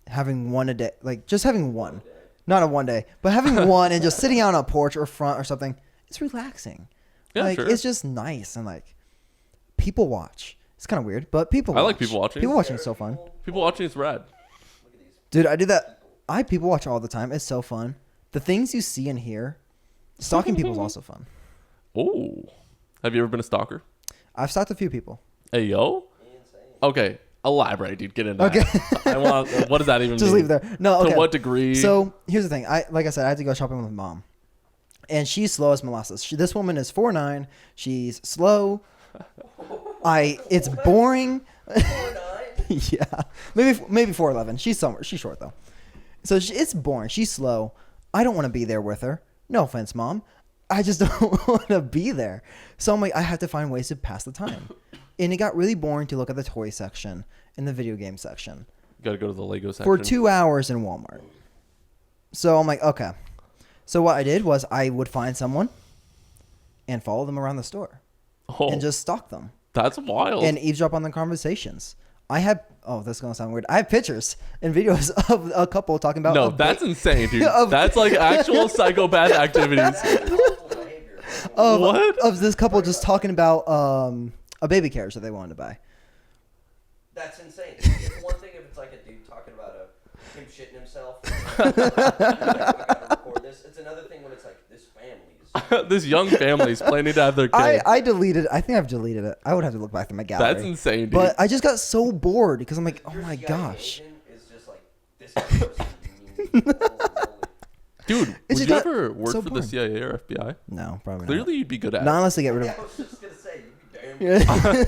having one a day, like just having one, not a one day, but having one and just sitting out on a porch or front or something, it's relaxing. Yeah, like sure. it's just nice and like people watch. It's kind of weird, but people. I like watch. people watching. People watching is so fun, People watching is rad. dude. I do that. I people watch all the time. It's so fun. The things you see and hear, stalking people is also fun. Oh, have you ever been a stalker? I've stalked a few people. Hey, yo. Insane. Okay, elaborate, dude. Get into Okay. that. I want. What does that even Just mean? leave it there. No, okay. To what degree? So here's the thing. Like I said, I had to go shopping with my mom, and she's slow as molasses. This woman is 4'9". She's slow. It's boring. 4'9"? Yeah, maybe 4'11". She's short though. So it's boring. She's slow. I don't want to be there with her. No offense, mom. I just don't want to be there. So I'm like, I have to find ways to pass the time. And it got really boring to look at the toy section and the video game section Got to go to the Lego section. for 2 hours in Walmart. So I'm like, okay. So what I did was I would find someone and follow them around the store Oh, and just stalk them that's wild. and eavesdrop on their conversations. This is going to sound weird. I have pictures and videos of a couple talking about. No, that's insane, dude. of- That's like actual psychopath activities. Awful behavior. What? Of this couple just talking about a baby carriage that they wanted to buy. That's insane. It's one thing if it's like a dude talking about him shitting himself. I'm gonna record this. It's another thing when it's like this family's. This young family's planning to have their kid. I deleted. I think I've deleted it. I would have to look back through my gallery. That's insane, dude. But I just got so bored because I'm like, oh Your my CIA gosh. agent is just like this person. Holy moly. Dude, It would just you got ever work so for the boring. CIA or FBI? No, probably Clearly, you'd be good at not. Not it. unless they get rid Yeah, of. I was just gonna say you'd be damn. Yeah.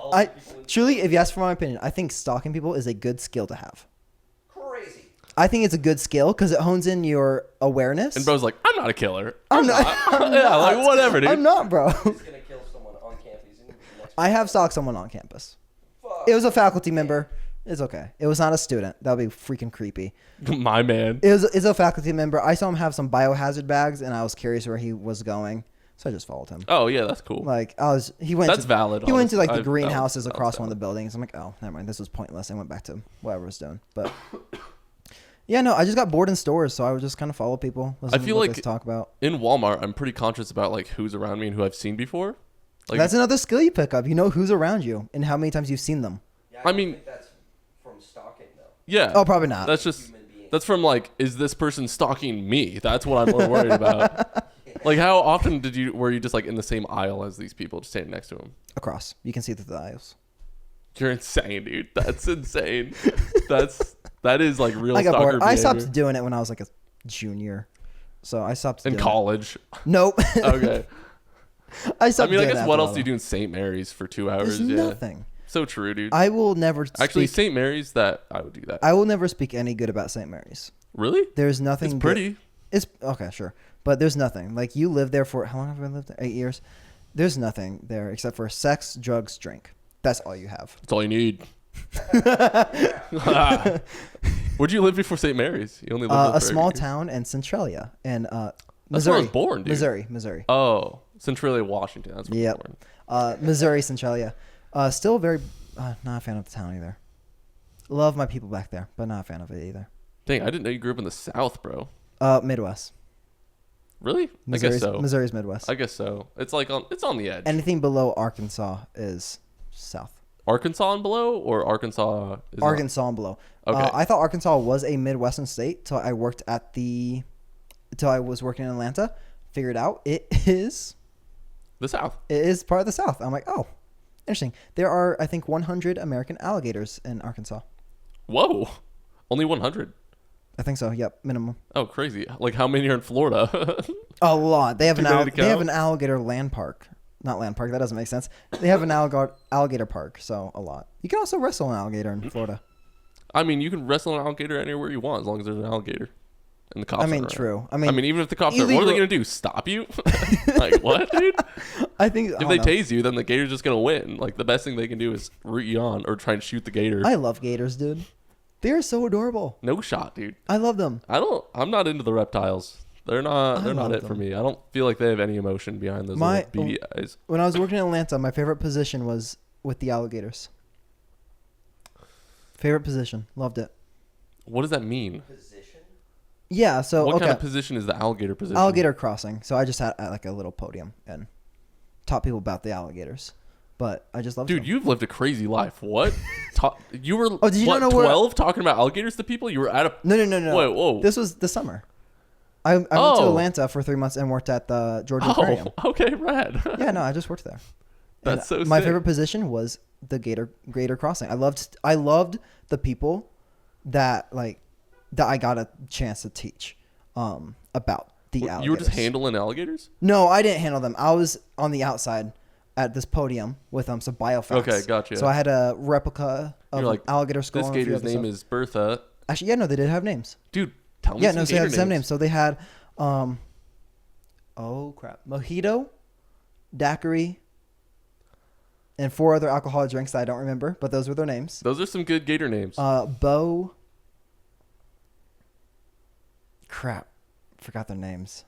All I the people in- truly, if you ask for my opinion, I think stalking people is a good skill to have. Crazy. I think it's a good skill because it hones in your awareness. And bro's like, I'm not a killer. I'm not. Yeah, like whatever, dude. I'm not, bro. He's gonna kill someone on campus. He's gonna be the next I have stalked someone on campus. fuck. It was a faculty member. It's okay. It was not a student. That would be freaking creepy. My man. It's a faculty member. I saw him have some biohazard bags, and I was curious where he was going, so I just followed him. Oh yeah, that's cool. Like he went. That's valid, He went to like the honestly. greenhouses That was across one of valid. the buildings. I'm like, oh, never mind. This was pointless. I went back to whatever I was doing. But yeah, no, I just got bored in stores, so I would just kind of follow people. Listen feel to what like they talk about. In Walmart, I'm pretty conscious about like who's around me and who I've seen before. Like, That's another skill you pick up. You know who's around you and how many times you've seen them. Yeah, I don't mean- think that's from stalking though. yeah. Oh, probably not. That's just Human being. that's from like, is this person stalking me? That's what I'm more worried about. Yeah. Like, how often were you just like in the same aisle as these people, just standing next to them? Across. You can see through the aisles. You're insane, dude. That's insane. That is like real I got stalker bored. behavior. I stopped doing it when I was like a junior. So I stopped in doing college. It. Nope. Okay. I stopped I doing guess it what after a else do you while. do in St. Mary's for 2 hours? There's Yeah. nothing. So true, dude. I will never Actually, speak, St. Mary's, that I would do that. I will never speak any good about St. Mary's. Really? There's nothing. It's good- pretty. It's okay, sure, but there's nothing. Like you live there for how long have I lived there? 8 years. There's nothing there except for sex, drugs, drink. That's all you have. That's all you need. Where'd you live before St. Mary's? You only lived A small town in Centralia in That's where I Missouri. was born, dude. Missouri. Oh, Centralia, Washington. That's where I was Yep. born. Missouri, Centralia. Still very not a fan of the town either. Love my people back there, but not a fan of it either. Dang, I didn't know you grew up in the South, bro. Midwest. Really? Missouri's, I guess so. Missouri's Midwest. I guess so. It's like it's on the edge. Anything below Arkansas is South. Arkansas and below, or Arkansas is not? Arkansas and below. Okay. I thought Arkansas was a Midwestern state till I worked till I was working in Atlanta. Figured out it is The South. part of the South. I'm like, oh, interesting. There are, I think, 100 American alligators in Arkansas. Whoa. Only 100. I think so. Yep, minimum. Oh, crazy. Like, how many are in Florida? A lot. They have Too many to they have count? an alligator land park. Not land park. That doesn't make sense. They have an alligator park. So a lot. You can also wrestle an alligator in Florida. I mean, you can wrestle an alligator anywhere you want as long as there's an alligator. And the cops I mean, aren't. true. I mean, even if the cops are, what are they illegal- going to do? Stop you? Like, what, dude? I think If they tase you, then the gator's just going to win. Like, the best thing they can do is root you on or try and shoot the gator. I love gators, dude. They are so adorable. No shot, dude. I love them. I'm not into the reptiles. They're not love it for them. me. I don't feel like they have any emotion behind those little beady eyes. When I was working in Atlanta, my favorite position was with the alligators. Favorite position. Loved it. What does that mean? Position? Yeah, so What okay. kind of position is the alligator position? Alligator crossing. So I just had like a little podium and taught people about the alligators. But I just love Dude, them. you've lived a crazy life. What? You were Oh, did you what, not know where- 12 talking about alligators to people? You were at a No. Wait, whoa. This was the summer. I went to Oh. Atlanta for 3 months and worked at the Georgia Aquarium. Oh, okay, rad. Yeah, no, I just worked there. That's so My sick. favorite position was the gator crossing. I loved the people that I got a chance to teach about the alligators. You were just handling alligators? No, I didn't handle them. I was on the outside at this podium with some biofacts. Okay, gotcha. So I had a replica of You're like, an alligator skull. This and a few gator's other name stuff. is Bertha. Actually, yeah, no, they did have names. Dude, tell me Yeah, some no, so they gator had some names. names. So they had, oh crap, mojito, daiquiri, and 4 other alcoholic drinks that I don't remember, but those were their names. Those are some good gator names. Bo. Crap, forgot their names.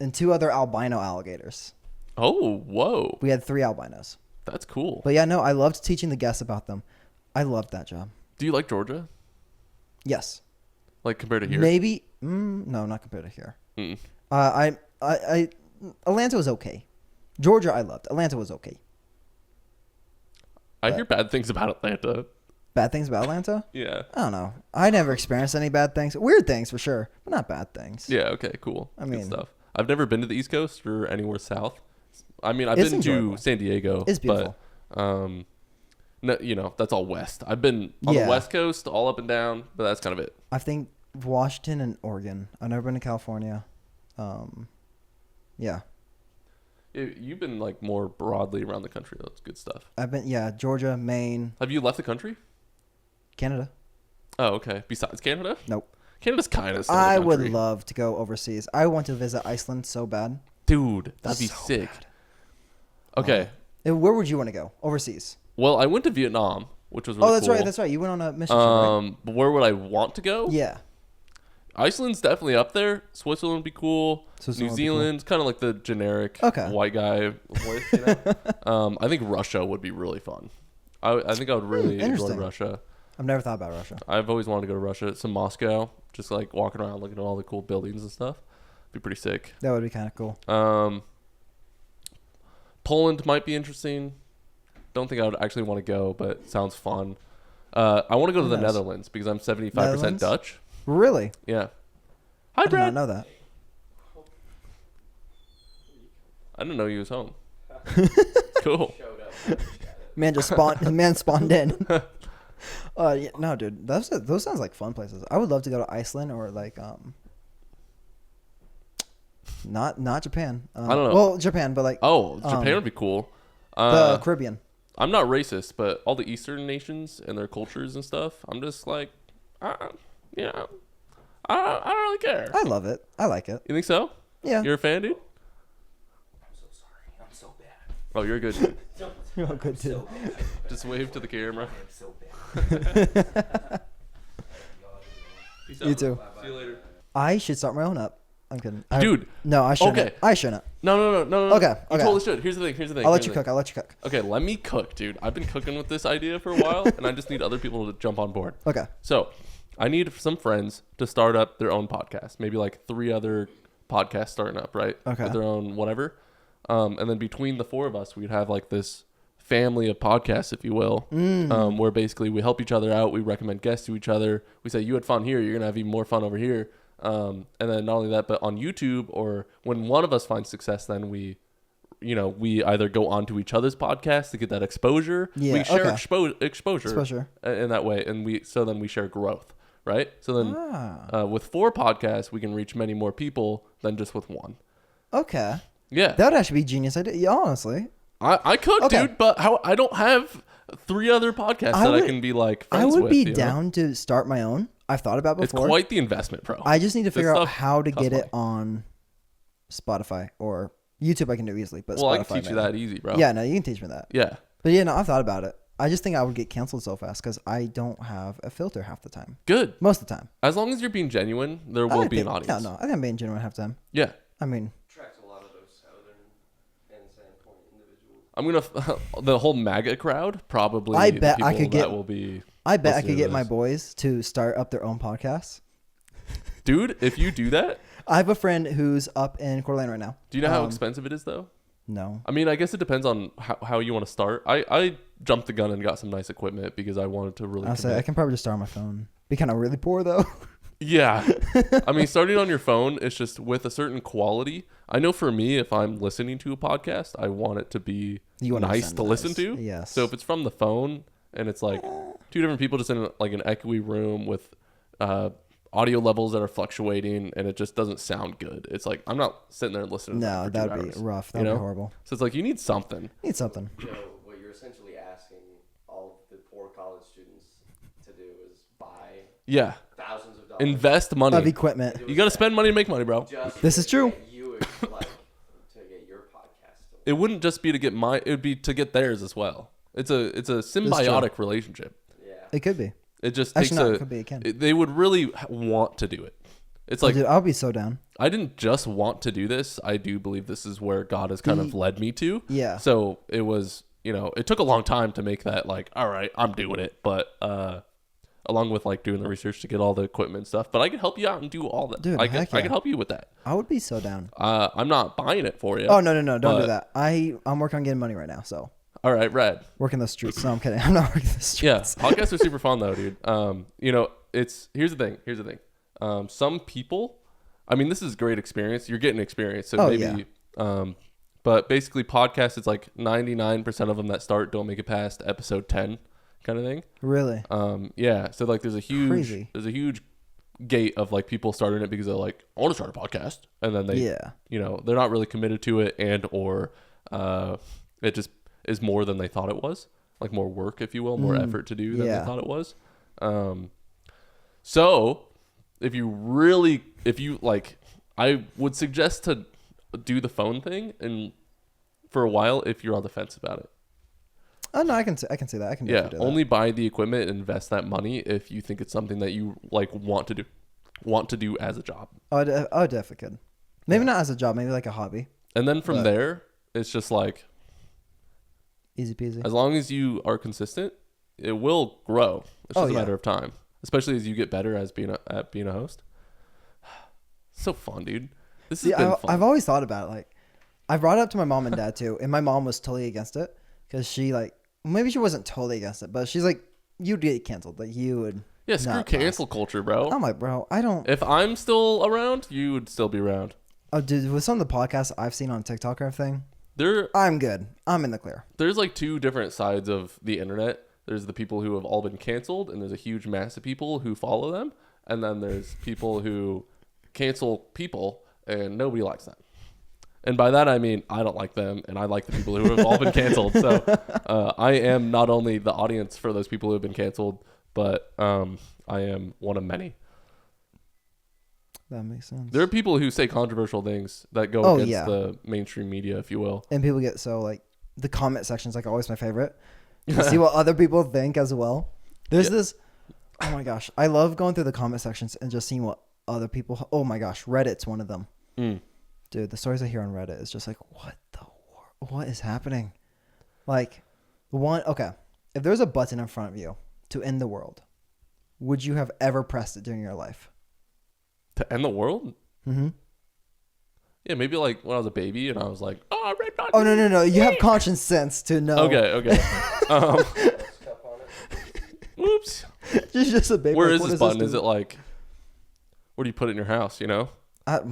And 2 other albino alligators. Oh, whoa. We had 3 albinos. That's cool. But yeah, no, I loved teaching the guests about them. I loved that job. Do you like Georgia? Yes. Like compared to here? Maybe. No, not compared to here. Mm. I Atlanta was okay. Georgia, I loved. Atlanta was okay. I hear bad things about Atlanta. Bad things about Atlanta? Yeah. I don't know. I never experienced any bad things. Weird things for sure, but not bad things. Yeah, okay, cool. I Good mean- stuff. I've never been to the East Coast or anywhere south. I mean, I've It's been enjoyable. to San Diego. It's beautiful. But, no, that's all west. I've been on Yeah. the West Coast, all up and down, but that's kind of it. I think Washington and Oregon. I've never been to California. Yeah. You've been like more broadly around the country. That's good stuff. I've been, Georgia, Maine, Have you left the country? Canada. Oh, okay. Besides Canada? Nope. Canada's kind of. I would love to go overseas. I want to visit Iceland so bad. Dude, that'd be So sick. bad. Okay. Where would you want to go? Overseas. Well, I went to Vietnam, which was really Oh, that's cool. right. That's right. You went on a mission. right? But where would I want to go? Yeah. Iceland's definitely up there. Switzerland would be cool. Switzerland New would be cool. Zealand's kind of like the generic Okay. white guy voice. You know? I think Russia would be really fun. I think I would really enjoy interesting. Russia. I've never thought about Russia. I've always wanted to go to Russia. Some Moscow, just like walking around looking at all the cool buildings and stuff. Be pretty sick. That would be kind of cool. Poland might be interesting. Don't think I would actually want to go, but sounds fun. I want to go to the Nice. Netherlands because I'm 75% Netherlands? Dutch. Really? Yeah. Hi, I did not Brad. know that. I didn't know he was home. Cool. Showed up. Man just spawned in. Yeah, no, dude, those sounds like fun places. I would love to go to Iceland or like not Japan. I don't know. Well, Japan, but like Japan would be cool. the Caribbean. I'm not racist, but all the Eastern nations and their cultures and stuff, I'm just like, I don't really care. I love it. I like it. You think so? Yeah. You're a fan, dude? I'm so sorry. I'm so bad. Oh, you're a good dude. You're all good too. Just wave to the camera. I'm so bad. Peace You out. too. See you later. I should start my own up. I'm kidding. Dude. No, I shouldn't. Okay. I shouldn't. No. Okay, You okay. totally should. Here's the thing. I'll let you cook. Okay, let me cook, dude. I've been cooking with this idea for a while, and I just need other people to jump on board. Okay. So, I need some friends to start up their own podcast. Maybe like 3 other podcasts starting up, right? Okay. With their own whatever. And then between the 4 of us, we'd have like this family of podcasts, if you will, where basically we help each other out. We recommend guests to each other. We say, you had fun here, you're going to have even more fun over here. And then not only that, but on YouTube, or when one of us finds success, then we either go onto each other's podcast to get that exposure. Yeah, we share okay. exposure in that way. And then we share growth, right? So then with 4 podcasts, we can reach many more people than just with 1. Okay. Yeah. That would actually be a genius idea. Yeah, honestly. I could, Okay. dude, but I don't have 3 other podcasts I can be like friends with. I would be you know? down to start my own. I've thought about it before. It's quite the investment, bro. I just need to figure out stuff how to costs get it money. on Spotify or YouTube. I can do easily, but Well, I Spotify, can teach you maybe. that easy, bro. Yeah, no, you can teach me that. Yeah. But yeah, no, I've thought about it. I just think I would get canceled so fast because I don't have a filter half the time. Good. Most of the time. As long as you're being genuine, there will be an audience. No, I think I'm being genuine half the time. Yeah. I mean, Attracts a lot of those southern and Sandpoint individuals. I'm gonna the whole MAGA crowd probably. I the bet I people could get- that will be. I bet I listening could to get my this. boys to start up their own podcasts. Dude, if you do that, I have a friend who's up in Coeur d'Alene right now. do you know how expensive it is, though? No. I mean, I guess it depends on how you want to start. I jumped the gun and got some nice equipment because I wanted to really. I'll say I commit. can probably just start on my phone. Be kind of really poor though. Yeah. I mean, starting on your phone, it's just with a certain quality. I know for me, if I'm listening to a podcast, I want it to be You want it to nice sound to listen nice. to. Yes. So if it's from the phone and it's like 2 different people just in like an echoey room with audio levels that are fluctuating and it just doesn't sound good. It's like, I'm not sitting there listening to No, that that'd for 2 be hours, rough. you That'd know? be horrible. So it's like, you need something. Need something. Joe, what you're essentially asking all of the poor college students to do is buy Yeah. thousands of dollars Invest money. Of equipment. You got to spend money to make money, bro. just This to is true. get you like to get your podcast. It wouldn't just be to get it would be to get theirs as well. It's a symbiotic relationship. Yeah. It could be. It just Actually, takes no, it could be. It can. they would really want to do it. It's Oh, like, dude, I'll be so down. I didn't just want to do this. I do believe this is where God has kind of led me to. Yeah. So it was, it took a long time to make that like, all right, I'm doing it. But along with like doing the research to get all the equipment and stuff. But I could help you out and do all that. Dude, I heck could yeah. help you with that. I would be so down. I'm not buying it for you. Oh no, don't but- do that. I'm working on getting money right now, so All right, Rad. working the streets. No, I'm kidding. I'm not working the Yeah, streets. podcasts are super fun though, dude. Here's the thing. Some people, I mean, this is a great experience. You're getting experience, so Oh, maybe. But basically, podcasts, it's like 99% of them that start don't make it past episode 10, kind of thing. Really? Yeah. So like, there's a Crazy. huge gate of like people starting it because they're like, I want to start a podcast, and then they, Yeah. they're not really committed to it, or it just is more than they thought it was, like more work, if you will, more effort to do than Yeah. they thought it was. So if you like, I would suggest to do the phone thing and for a while if you're on the fence about it. Oh no, I can see that. I can Yeah, definitely do only buy the equipment and invest that money if you think it's something that you like want to do as a job. that. Oh, definitely could. Maybe not as a job. Maybe like a hobby. And then from But- there, it's just like, Easy peasy. as long as you are consistent, it will grow. It's just Oh, a yeah. matter of time, especially as you get better at being a host. So fun, dude. This has See, been fun. I've always thought about it. Like, I brought it up to my mom and dad too, and my mom was totally against it because she maybe she wasn't totally against it, but she's like, you'd get canceled. Like you would. Yeah, screw not cancel culture, bro. I'm like, bro, I don't. If I'm still around, you would still be around. Oh, dude, with some of the podcasts I've seen on TikTok or everything, There, I'm good. I'm in the clear. there's like two different sides of the internet. There's the people who have all been canceled, and there's a huge mass of people who follow them. And then there's people who cancel people, and nobody likes them. And by that I mean I don't like them, and I like the people who have all been canceled. So I am not only the audience for those people who have been canceled, but I am one of many. That makes sense. There are people who say controversial things that go against the mainstream media, if you will. And people get so like the comment section's like always my favorite. To see what other people think as well. There's this. Oh my gosh, I love going through the comment sections and just seeing what other people. Oh my gosh, Reddit's one of them. Dude, the stories I hear on Reddit is just like, what is happening? Like, okay, if there's a button in front of you to end the world, would you have ever pressed it during your life? To end the world? Mm-hmm. Yeah, maybe like when I was a baby and I was like, oh, red dot. Oh, no. You have conscience sense to know. Okay. Cup on it. Whoops. Just a baby. Where like, is what this does button? Is do? it like, where do you put it in your house, you know? Like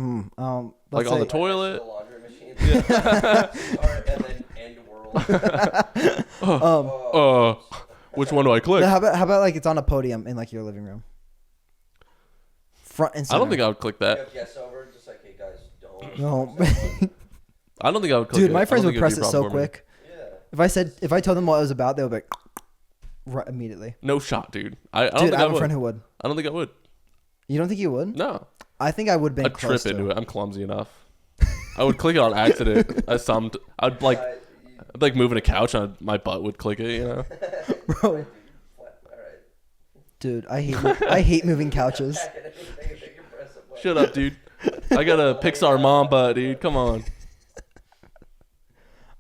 Like on the toilet? The laundry machine. Alright, and then end world. Which one do I click? How about like it's on a podium in like your living room? Front and center. I don't think I would click You that. have yes over, just like, hey guys, don't. No. I don't think I would click it. Dude, my I friends don't would think it'd press be a it so problem for me. quick. Yeah. If I told them what it was about, they would be like, right immediately. No shot, dude. I don't Dude, think I I have a would. friend who would. I don't think I would. You don't think you would? No. I think I would have been I'd close trip into to. it. I'm clumsy enough. I would click it on accident. I'd like moving a couch and my butt would click it, you know? Bro, Alright. dude, I hate moving couches. Shut up, dude. I got a Pixar mom butt, dude. Come on.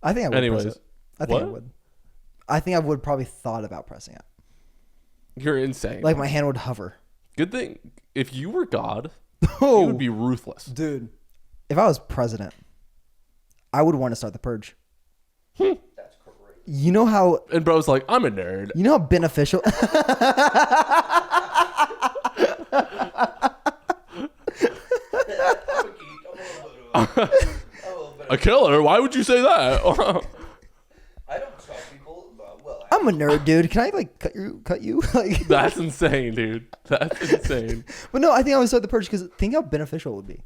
I think I would Anyways. press it. I think I What? would. I think I would probably thought about pressing it. You're insane. Like my hand would hover. Good thing. If you were God, you Oh, would be ruthless. dude. If I was president, I would want to start the purge. That's great. You know how And bro's like, I'm a nerd. you know how beneficial A killer? Why would you say that? I don't tell people. Well, I'm a nerd, dude. Can I like cut you? Like That's insane, dude. That's insane. But no, I think I would start the purge because think how beneficial it would be.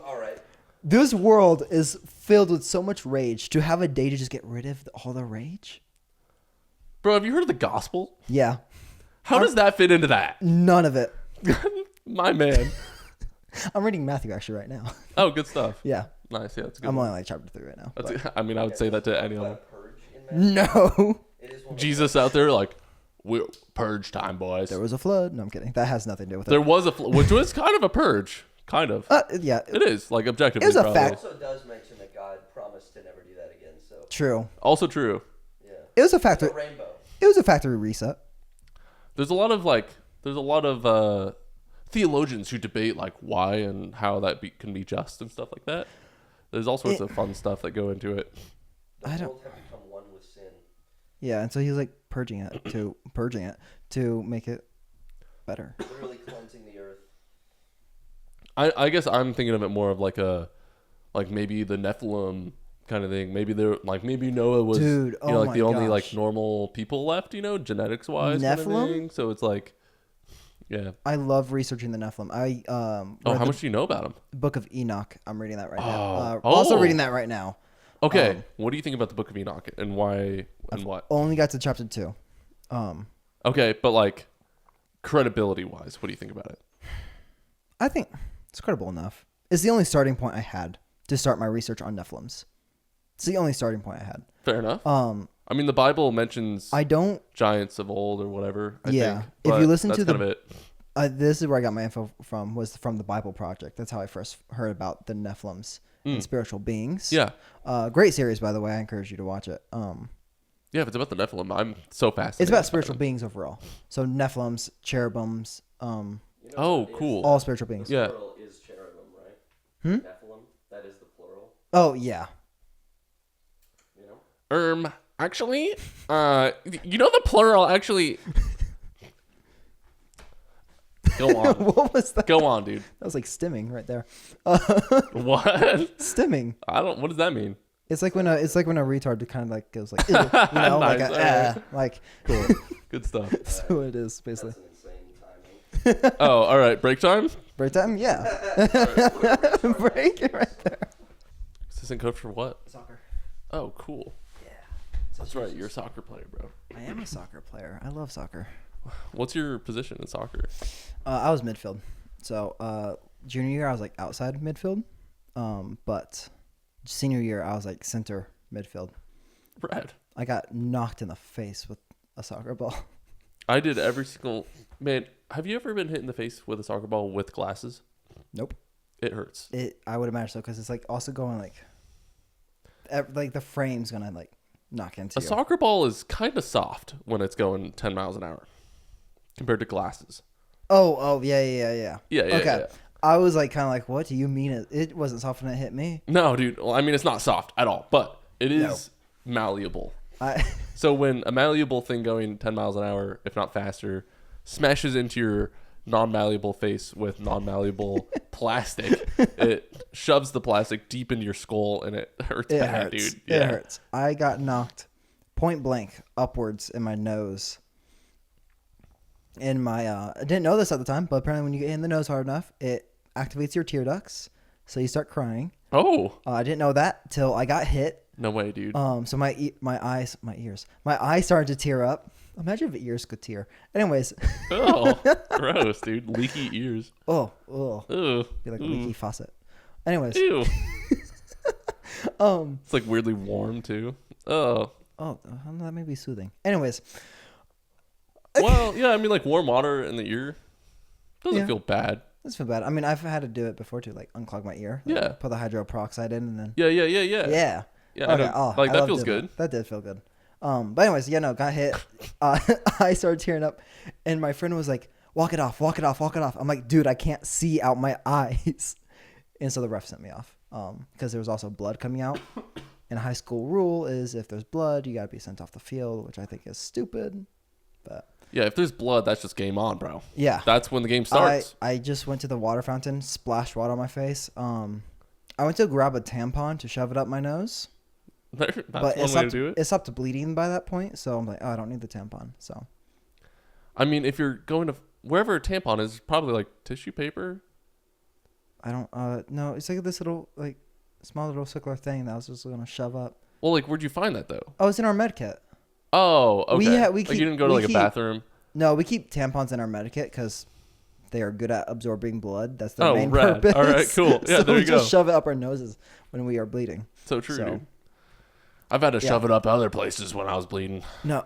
all right. This world is filled with so much rage. To have a day to just get rid of all the rage? Bro, have you heard of the gospel? Yeah. How does that fit into that? None of it. My man. I'm reading Matthew actually right now. Oh, good stuff. Yeah. Nice. Yeah, that's good. I'm only like chapter 3 right now. but- I mean, I would say that to any of them. Purge in Matthew. No. It is one of Jesus out there, like, we're purge time, boys. There was a flood. No, I'm kidding. That has nothing to do with There it. was which was kind of a purge. Kind of. Yeah. It is, like, objectively. It was a probably. fact. also does mention that God promised to never do that again. So True. Also true. yeah. It was a It's factory. a rainbow. It was a factory reset. There's a lot of theologians who debate like why and how that can be just and stuff like that. There's all sorts of fun stuff that go into it. The I don't- world have become one with sin. Yeah, and so he was like purging it to make it better. Literally cleansing the earth. I guess I'm thinking of it more of like maybe the Nephilim kind of thing. Maybe maybe Noah was Dude, oh like my the only like gosh. normal people left, genetics wise. Nephilim? So it's like, yeah. I love researching the Nephilim. I read How the much do you know about them? Book of Enoch. I'm reading that right Oh. now. Oh. Also reading that right now. Okay, what do you think about the Book of Enoch and why and what? Only got to chapter 2. Okay, but like credibility wise, what do you think about it? I think it's credible enough. It's the only starting point I had to start my research on Nephilims. It's the only starting point I had. Fair enough. I mean, the Bible mentions I don't. giants of old or whatever. I Yeah. think, If you but listen that's to the- kind of it. This is where I got my info from. Was from the Bible Project. That's how I first heard about the Nephilims and spiritual beings. Yeah. Great series, by the way. I encourage you to watch it. Yeah, if it's about the Nephilim, I'm so fascinated. It's about spiritual beings overall. So Nephilims, cherubims, You know Oh, what is- cool. all spiritual beings. Yeah. Plural is cherubim, right? Hmm? Nephilim. That is the plural. Oh yeah. You know. Actually, the plural actually. Go on. What was that? Go on, dude. That was like stimming right there. What? Stimming. What does that mean? It's like when a retard kind of like goes like, "Ew," you know, Nice, like alright. like Cool. Good stuff. that's what it is basically. That's an insane timing. Oh, all right. Break time? Break time, yeah. Break it right there. Assistant coach for what? Soccer. Oh, cool. Yeah. That's right. You're a soccer player, bro. I am a soccer player. I love soccer. What's your position in soccer? I was midfield. So junior year I was like outside midfield, but senior year I was like center midfield. Brad. I got knocked in the face with a soccer ball. I did every single... Man, have you ever been hit in the face with a soccer ball with glasses? Nope. It hurts. I would imagine so because it's like also going like the frame's gonna like knock into A you. soccer ball is kind of soft when it's going 10 miles an hour compared to glasses. Oh yeah. Yeah, yeah, Okay. yeah. I was like kind of like, what do you mean? It wasn't soft when it hit me. No, dude. Well, I mean, it's not soft at all, but it is malleable. So when a malleable thing going 10 miles an hour, if not faster, smashes into your non-malleable face with non-malleable plastic, it shoves the plastic deep into your skull and it hurts bad, dude. Yeah. It hurts. I got knocked point blank upwards in my nose. In my, I didn't know this at the time, but apparently when you get hit in the nose hard enough, it activates your tear ducts, so you start crying. Oh. I didn't know that till I got hit. No way, dude. So my eyes started to tear up. Imagine if ears could tear. Anyways. Oh, gross, dude. Leaky ears. Ugh. Ew. Be like a leaky faucet. Anyways. Ew. It's like weirdly warm too. Oh. Oh, that may be soothing. Anyways. Well, yeah, I mean, like warm water in the ear doesn't feel bad. Doesn't feel bad. I mean, I've had to do it before to like unclog my ear. Like, Yeah. Put the hydroperoxide in and then. Yeah. Yeah. Yeah, Okay. like I that loved feels it. good. That did feel good. But anyways, got hit. I started tearing up, and my friend was like, "Walk it off." I'm like, "Dude, I can't see out my eyes," and so the ref sent me off. Because there was also blood coming out. And a high school rule is if there's blood, you gotta be sent off the field, which I think is stupid. But Yeah, if there's blood, that's just game on, bro. yeah, That's when the game starts. I just went to the water fountain, splashed water on my face. I went to grab a tampon to shove it up my nose. That's But one way to do it. it stopped bleeding by that point, so I'm like, oh, I don't need the tampon. So I mean, if you're going to wherever a tampon is, probably like tissue paper. I don't. No, it's like this little like small little circular thing that I was just gonna shove up. Well, like, where'd you find that though? Oh, it's in our med kit. Oh, okay. We Like, you didn't go to like a bathroom. No, we keep tampons in our med kit because they are good at absorbing blood. That's their Oh, main rad. purpose. All right, cool. Yeah, so there we you go. just shove it up our noses when we are bleeding. So true, So- dude. I've had to Yeah. shove it up other places when I was bleeding. No,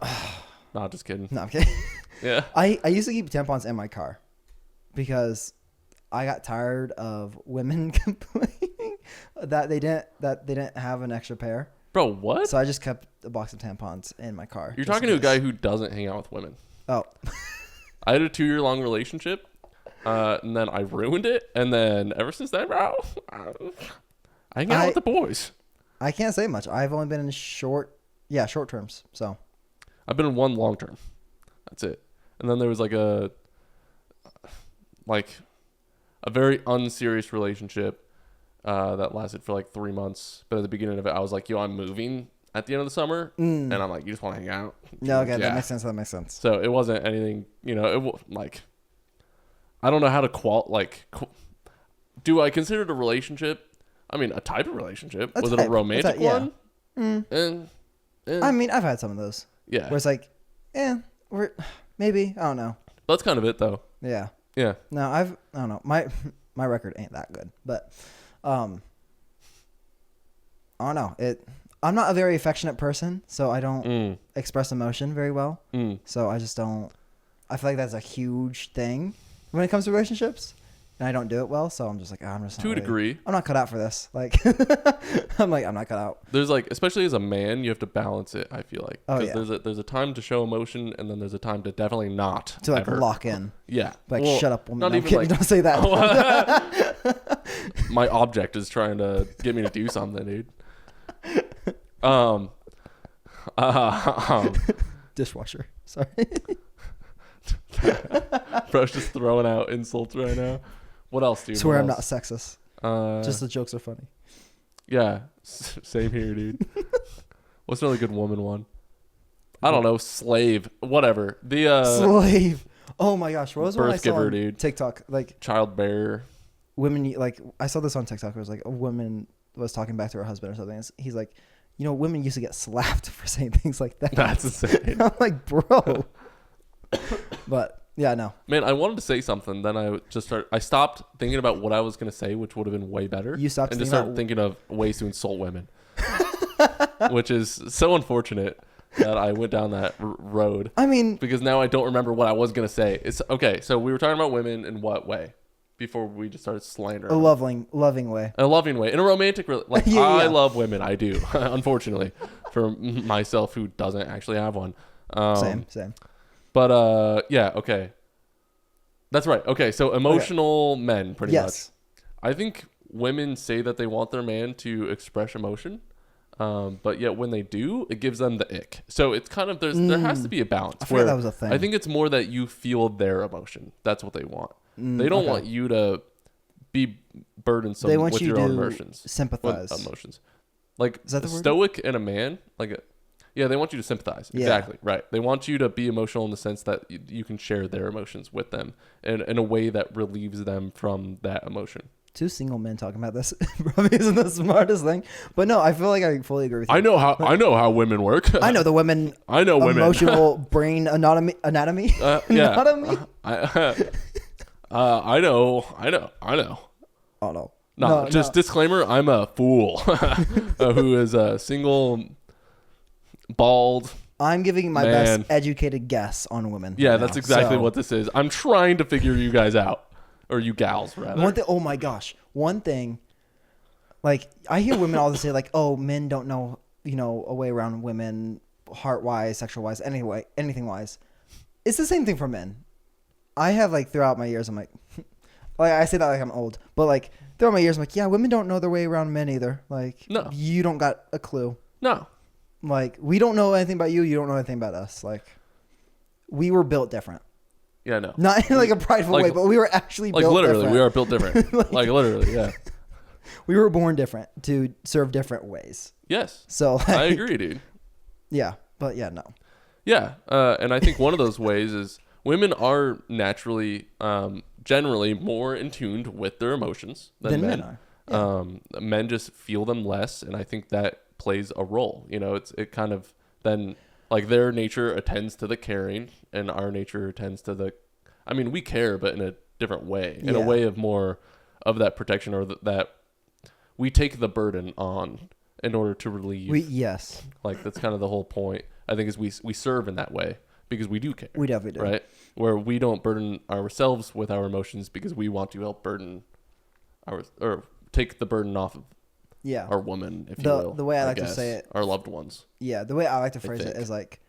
Not just kidding. no, I'm kidding. Yeah. I used to keep tampons in my car because I got tired of women complaining that they didn't have an extra pair. Bro, what? So I just kept a box of tampons in my car. You're just talking to a in guy case. who doesn't hang out with women. Oh, I had a 2-year-long relationship, and then I ruined it, and then ever since then, bro, I hang out with the boys. I can't say much. I've only been in short terms. So I've been in one long term. That's it. And then there was like a very unserious relationship that lasted for like 3 months. But at the beginning of it, I was like, yo, I'm moving at the end of the summer. And I'm like, you just want to hang out? no, okay, Yeah. that makes sense. So it wasn't anything, I don't know how to do I consider it a relationship? I mean, a type of relationship. Was it a romantic one? I mean, I've had some of those. Yeah. Where it's like, we're maybe, I don't know. That's kind of it, though. Yeah. Yeah. No, I don't know. My record ain't that good, but I don't know. I'm not a very affectionate person, so I don't express emotion very well. So I just don't. I feel like that's a huge thing when it comes to relationships, and I don't do it well. So I'm just like, I'm just not To a really- degree. I'm not cut out for this. Like, I'm not cut out. There's especially as a man, you have to balance it, I feel like. Oh, 'Cause there's a time to show emotion, and then there's a time to definitely not. To like ever. lock in. Yeah. Like, Well, shut up, woman. Not No, I'm even kidding. Don't say that. My object is trying to get me to do something, dude. Dishwasher. Sorry. Bro's just throwing out insults right now. What else, dude? Swear What I'm not else? sexist. Just the jokes are funny. Yeah, same here, dude. What's another good woman one? I don't know. Slave. Whatever. The slave. Oh my gosh, what was one I birth saw giver, on dude. TikTok? Like Child bearer. women, like I saw this on TikTok. It was like a woman was talking back to her husband or something. He's like, you know, women used to get slapped for saying things like that. That's insane. I'm like, bro. But yeah, no. Man, I wanted to say something. Then I stopped thinking about what I was going to say, which would have been way better. You stopped and just thinking started thinking of ways to insult women, which is so unfortunate that I went down that road. I mean, Because now I don't remember what I was going to say. It's okay. So we were talking about women in what way before we just started slandering? a loving way. In a loving way. In a romantic, like Yeah, I yeah. love women. I do. Unfortunately, for myself who doesn't actually have one. Same. But yeah, okay. That's right. Okay, so emotional men, pretty Yes. much. I think women say that they want their man to express emotion, but yet when they do, it gives them the ick. So it's kind of there has to be a balance. I forgot that was a thing. I think it's more that you feel their emotion. That's what they want. They don't okay. want you to be burdensome They want with you your to own emotions. sympathize. With emotions. Like Is that the a word? stoic and a man, yeah, they want you to sympathize. Yeah. Exactly. Right. They want you to be emotional in the sense that you can share their emotions with them in a way that relieves them from that emotion. Two single men talking about this probably isn't the smartest thing. But no, I feel like I fully agree with you. I know how women work. I know the women. I know women. Emotional brain anatomy. Yeah. Anatomy? I know. Oh no. No, just disclaimer, I'm a fool who is a single, bald. I'm giving my Man. best educated guess on women. Yeah, right that's now. exactly So, what this is. I'm trying to figure you guys out. Or you gals, rather. One thing. Oh my gosh. One thing. Like I hear women all say like, "Oh, men don't know, a way around women, heart wise, sexual wise, anything wise." It's the same thing for men. I have like throughout my years, I'm like I say that like I'm old, but like throughout my years, I'm like, yeah, women don't know their way around men either. Like, No. you don't got a clue. No. Like, we don't know anything about you. You don't know anything about us. Like, we were built different. Yeah, no. Not in like a prideful Like- way, but we were actually Like built literally, different. we are built different. like literally, yeah. We were born different to serve different ways. Yes. So like, I agree, dude. Yeah, but yeah, no. Yeah, and I think one of those ways is women are naturally, generally more in tune with their emotions than men. Men are. Men just feel them less, and I think that plays a role. It kind of then like their nature attends to the caring, and our nature attends to the. I mean, we care, but in a different way, in a Yeah. way of more of that protection, or that we take the burden on in order to relieve. Yes, Like that's kind of the whole point. I think is we serve in that way because we do care. we definitely do. Right? Where we don't burden ourselves with our emotions because we want to help burden or take the burden off of Yeah. our woman, if you The- will. the way I like to guess, say it- our loved ones. Yeah, the way I like to phrase it think. is like,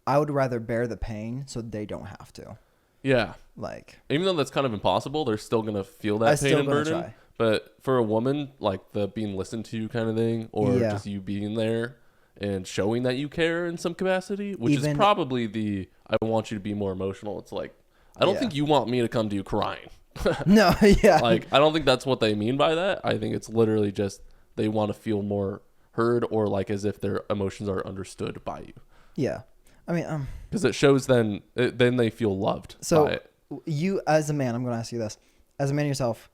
I would rather bear the pain so they don't have to. Yeah. Like, Even though that's kind of impossible, they're still gonna feel I that pain still and gonna burden. try. But for a woman, like the being listened to kind of thing, or Yeah. just you being there and showing that you care in some capacity, which is Even- probably the I want you to be more emotional. It's like I don't Yeah. think you want me to come to you crying. no, yeah. Like I don't think that's what they mean by that. I think it's literally just they want to feel more heard or like as if their emotions are understood by you. Yeah. I mean, Because it shows then they feel loved so by it. you as a man, I'm going to ask you this. As a man yourself,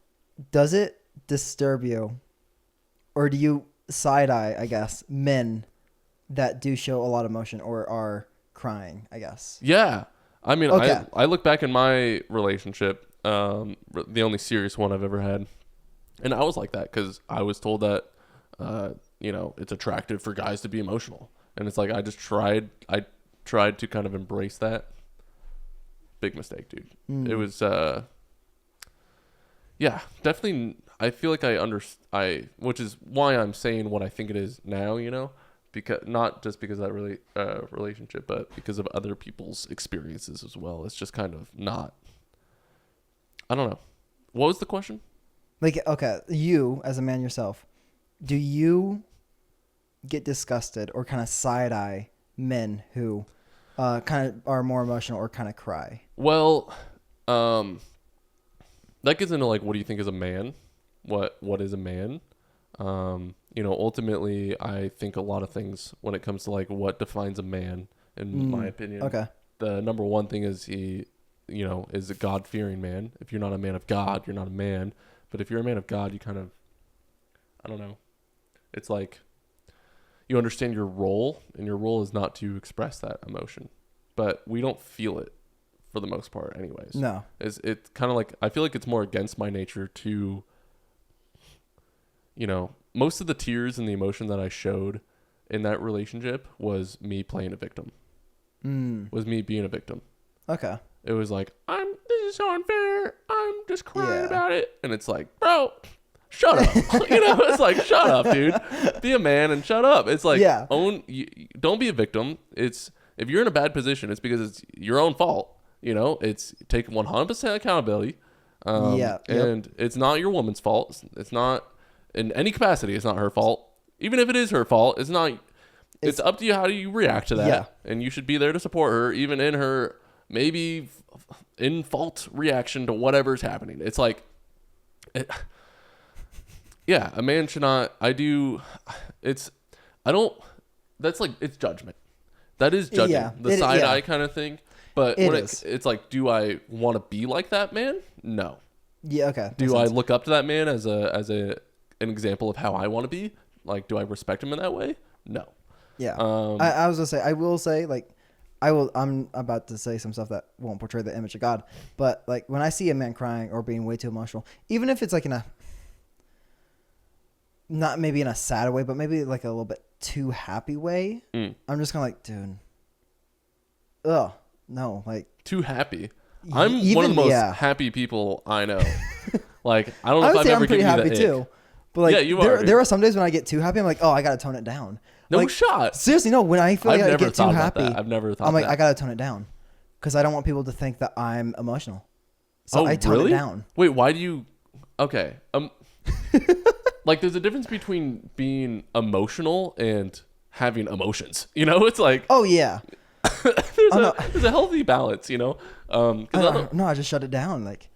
does it disturb you or do you side eye, I guess, men that do show a lot of emotion or are crying, I guess? Yeah. I mean, Okay. I look back in my relationship, the only serious one I've ever had, and I was like that because I was told that, it's attractive for guys to be emotional. And it's like I tried to kind of embrace that. Big mistake, dude. It was, definitely. I feel like which is why I'm saying what I think it is now, because not just because of that relationship, but because of other people's experiences as well. It's just kind of not. I don't know. What was the question? Like, okay, you as a man yourself, do you get disgusted or kind of side eye men who kind of are more emotional or kind of cry? Well, that gets into like, what do you think is a man? What is a man? Ultimately, I think a lot of things when it comes to like what defines a man, in my opinion. Okay. The number one thing is he, is a God-fearing man. If you're not a man of God, you're not a man. But if you're a man of God, you kind of, I don't know. It's like you understand your role, and your role is not to express that emotion. But we don't feel it for the most part anyways. No. It's kind of like, I feel like it's more against my nature to, most of the tears and the emotion that I showed in that relationship was me playing a victim. Was me being a victim. Okay. It was like, this is so unfair. I'm just crying about it. And it's like, bro, shut up. It's like, shut up, dude. Be a man and shut up. It's like, don't be a victim. If you're in a bad position, it's because it's your own fault. It's take 100% accountability. And it's not your woman's fault. It's not in any capacity. It's not her fault. Even if it is her fault, it's not. It's up to you. How do you react to that? Yeah. And you should be there to support her, even in her maybe in fault reaction to whatever's happening. It's like, a man should not. That's like, it's judgment. That is judging the side eye kind of thing. But it's like, do I want to be like that man? No. Yeah. Okay. Do I look up to that man as an example of how I want to be? Like, do I respect him in that way? No. Yeah. I was gonna say, I will say, like, I'm about to say some stuff that won't portray the image of God, but like when I see a man crying or being way too emotional, even if it's like not maybe in a sad way, but maybe like a little bit too happy way, I'm just kind of like, dude, no, like too happy. I'm one of the most happy people I know. Like, I don't know if I've ever given you that ick. But like, you are. There are some days when I get too happy. I'm like, oh, I gotta tone it down. No like, shot. Seriously, no. When I feel like I get too happy, I've never thought. I'm like, that. I gotta tone it down, because I don't want people to think that I'm emotional. So I tone it down. Wait, why do you? Okay. Like, there's a difference between being emotional and having emotions. It's like. Oh yeah. there's a healthy balance. No, I just shut it down. Like.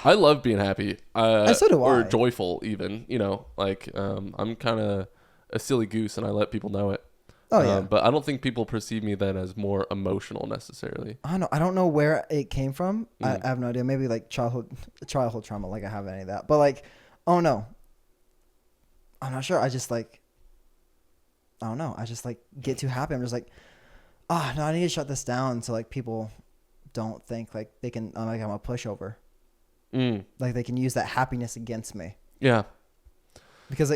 I love being happy. So do I. Or joyful, even. Like, I'm kind of a silly goose, and I let people know it. Oh yeah. But I don't think people perceive me then as more emotional necessarily. I don't know where it came from. I have no idea. Maybe like childhood trauma. Like I have any of that. But like, oh no. I'm not sure. I just like. I don't know. I just like get too happy. I'm just like, no, I need to shut this down so like people don't think like they can like I'm a pushover. Like they can use that happiness against me. Yeah. Because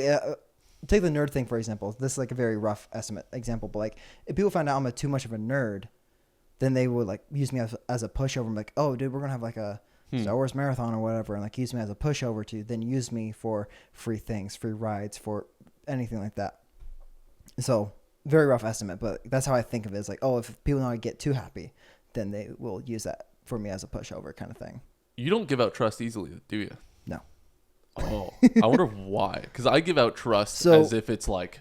take the nerd thing for example. This is like a very rough example, but like if people find out I'm too much of a nerd, then they would like use me as a pushover. I'm like, oh dude, we're gonna have like a Star Wars marathon or whatever, and like use me as a pushover to then use me for free things, free rides, for anything like that. So very rough estimate, but that's how I think of it. It's like, oh, if people know I get too happy, then they will use that for me as a pushover kind of thing. You don't give out trust easily, do you? No. Oh, I wonder why. Because I give out trust as if it's like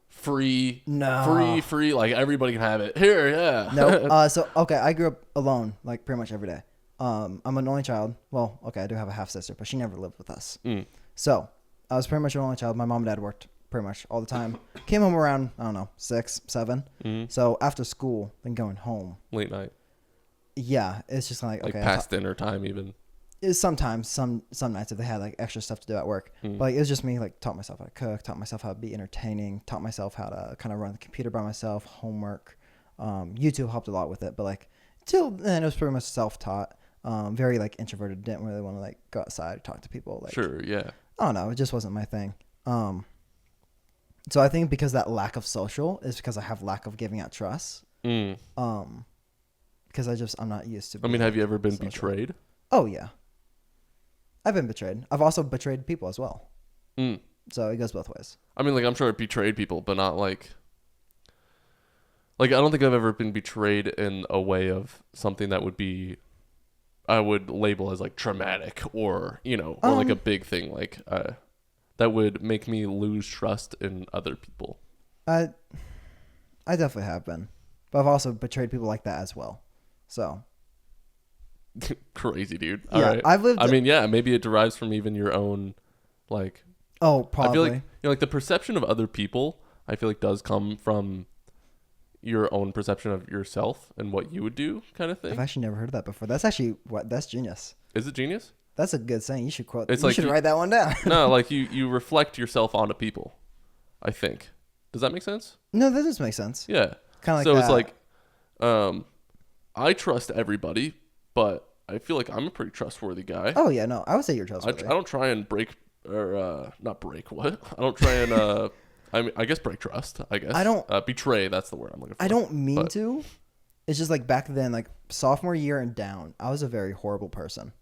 free, free, like everybody can have it. Here, yeah. No. Okay, I grew up alone, like pretty much every day. I'm an only child. Well, okay, I do have a half sister, but she never lived with us. So I was pretty much an only child. My mom and dad worked pretty much all the time. Came home around, I don't know, 6, 7. So after school, then going home. Late night. Yeah, it's just like okay, past dinner time even. Sometimes some nights if they had like extra stuff to do at work, but like, it was just me like taught myself how to cook, taught myself how to be entertaining, taught myself how to kind of run the computer by myself, homework. YouTube helped a lot with it, but like till then it was pretty much self-taught. Very like introverted, didn't really want to like go outside, talk to people. Like, sure, yeah. I don't know, it just wasn't my thing. So I think because that lack of social is because I have lack of giving out trust. Because I'm not used to. I mean, have you ever been betrayed? Oh yeah, I've been betrayed. I've also betrayed people as well. So it goes both ways. I mean, like I'm sure I've betrayed people, but not like I don't think I've ever been betrayed in a way of something that would be, I would label as like traumatic or or like a big thing like that would make me lose trust in other people. I definitely have been. but I've also betrayed people like that as well. So Crazy, dude. yeah, All right. I've lived. I mean, yeah, maybe it derives from even your own, like. Oh, probably. I feel like like the perception of other people. I feel like does come from your own perception of yourself and what you would do, kind of thing. I've actually never heard of that before. That's actually that's genius. Is it genius? That's a good saying. You should quote. It's You like should write that one down. No, like you reflect yourself onto people. I think. Does that make sense? No, that does make sense. Yeah. Kind of like so that. it's like, I trust everybody, but I feel like I'm a pretty trustworthy guy. Oh yeah, no, I would say you're I trustworthy. don't try and break or not break what? I don't try and I mean, I guess break trust. I guess I don't betray. That's the word I'm looking for. I don't mean to. It's just like back then, like sophomore year and down, I was a very horrible person.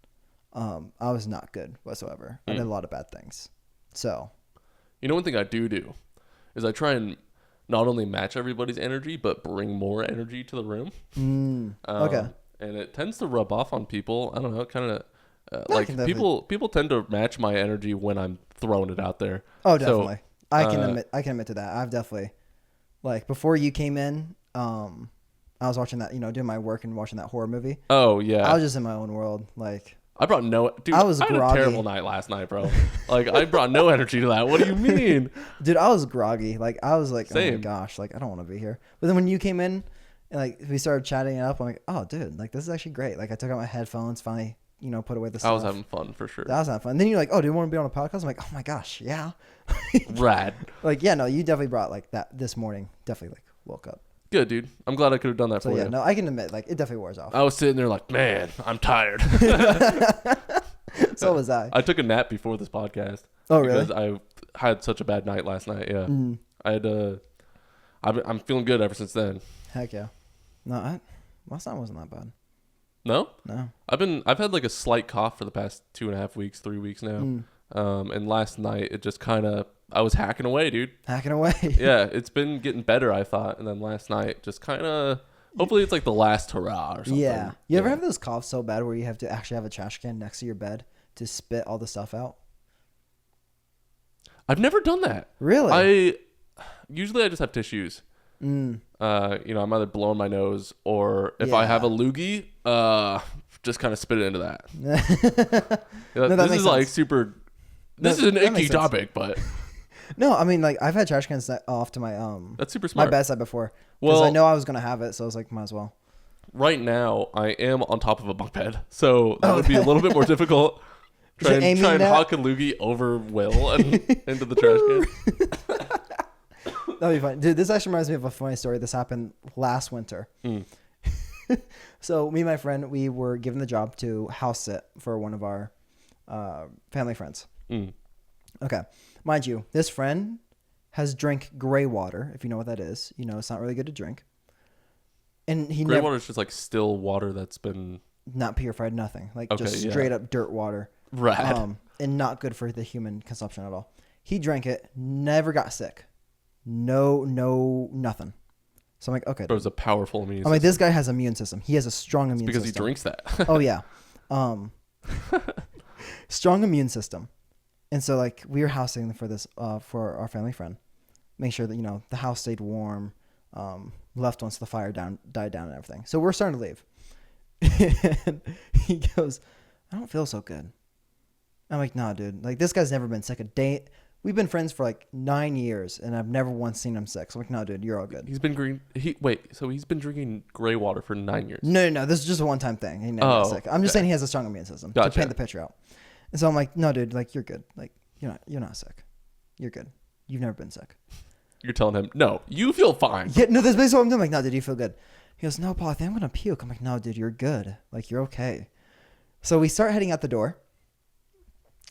I was not good whatsoever. I did a lot of bad things. So, one thing I do is I try and not only match everybody's energy, but bring more energy to the room. okay. And it tends to rub off on people. I don't know, kind of I like can definitely- people tend to match my energy when I'm throwing it out there. Oh, So, definitely. I can admit to that. I've definitely, like, before you came in, I was watching that, doing my work and watching that horror movie. Oh yeah. I was just in my own world, like. I brought no. Dude, I was had groggy. a terrible night last night, bro. Like I brought no energy to that. What do you mean? Dude, I was groggy. Like, I was like, oh my Same. gosh, like, I don't want to be here. But then when you came in and, like, we started chatting it up, I'm like, oh, dude, like, this is actually great. Like, I took out my headphones, finally, put away the stuff. I was having fun for sure. That was not fun. Then you're like, oh, do you want to be on a podcast? I'm like, oh my gosh, yeah. Rad. Like, yeah, no, you definitely brought, like, that this morning. Definitely, like, woke up. Good, dude. I'm glad I could have done that So, for yeah, you. no, I can admit, like, it definitely wears off. I was sitting there like, man, I'm tired. So was I. I took a nap before this podcast. Oh, really? Because I had such a bad night last night. Yeah. I had I'm feeling good ever since then. Heck yeah. No, last night wasn't that bad. No? No. I've had like a slight cough for the past 2.5 weeks, 3 weeks now. And last night it just kind of, I was hacking away, dude. Hacking away. Yeah, it's been getting better, I thought. And then last night just kind of, hopefully it's like the last hurrah or something. Yeah. You ever have those coughs so bad where you have to actually have a trash can next to your bed to spit all the stuff out? I've never done that. Really? Usually I just have tissues. I'm either blowing my nose or if I have a loogie, just kind of spit it into that. that This makes is like sense. super. This is an that icky makes sense. topic, but No, I mean, like, I've had trash cans off to my that's super my smart. bedside before. Because Well, I know I was gonna have it, so I was like, might as well. right now I am on top of a bunk bed, so that would be a little bit more difficult. Is it aiming Try and that? hawk a loogie over Will and into the trash can. That'd be fun. Dude, this actually reminds me of a funny story. This happened last winter. So me and my friend, we were given the job to house sit for one of our family friends. Okay. Mind you, this friend has drank gray water, if you know what that is. It's not really good to drink. And he Gray water is just like still water that's been not purified, nothing. Like, Okay, just yeah. straight up dirt water. rad. And not good for the human consumption at all. He drank it, never got sick. No, nothing. So I'm like, okay. But it was a powerful immune I'm system. like, this guy has an immune system. He has a strong immune because he system. drinks that. Oh yeah. Strong immune system. And so, like, we were housing for this for our family friend. Make sure that the house stayed warm. Left once the fire died down and everything. So we're starting to leave. And he goes, I don't feel so good. I'm like, nah, dude. Like, this guy's never been sick a day. We've been friends for like 9 years, and I've never once seen him sick. So I'm like, no, dude, you're all good. He's been he's been drinking gray water for 9 years. No. This is just a one-time thing. He never got sick. I'm just okay. saying he has a strong immune system to Gotcha. paint the picture out. And so I'm like, no, dude, like, you're good. Like, you're not sick. You're good. You've never been sick. You're telling him, no, you feel fine. Yeah, no, that's basically what I'm doing. I'm like, no, dude, you feel good. He goes, no, Paul, I think I'm gonna puke. I'm like, no, dude, you're good. Like, you're okay. So we start heading out the door.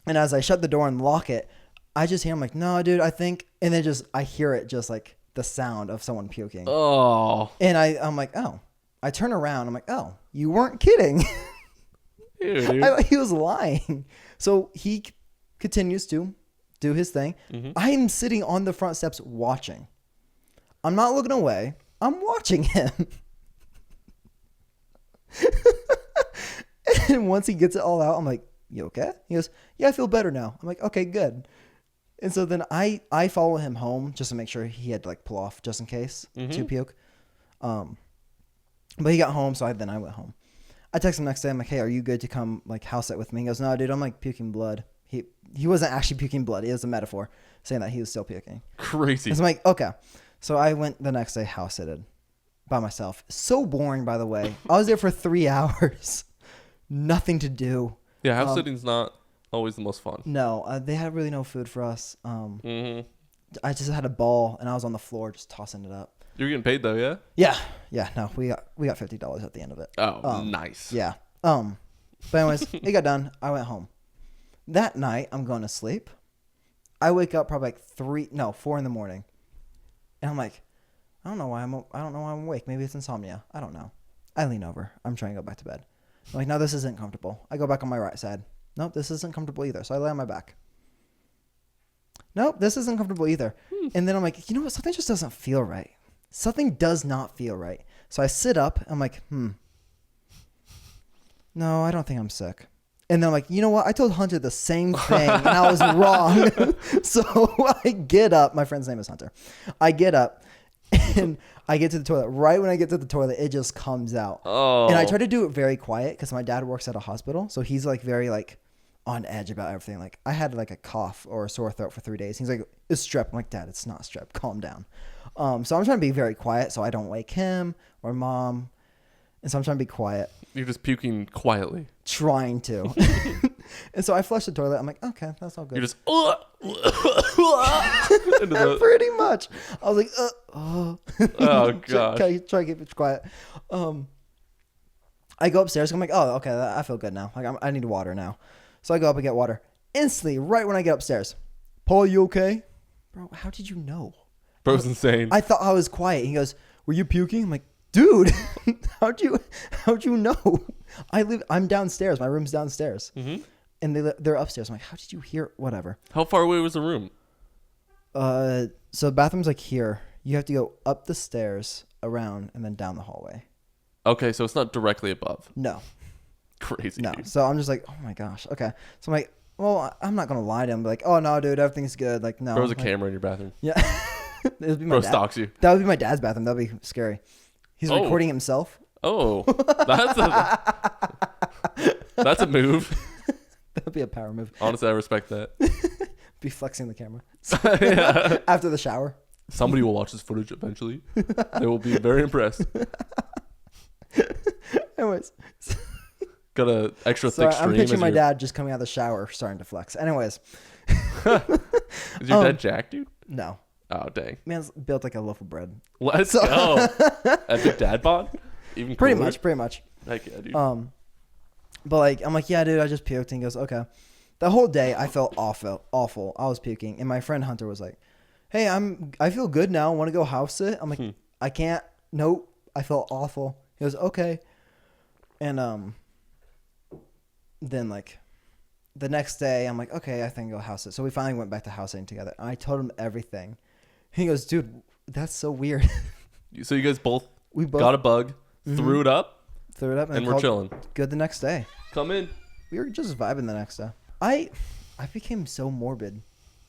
And as I shut the door and lock it, I just hear him like, no, dude, I think, and then I hear it just like the sound of someone puking. Oh. And I'm like, oh. I turn around. I'm like, oh, you weren't kidding. Ew, dude. I thought he was lying. So he continues to do his thing. Mm-hmm. I'm sitting on the front steps watching. I'm not looking away. I'm watching him. And once he gets it all out, I'm like, you okay? He goes, yeah, I feel better now. I'm like, okay, good. And so then I follow him home just to make sure he had to like pull off just in case to puke. But he got home, so then I went home. I texted him next day. I'm like, hey, are you good to come like house sit with me? He goes, no, dude, I'm like puking blood. He wasn't actually puking blood. It was a metaphor saying that he was still puking. Crazy. So I'm like, okay. So I went the next day house sitted by myself. So boring, by the way. I was there for 3 hours. Nothing to do. Yeah, house sitting's not always the most fun. No, they had really no food for us. Mm-hmm. I just had a ball and I was on the floor just tossing it up. You're getting paid though, yeah? Yeah. No, we got $50 at the end of it. Oh, nice. Yeah. But anyways, it got done. I went home. That night, I'm going to sleep. I wake up probably like 4 in the morning, and I'm like, I don't know why I'm awake. Maybe it's insomnia. I don't know. I lean over. I'm trying to go back to bed. I'm like, no, this isn't comfortable. I go back on my right side. Nope, this isn't comfortable either. So I lay on my back. Nope, this isn't comfortable either. And then I'm like, you know what? Something just doesn't feel right. Something does not feel right. So I sit up. I'm like, no, I don't think I'm sick. And then I'm like, you know what? I told Hunter the same thing, and I was wrong. So I get up. My friend's name is Hunter. I get up, and I get to the toilet. Right when I get to the toilet, it just comes out. Oh. And I try to do it very quiet because my dad works at a hospital, so he's like very like on edge about everything. Like I had like a cough or a sore throat for 3 days. He's like, it's strep. I'm like, Dad, it's not strep. Calm down. So I'm trying to be very quiet so I don't wake him or mom. And so I'm trying to be quiet. You're just puking quietly. Trying to. And so I flush the toilet. I'm like, okay, that's all good. You're just Pretty much. I was like, oh try gosh. to keep it quiet. I go upstairs. I'm like, oh, okay, I feel good now. Like I need water now. So I go up and get water. Instantly, right when I get upstairs, Paul, you okay? Bro, how did you know? Bro's insane. I thought I was quiet. He goes, were you puking? I'm like, dude, how'd you know? I'm downstairs. My room's downstairs. Mm-hmm. And they're upstairs. I'm like, how did you hear? Whatever. How far away was the room? So the bathroom's like here. You have to go up the stairs, around, and then down the hallway. Okay, so it's not directly above. No. Crazy. No. Dude. So I'm just like, oh my gosh. Okay. So I'm like, well, I'm not gonna lie to him. Like, oh no, dude, everything's good. Like, no. There was a like, camera in your bathroom. Yeah. It would be my Bro dad. stalks you. That would be my dad's bathroom. That'd be scary. He's Oh. recording himself. Oh, that's a move. That'd be a power move. Honestly, I respect that. Be flexing the camera. Yeah. After the shower. Somebody will watch this footage eventually. They will be very impressed. Anyways. Got a extra So thick stream. I'm picturing my dad just coming out of the shower starting to flex. Anyways. Is your dad Jack, dude? No. Oh, dang. Man's built like a loaf of bread. Let's go. Epic dad bod? Even Pretty cooler? much. Heck yeah, dude. But like, I'm like, yeah, dude, I just puked. And he goes, okay. The whole day I felt awful. I was puking. And my friend Hunter was like, hey, I feel good now. Want to go house sit? I'm like, I can't. Nope. I felt awful. He goes, okay. And then like the next day I'm like, okay, I think I'll house sit. So we finally went back to house sitting together. And I told him everything. He goes, dude, that's so weird. So you guys both We both got a bug, threw it up, threw it up, and we're called chilling. good the next day. Come in. We were just vibing the next day. I became so morbid.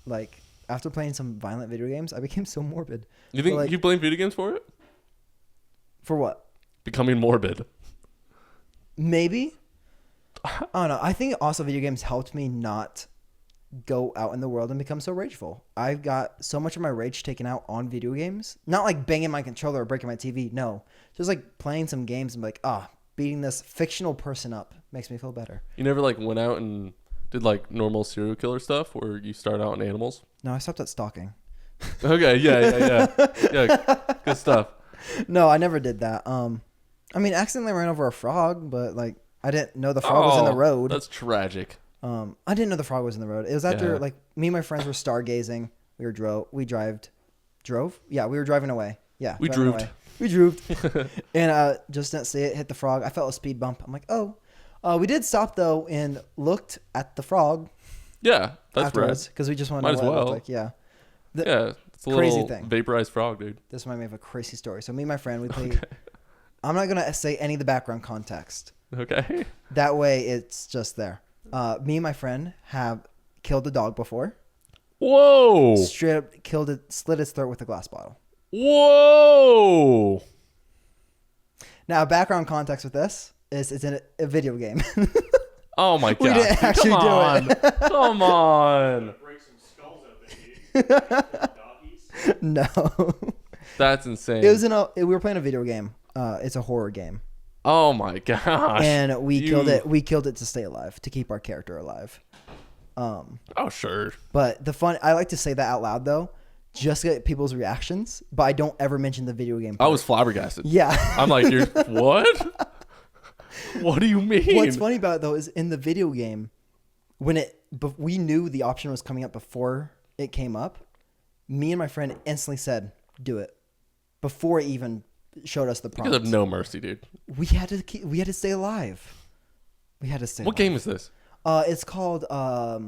Like, after playing some violent video games, I became so morbid. You think like, you blame video games for it? For what? Becoming morbid. Maybe. I don't know. I think also video games helped me not go out in the world and become so rageful. I got so much of my rage taken out on video games. Not like banging my controller or breaking my TV. No. Just like playing some games and like, beating this fictional person up makes me feel better. You never like went out and did like normal serial killer stuff where you start out on animals? No, I stopped at stalking. Okay, yeah. Yeah, good stuff. No, I never did that. I mean, accidentally ran over a frog, but like I didn't know the frog was in the road. That's tragic. I didn't know the frog was in the road. It was after like me and my friends were stargazing. We were drove. Yeah, we were driving away. Yeah, We driving droved. away. We droved, and just didn't see it. Hit the frog. I felt a speed bump. I'm like, oh. We did stop though and looked at the frog. Yeah, that's afterwards right. because we just want to Might know as what it looked well. like. Yeah. Yeah, it's a crazy little thing. vaporized frog, dude. This reminded me of a crazy story. So me and my friend, we played. Okay. I'm not gonna say any of the background context. Okay. That way, it's just there. Me and my friend have killed a dog before. Whoa. Straight up killed it, slit its throat with a glass bottle. Whoa. Now, background context with this is it's in a video game. Oh my god! We didn't actually do it. Come on! Break some skulls open, dude. Doggies. No. That's insane. It was we were playing a video game. It's a horror game. Oh my gosh! And we killed it. We killed it to stay alive, to keep our character alive. Oh sure. But I like to say that out loud though, just to get people's reactions. But I don't ever mention the video game I part. was flabbergasted. Yeah. I'm like, you're what? What do you mean? What's funny about it though is in the video game, we knew the option was coming up before it came up. Me and my friend instantly said, "Do it," before it even showed us the prompt. Because of no mercy, dude. We had to stay alive. We had to stay. What game is this? It's called crap.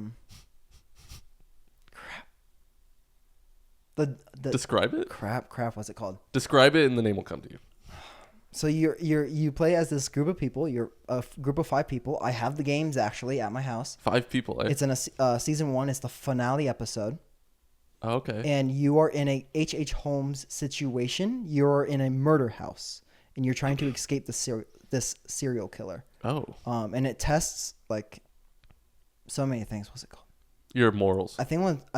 Describe it. Crap. What's it called? Describe it, and the name will come to you. So you play as this group of people. You're a group of 5 people. I have the games actually at my house. 5 people. Eh? It's in a season 1. It's the finale episode. Oh, okay. And you are in a H.H. Holmes situation. You're in a murder house, and you're trying to escape this serial killer. Oh. And it tests like so many things. What's it called? Your morals. I think I want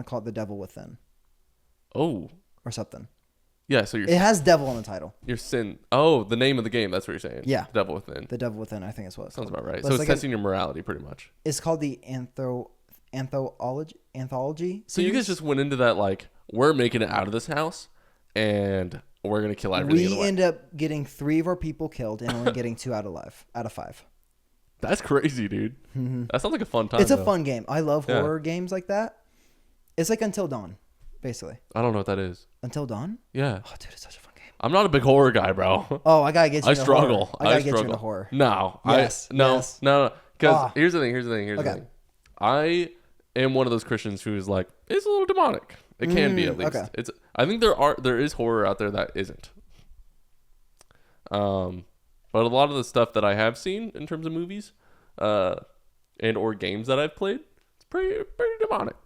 to call it The Devil Within. Oh. Or something. Yeah. So It has devil in the title. your sin. Oh, the name of the game. That's what you're saying. Yeah. Devil Within. The Devil Within. I think it's what it's Sounds called. about right. But So it's like testing your morality, pretty much. It's called the anthology. So you guys just went into that like, we're making it out of this house, and we're gonna kill everything. We end up getting 3 of our people killed and only getting 2 out of 5. That's crazy, dude. Mm-hmm. That sounds like a fun time. It's a though. fun game. I love Yeah. horror games like that. It's like Until Dawn, basically. I don't know what that is. Until Dawn? Yeah. Oh, dude, it's such a fun game. I'm not a big horror guy, bro. Oh, I gotta get you. I into struggle. Horror. I gotta get you into horror. No. Yes, No. yes. No. Because Ah. here's the thing. Here's the Okay. thing. I am one of those Christians who is like, it's a little demonic. It can be at least. okay. I think there is horror out there that isn't. But a lot of the stuff that I have seen in terms of movies, and or games that I've played, it's pretty demonic.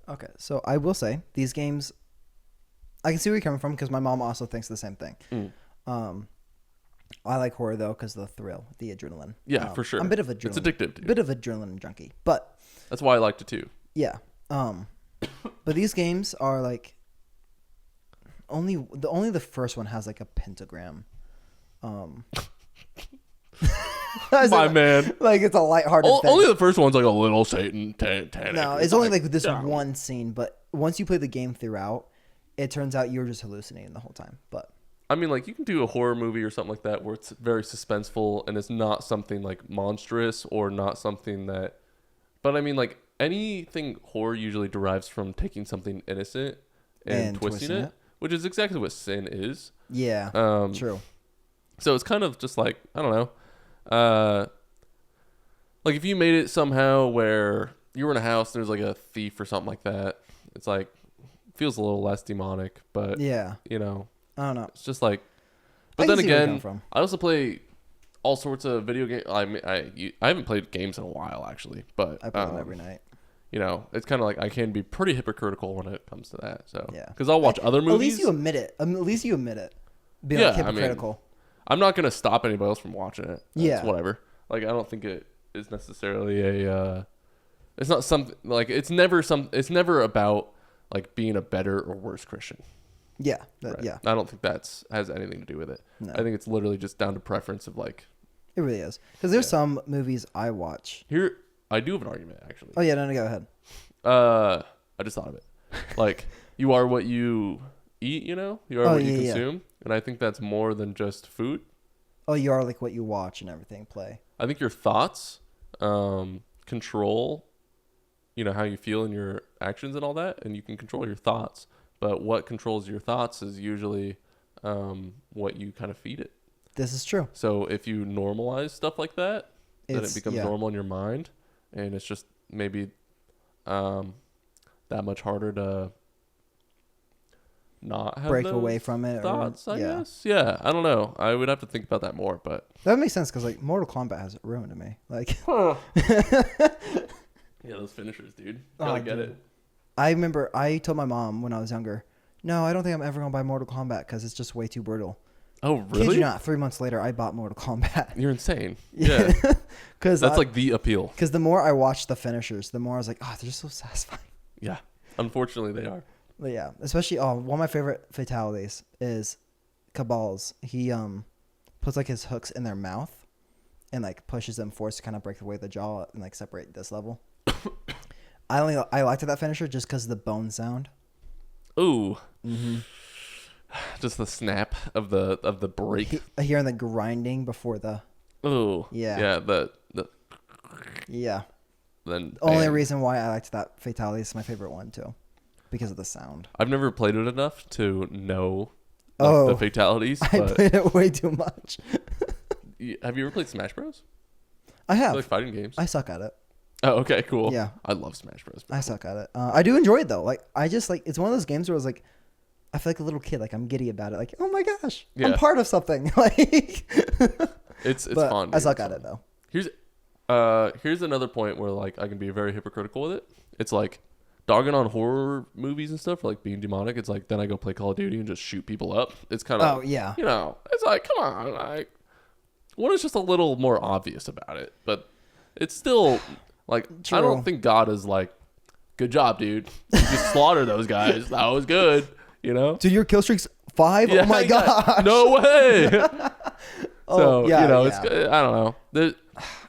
Okay, so I will say these games, I can see where you're coming from because my mom also thinks the same thing. I like horror though because of the thrill, the adrenaline. Yeah, for sure. I'm a bit of adrenaline. It's addictive, dude. Bit of adrenaline junkie, but That's why I liked it too. yeah. But these games are like only the first one has like a pentagram. My man. Like it's a lighthearted thing. Only the first one's like a little Satan. No, it's only like this one scene, but once you play the game throughout, it turns out you're just hallucinating the whole time. But I mean, like, you can do a horror movie or something like that where it's very suspenseful and it's not something like monstrous or not something that. But I mean, like, anything horror usually derives from taking something innocent and twisting it, which is exactly what sin is. yeah, true. So it's kind of just like, I don't know. Like, if you made it somehow where you were in a house and there's like a thief or something like that, it's like, feels a little less demonic, but, Yeah, you know. I don't know. It's just like, I but can then see where you're again, coming from. I also play all sorts of video games. I mean, I haven't played games in a while actually, but I play them every night. You know, it's kind of like I can be pretty hypocritical when it comes to that. So Yeah, because I'll watch other movies. At least you admit it. At least you admit it. Be Yeah, like I mean, hypocritical. I'm not gonna stop anybody else from watching it. Yeah. Whatever. Like, I don't think it is necessarily a. It's not something like it's never about like being a better or worse Christian. Yeah, Right? yeah, I don't think has anything to do with it. No. I think it's literally just down to preference of like. it really is. Because there's some movies I watch. Here, I do have an argument actually. Oh yeah, no, go ahead. I just thought of it. Like, you are what you eat, you know? You are what you consume. And I think that's more than just food. Oh, you are like what you watch and everything play. I think your thoughts control, you know, how you feel in your actions and all that. And you can control your thoughts. But what controls your thoughts is usually what you kind of feed it. This is true. So if you normalize stuff like that, then it becomes yeah. normal in your mind. And it's just maybe that much harder to not have Break those away from it. thoughts, I yeah. guess. Yeah, I don't know. I would have to think about that more, but That makes sense because like Mortal Kombat has it ruined to me. Like, yeah, those finishers, dude. Oh, Gotta get dude. it. I remember I told my mom when I was younger, no, I don't think I'm ever gonna buy Mortal Kombat because it's just way too brutal. Oh, Kid really? you not, 3 months later, I bought Mortal Kombat. You're insane. Yeah. Because That's like the appeal. Because the more I watched the finishers, the more I was like, oh, they're just so satisfying. Yeah. Unfortunately, they are. But yeah, especially one of my favorite fatalities is Cabal's. He puts like his hooks in their mouth and like pushes them forward to kind of break away the jaw and like separate this level. I liked that finisher just because of the bone sound. Ooh. Mm-hmm. Just the snap of the break. Hearing the grinding before the. Ooh. Yeah. Yeah. The. Yeah. Then Only reason why I liked that fatality is my favorite one too, because of the sound. I've never played it enough to know Oh, the fatalities. I But played it way too much. have you ever played Smash Bros? I have. Like fighting games. I suck at it. Oh, okay, cool. Yeah. I love Smash Bros. I suck at it. I do enjoy it though. Like I just like it's one of those games where I was like, I feel like a little kid. Like I'm giddy about it. Like oh my gosh, Yeah. I'm part of something. Like It's but fun. I dude. suck It's at fun. it though. Here's another point where like I can be very hypocritical with it. It's like dogging on horror movies and stuff for like being demonic. It's like then I go play Call of Duty and just shoot people up. It's kind of Oh yeah. you know, it's like come on, like one is just a little more obvious about it, but it's still like I True. don't think God is like, good job, dude. You just slaughter those guys. That was good. You know. Dude, your kill streak's 5. Oh my god. No way. Oh So yeah. you know, yeah. it's I don't know. But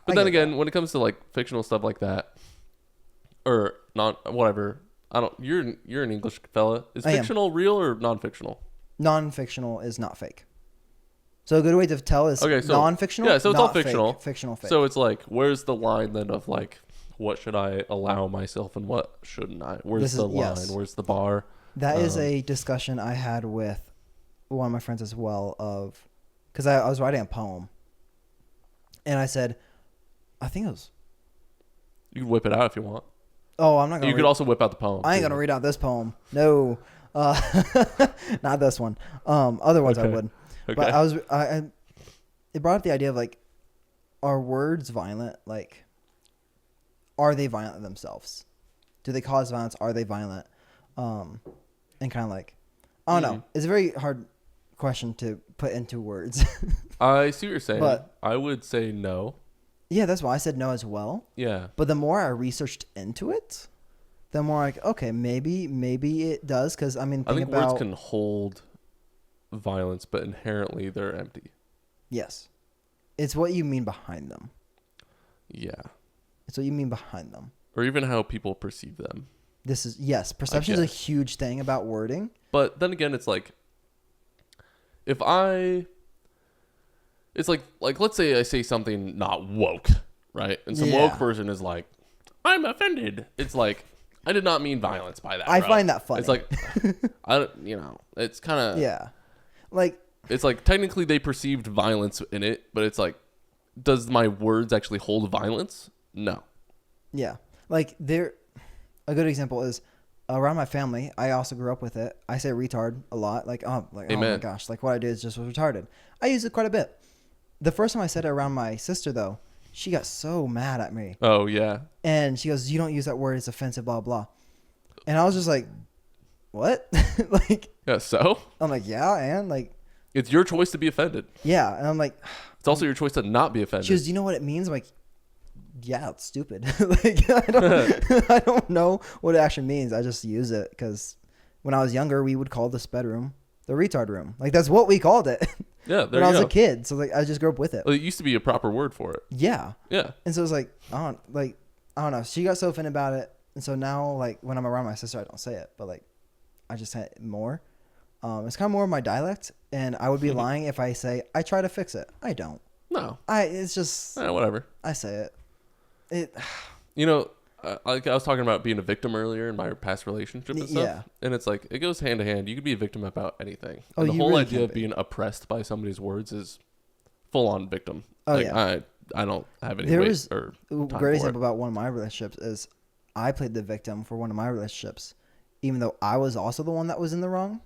I then get again, when it comes to like fictional stuff like that, or not, whatever. I don't. You're an English fella. Is I am. fictional real or non-fictional? Non-fictional is not fake. So a good way to tell is Okay, so non-fictional. yeah, so it's all not fake, fictional. Fictional fake. So it's like, where's the line then of like, what should I allow myself and what shouldn't I? Where's This is- the line? yes. Where's the bar? That is a discussion I had with one of my friends as well of because I was writing a poem and I said I think it was You can whip it out if you want. I'm not gonna You could also whip out the poem. I ain't gonna read out this poem, no. Not this one, other ones I Okay. would. Okay. But it brought up the idea of like, are words violent? Like, are they violent themselves? Do they cause violence? Are they violent? And kind of like, I don't know. It's a very hard question to put into words. I see what you're saying. But- I would say no. Yeah, that's why I said no as well. Yeah. But the more I researched into it, the more like, okay, maybe it does. Because I mean, I think think about words can hold violence, but inherently they're empty. yes, it's what you mean behind them. Yeah. It's what you mean behind them. Or even how people perceive them. This is yes, perception is a guess. huge thing about wording. But then again, it's like, it's like let's say I say something not woke, right? And some Yeah. woke person is like, I'm offended. It's like, I did not mean violence by that. I bro. find that funny. It's like, it's kind of, Yeah, like it's like technically they perceived violence in it, but it's like, does my words actually hold violence? No. yeah, like a good example is around my family. I also grew up with it. I say retard a lot. Like oh my Amen. gosh, like what I did is just was retarded. I use it quite a bit. The first time I said it around my sister though, she got so mad at me. Oh yeah. And she goes, "You don't use that word. It's offensive, blah, blah." And I was just like, what? Like, Yeah. So I'm like, yeah, and like, it's your choice to be offended. yeah. And I'm like, It's also your choice to not be offended. she goes, "Do you know what it means?" I'm like, yeah, it's stupid. Like, I don't know what it actually means. I just use it because when I was younger, we would call this bedroom the retard room. Like, that's what we called it Yeah. There when I you was go. a kid. So, like, I just grew up with it. Well, it used to be a proper word for it. Yeah. Yeah. And so it was like, I don't know. She got so offended about it. And so now, like, when I'm around my sister, I don't say it. But, like, I just say it more. It's kind of more of my dialect. And I would be lying if I say, I try to fix it. I don't. No. It's just, Whatever. I say it. You know, like I was talking about being a victim earlier in my past relationship and stuff. Yeah. And it's like, it goes hand to hand. You could be a victim about anything. Oh, And the you whole really idea can of be. being oppressed by somebody's words is full on victim. Oh, like, yeah. I don't have any There weight was or a time great for example it. about one of my relationships is I played the victim for one of my relationships, even though I was also the one that was in the wrong.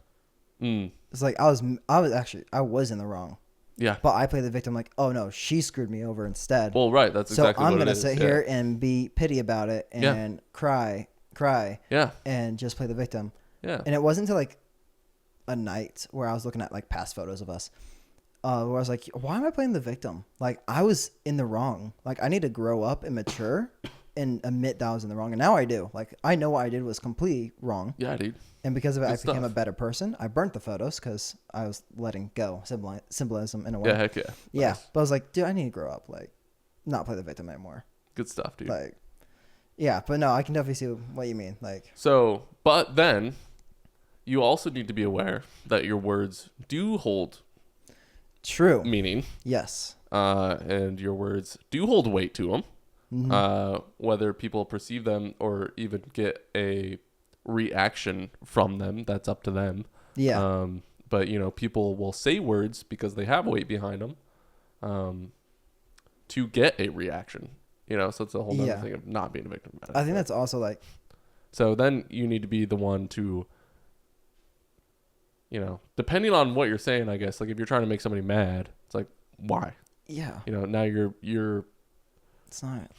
It's like I was in the wrong, Yeah. but I played the victim like, oh no, she screwed me over instead. Well, right. That's so exactly I'm what gonna it is. sit Yeah. here and be pity about it and cry, Yeah. and just play the victim. Yeah. And it wasn't until like a night where I was looking at like past photos of us, where I was like, why am I playing the victim? Like, I was in the wrong. Like, I need to grow up and mature and admit that I was in the wrong. And now I do. Like, I know what I did was completely wrong. Yeah, dude. And because of it, Good I became a stuff. better person. I burnt the photos because I was letting go symbolism in a way. Yeah, heck yeah. Yeah. Nice. But I was like, dude, I need to grow up. Like, not play the victim anymore. Good stuff, dude. Like, yeah. But no, I can definitely see what you mean. Like, So, but then you also need to be aware that your words do hold true. meaning, Yes. and your words do hold weight to them. Mm-hmm. Whether people perceive them or even get a reaction from them, that's up to them. Yeah. But people will say words because they have weight behind them, to get a reaction. So it's a whole other Yeah. thing of not being a victim. I think that's also like, So then you need to be the one to, depending on what you're saying, I guess, like if you're trying to make somebody mad, it's like, why? yeah, Now you're it's not.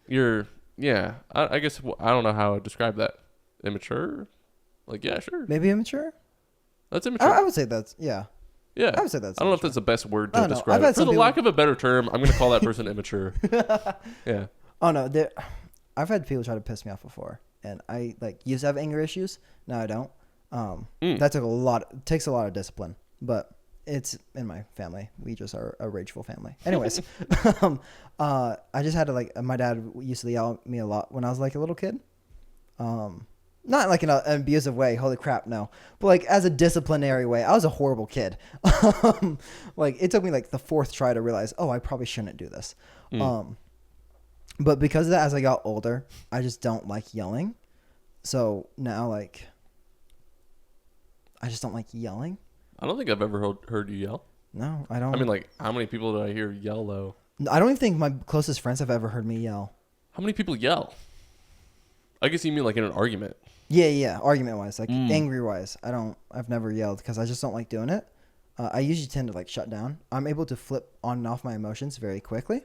yeah. I guess I don't know how to describe that. Immature? Like, yeah, sure. Maybe immature? That's immature. I would say that's, yeah. Yeah. I would say that's I don't know if immature. that's the best word I to don't know. describe I've it. had For some the people- lack of a better term, I'm going to call that person immature. Yeah. Oh, no. I've had people try to piss me off before. And I, like, used to have anger issues. Now I don't. That takes a lot of discipline. But it's in my family. We just are a rageful family. Anyways. I just had to, like, my dad used to yell at me a lot when I was, like, a little kid. Not like in an abusive way. Holy crap, no. But like as a disciplinary way. I was a horrible kid. Like it took me like the fourth try to realize, oh, I probably shouldn't do this. But because of that, as I got older, I just don't like yelling. So now like, I just don't like yelling. I don't think I've ever heard you yell. No, I don't. I mean, like, how many people did I hear yell, though? I don't even think my closest friends have ever heard me yell. How many people yell? I guess you mean like in an argument. Yeah. Argument wise, like angry wise, I've never yelled because I just don't like doing it. I usually tend to like shut down. I'm able to flip on and off my emotions very quickly.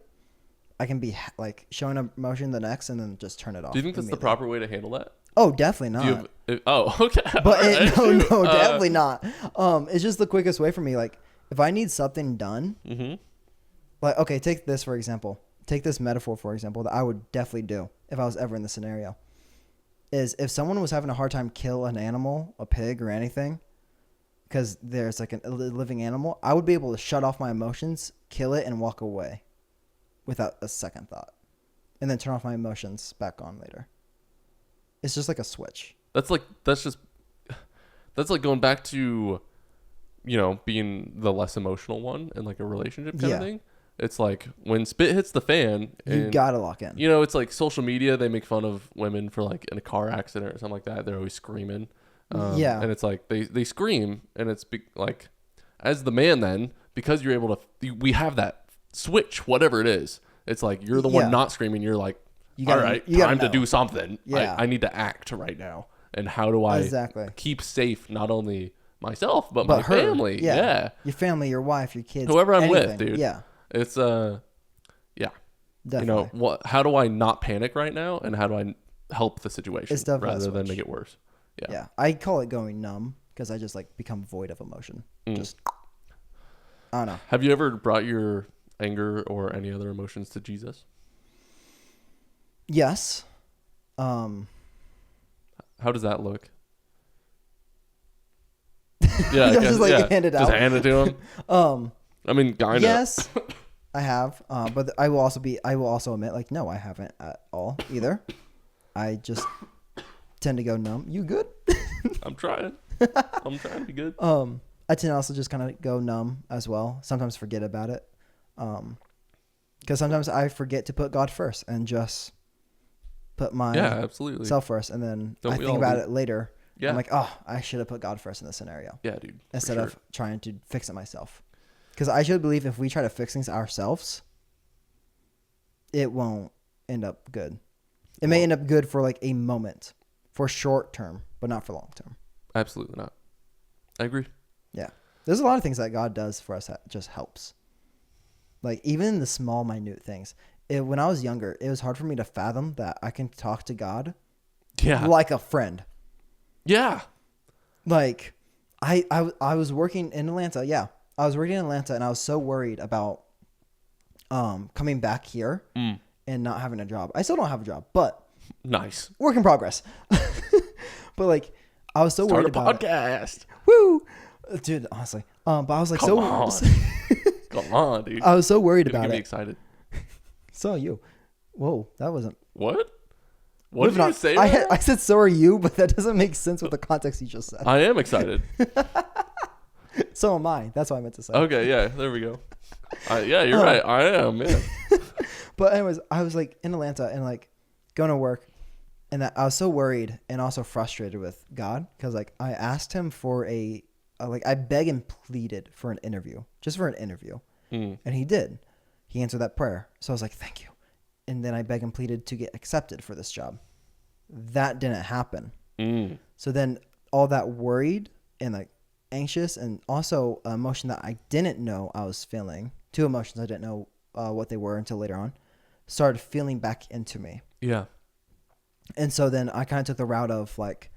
I can be like showing an emotion the next and then just turn it off. Do you think that's the immediately. proper way to handle that? Oh, definitely Do you not. okay. But Alright. no, definitely not. It's just the quickest way for me. Like if I need something done, like okay, take this for example. Take this metaphor for example that I would definitely do if I was ever in this scenario. Is if someone was having a hard time kill an animal, a pig or anything, because there's like a living animal, I would be able to shut off my emotions, kill it, and walk away without a second thought. And then turn off my emotions back on later. It's just like a switch. That's like going back to, being the less emotional one in like a relationship kind of thing. It's like when spit hits the fan, You gotta lock in. it's like social media. They make fun of women for like in a car accident or something like that. They're always screaming. And it's like they scream, and it's like as the man then, because you're able to, we have that switch, whatever it is. It's like you're the one not screaming. You're like, all right, time to do something. Yeah. I need to act right now. And how do I keep safe not only myself but my her, family? Yeah. Your family, your wife, your kids. Whoever I'm with, anything. dude. Yeah. It's Definitely. how do I not panic right now, and how do I help the situation It's definitely a rather than switch. make it worse? Yeah. I call it going numb because I just like become void of emotion. Just I don't know. Have you ever brought your anger or any other emotions to Jesus? Yes. How does that look? Yeah, Just like hand it Just out. hand it to him. I mean, kind of. Yes, I have. But I will also admit, like, no, I haven't at all either. I just tend to go numb. You good? I'm trying. I'm trying to be good. I tend to also just kind of go numb as well. Sometimes forget about it. Because sometimes I forget to put God first and just put my absolutely. self first, and then Don't I we think all about do? it later. Yeah. I'm like, oh, I should have put God first in this scenario. Yeah, dude. Instead of trying to fix it myself. Because I should believe if we try to fix things ourselves, it won't end up good. It may end up good for like a moment, for short term, but not for long term. Absolutely not. I agree. Yeah. There's a lot of things that God does for us that just helps. Like even the small, minute things. When I was younger, it was hard for me to fathom that I can talk to God like a friend. Yeah. Like I was working in Atlanta. Yeah. I was working in Atlanta, and I was so worried about coming back here and not having a job. I still don't have a job, but Nice. work in progress. But like, I was so worried about podcast. Woo, dude. Honestly, but I was like, Come on. Come on, dude. I was so worried You're about gonna be it. excited. So you, whoa, that wasn't. What? What did Moving you on. say? I said so are you, but that doesn't make sense with the context you just said. I am excited. So am I. That's what I meant to say. Okay, yeah, there we go. Yeah, you're right. I am. Yeah. But anyways, I was like in Atlanta and like going to work, and that I was so worried and also frustrated with God because like I asked him for like I begged and pleaded for an interview, just for an interview, and he did. He answered that prayer, so I was like, thank you. And then I begged and pleaded to get accepted for this job. That didn't happen. So then all that worried and like anxious and also emotion that I didn't know I was feeling, two emotions I didn't know what they were until later on, started feeling back into me. Yeah. And so then I kind of took the route of like,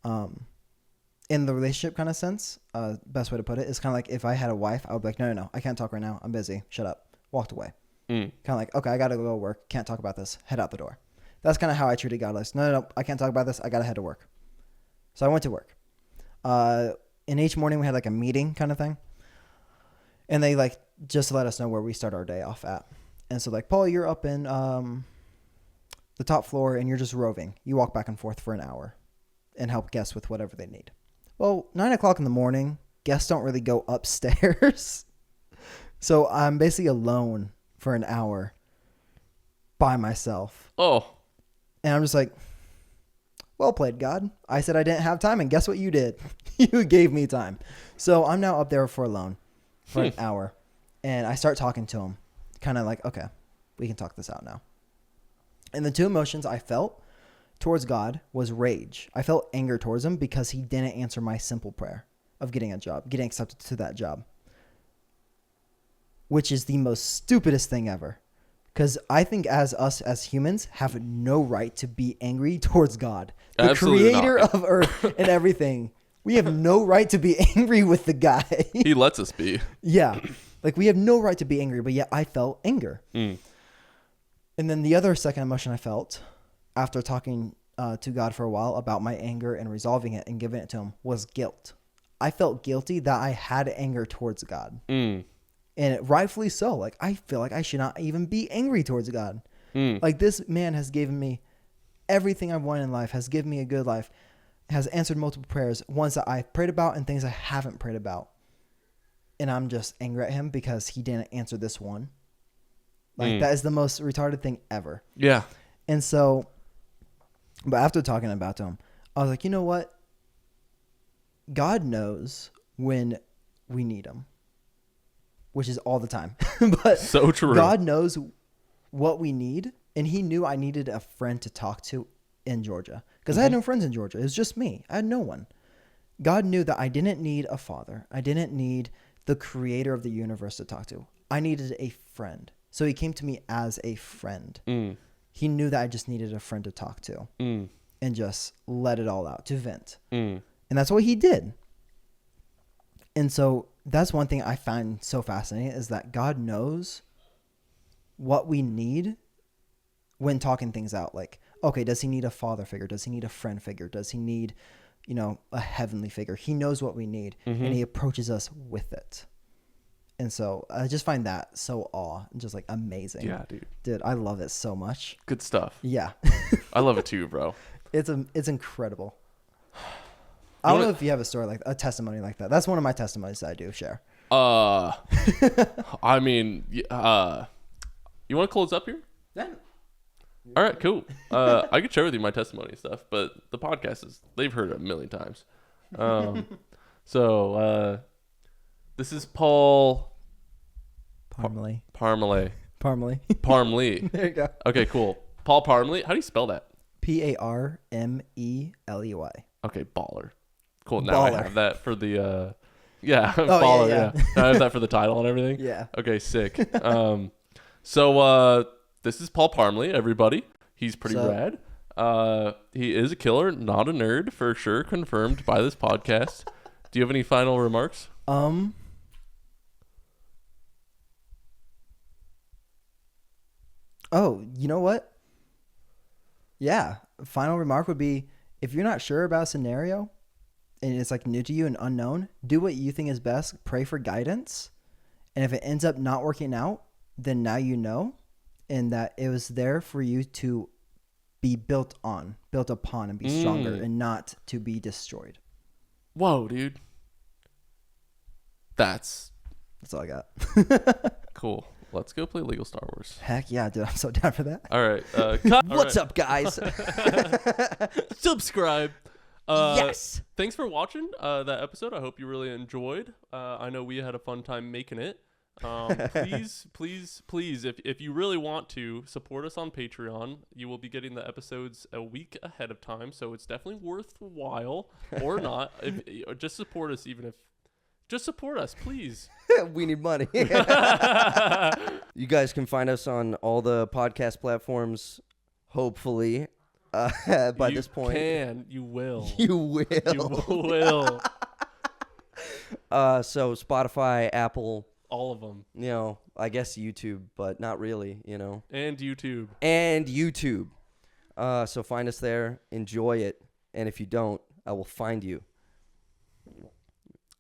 in the relationship kind of sense, best way to put it is kind of like if I had a wife, I would be like, no, I can't talk right now. I'm busy. Shut up. Walked away. Kind of like, okay, I got to go work. Can't talk about this. Head out the door. That's kind of how I treated God. Like, no, I can't talk about this. I got to head to work. So I went to work. And each morning we had like a meeting kind of thing. And they like just let us know where we start our day off at. And so like, Paul, you're up in the top floor and you're just roving. You walk back and forth for an hour and help guests with whatever they need. Well, 9 o'clock in the morning, guests don't really go upstairs. So I'm basically alone for an hour by myself. Oh. And I'm just like, well played, God. I said I didn't have time, and guess what you did? You gave me time. So I'm now up there for alone for an hour. And I start talking to him, kind of like, okay, we can talk this out now. And the two emotions I felt towards God was rage. I felt anger towards him because he didn't answer my simple prayer of getting a job, getting accepted to that job, which is the most stupidest thing ever. Because I think as humans have no right to be angry towards God, the Absolutely creator not. of earth and everything. We have no right to be angry with the guy. He lets us be. Yeah. Like we have no right to be angry, but yet I felt anger. And then the other second emotion I felt after talking to God for a while about my anger and resolving it and giving it to him was guilt. I felt guilty that I had anger towards God. And rightfully so. Like, I feel like I should not even be angry towards God. Like, this man has given me everything I've wanted in life, has given me a good life, has answered multiple prayers, ones that I've prayed about and things I haven't prayed about. And I'm just angry at him because he didn't answer this one. Like, that is the most retarded thing ever. Yeah. And so, but after talking about to him, I was like, you know what? God knows when we need him. Which is all the time. But So true. God knows what we need. And he knew I needed a friend to talk to in Georgia. Because I had no friends in Georgia. It was just me. I had no one. God knew that I didn't need a father. I didn't need the creator of the universe to talk to. I needed a friend. So he came to me as a friend. He knew that I just needed a friend to talk to. And just let it all out, to vent. And that's what he did. And so that's one thing I find so fascinating is that God knows what we need when talking things out. Like, okay, does he need a father figure? Does he need a friend figure? Does he need, a heavenly figure? He knows what we need and he approaches us with it. And so I just find that so just like amazing. Yeah, dude. Dude, I love it so much. Good stuff. Yeah. I love it too, bro. It's incredible. I don't know if you have a testimony like that. That's one of my testimonies that I do share. I mean, you want to close up here? Yeah. All right, cool. I could share with you my testimony and stuff, but the podcast they've heard it a million times. So this is Paul Parmeley. Parmeley. There you go. Okay, cool. Paul Parmeley. How do you spell that? Parmeley. Okay, baller. Cool. Now I Baller. have that for the yeah, Oh, baller. yeah. Now I have that for the title and everything. Yeah. Okay, sick. So this is Paul Parmeley, everybody. He's pretty What's rad. He is a killer, not a nerd, for sure, confirmed by this podcast. Do you have any final remarks? Oh, you know what? Yeah. Final remark would be, if you're not sure about a scenario and it's like new to you and unknown, do what you think is best. Pray for guidance. And if it ends up not working out, then now you know, and that it was there for you to be built upon and be stronger and not to be destroyed. Whoa, dude. That's all I got. cool. Let's go play Legal Star Wars. Heck yeah, dude. I'm so down for that. All right. What's up, guys? Subscribe. Yes. Thanks for watching that episode. I hope you really enjoyed. I know we had a fun time making it. Please, if you really want to support us on Patreon, you will be getting the episodes a week ahead of time. So it's definitely worthwhile, or not. Just support us, just support us, please. We need money. You guys can find us on all the podcast platforms, hopefully. By this point, you will. You will. You will. So Spotify, Apple, All of them. you know, I guess YouTube, but not really, you know. And YouTube. So find us there, enjoy it, and if you don't, I will find you.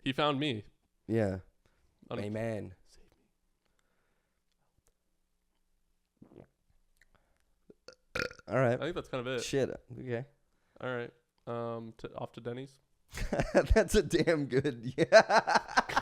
He found me. Yeah. Amen. All I right. think that's kind of it. Shit. Okay. All right. Off to Denny's. That's a damn good. Yeah.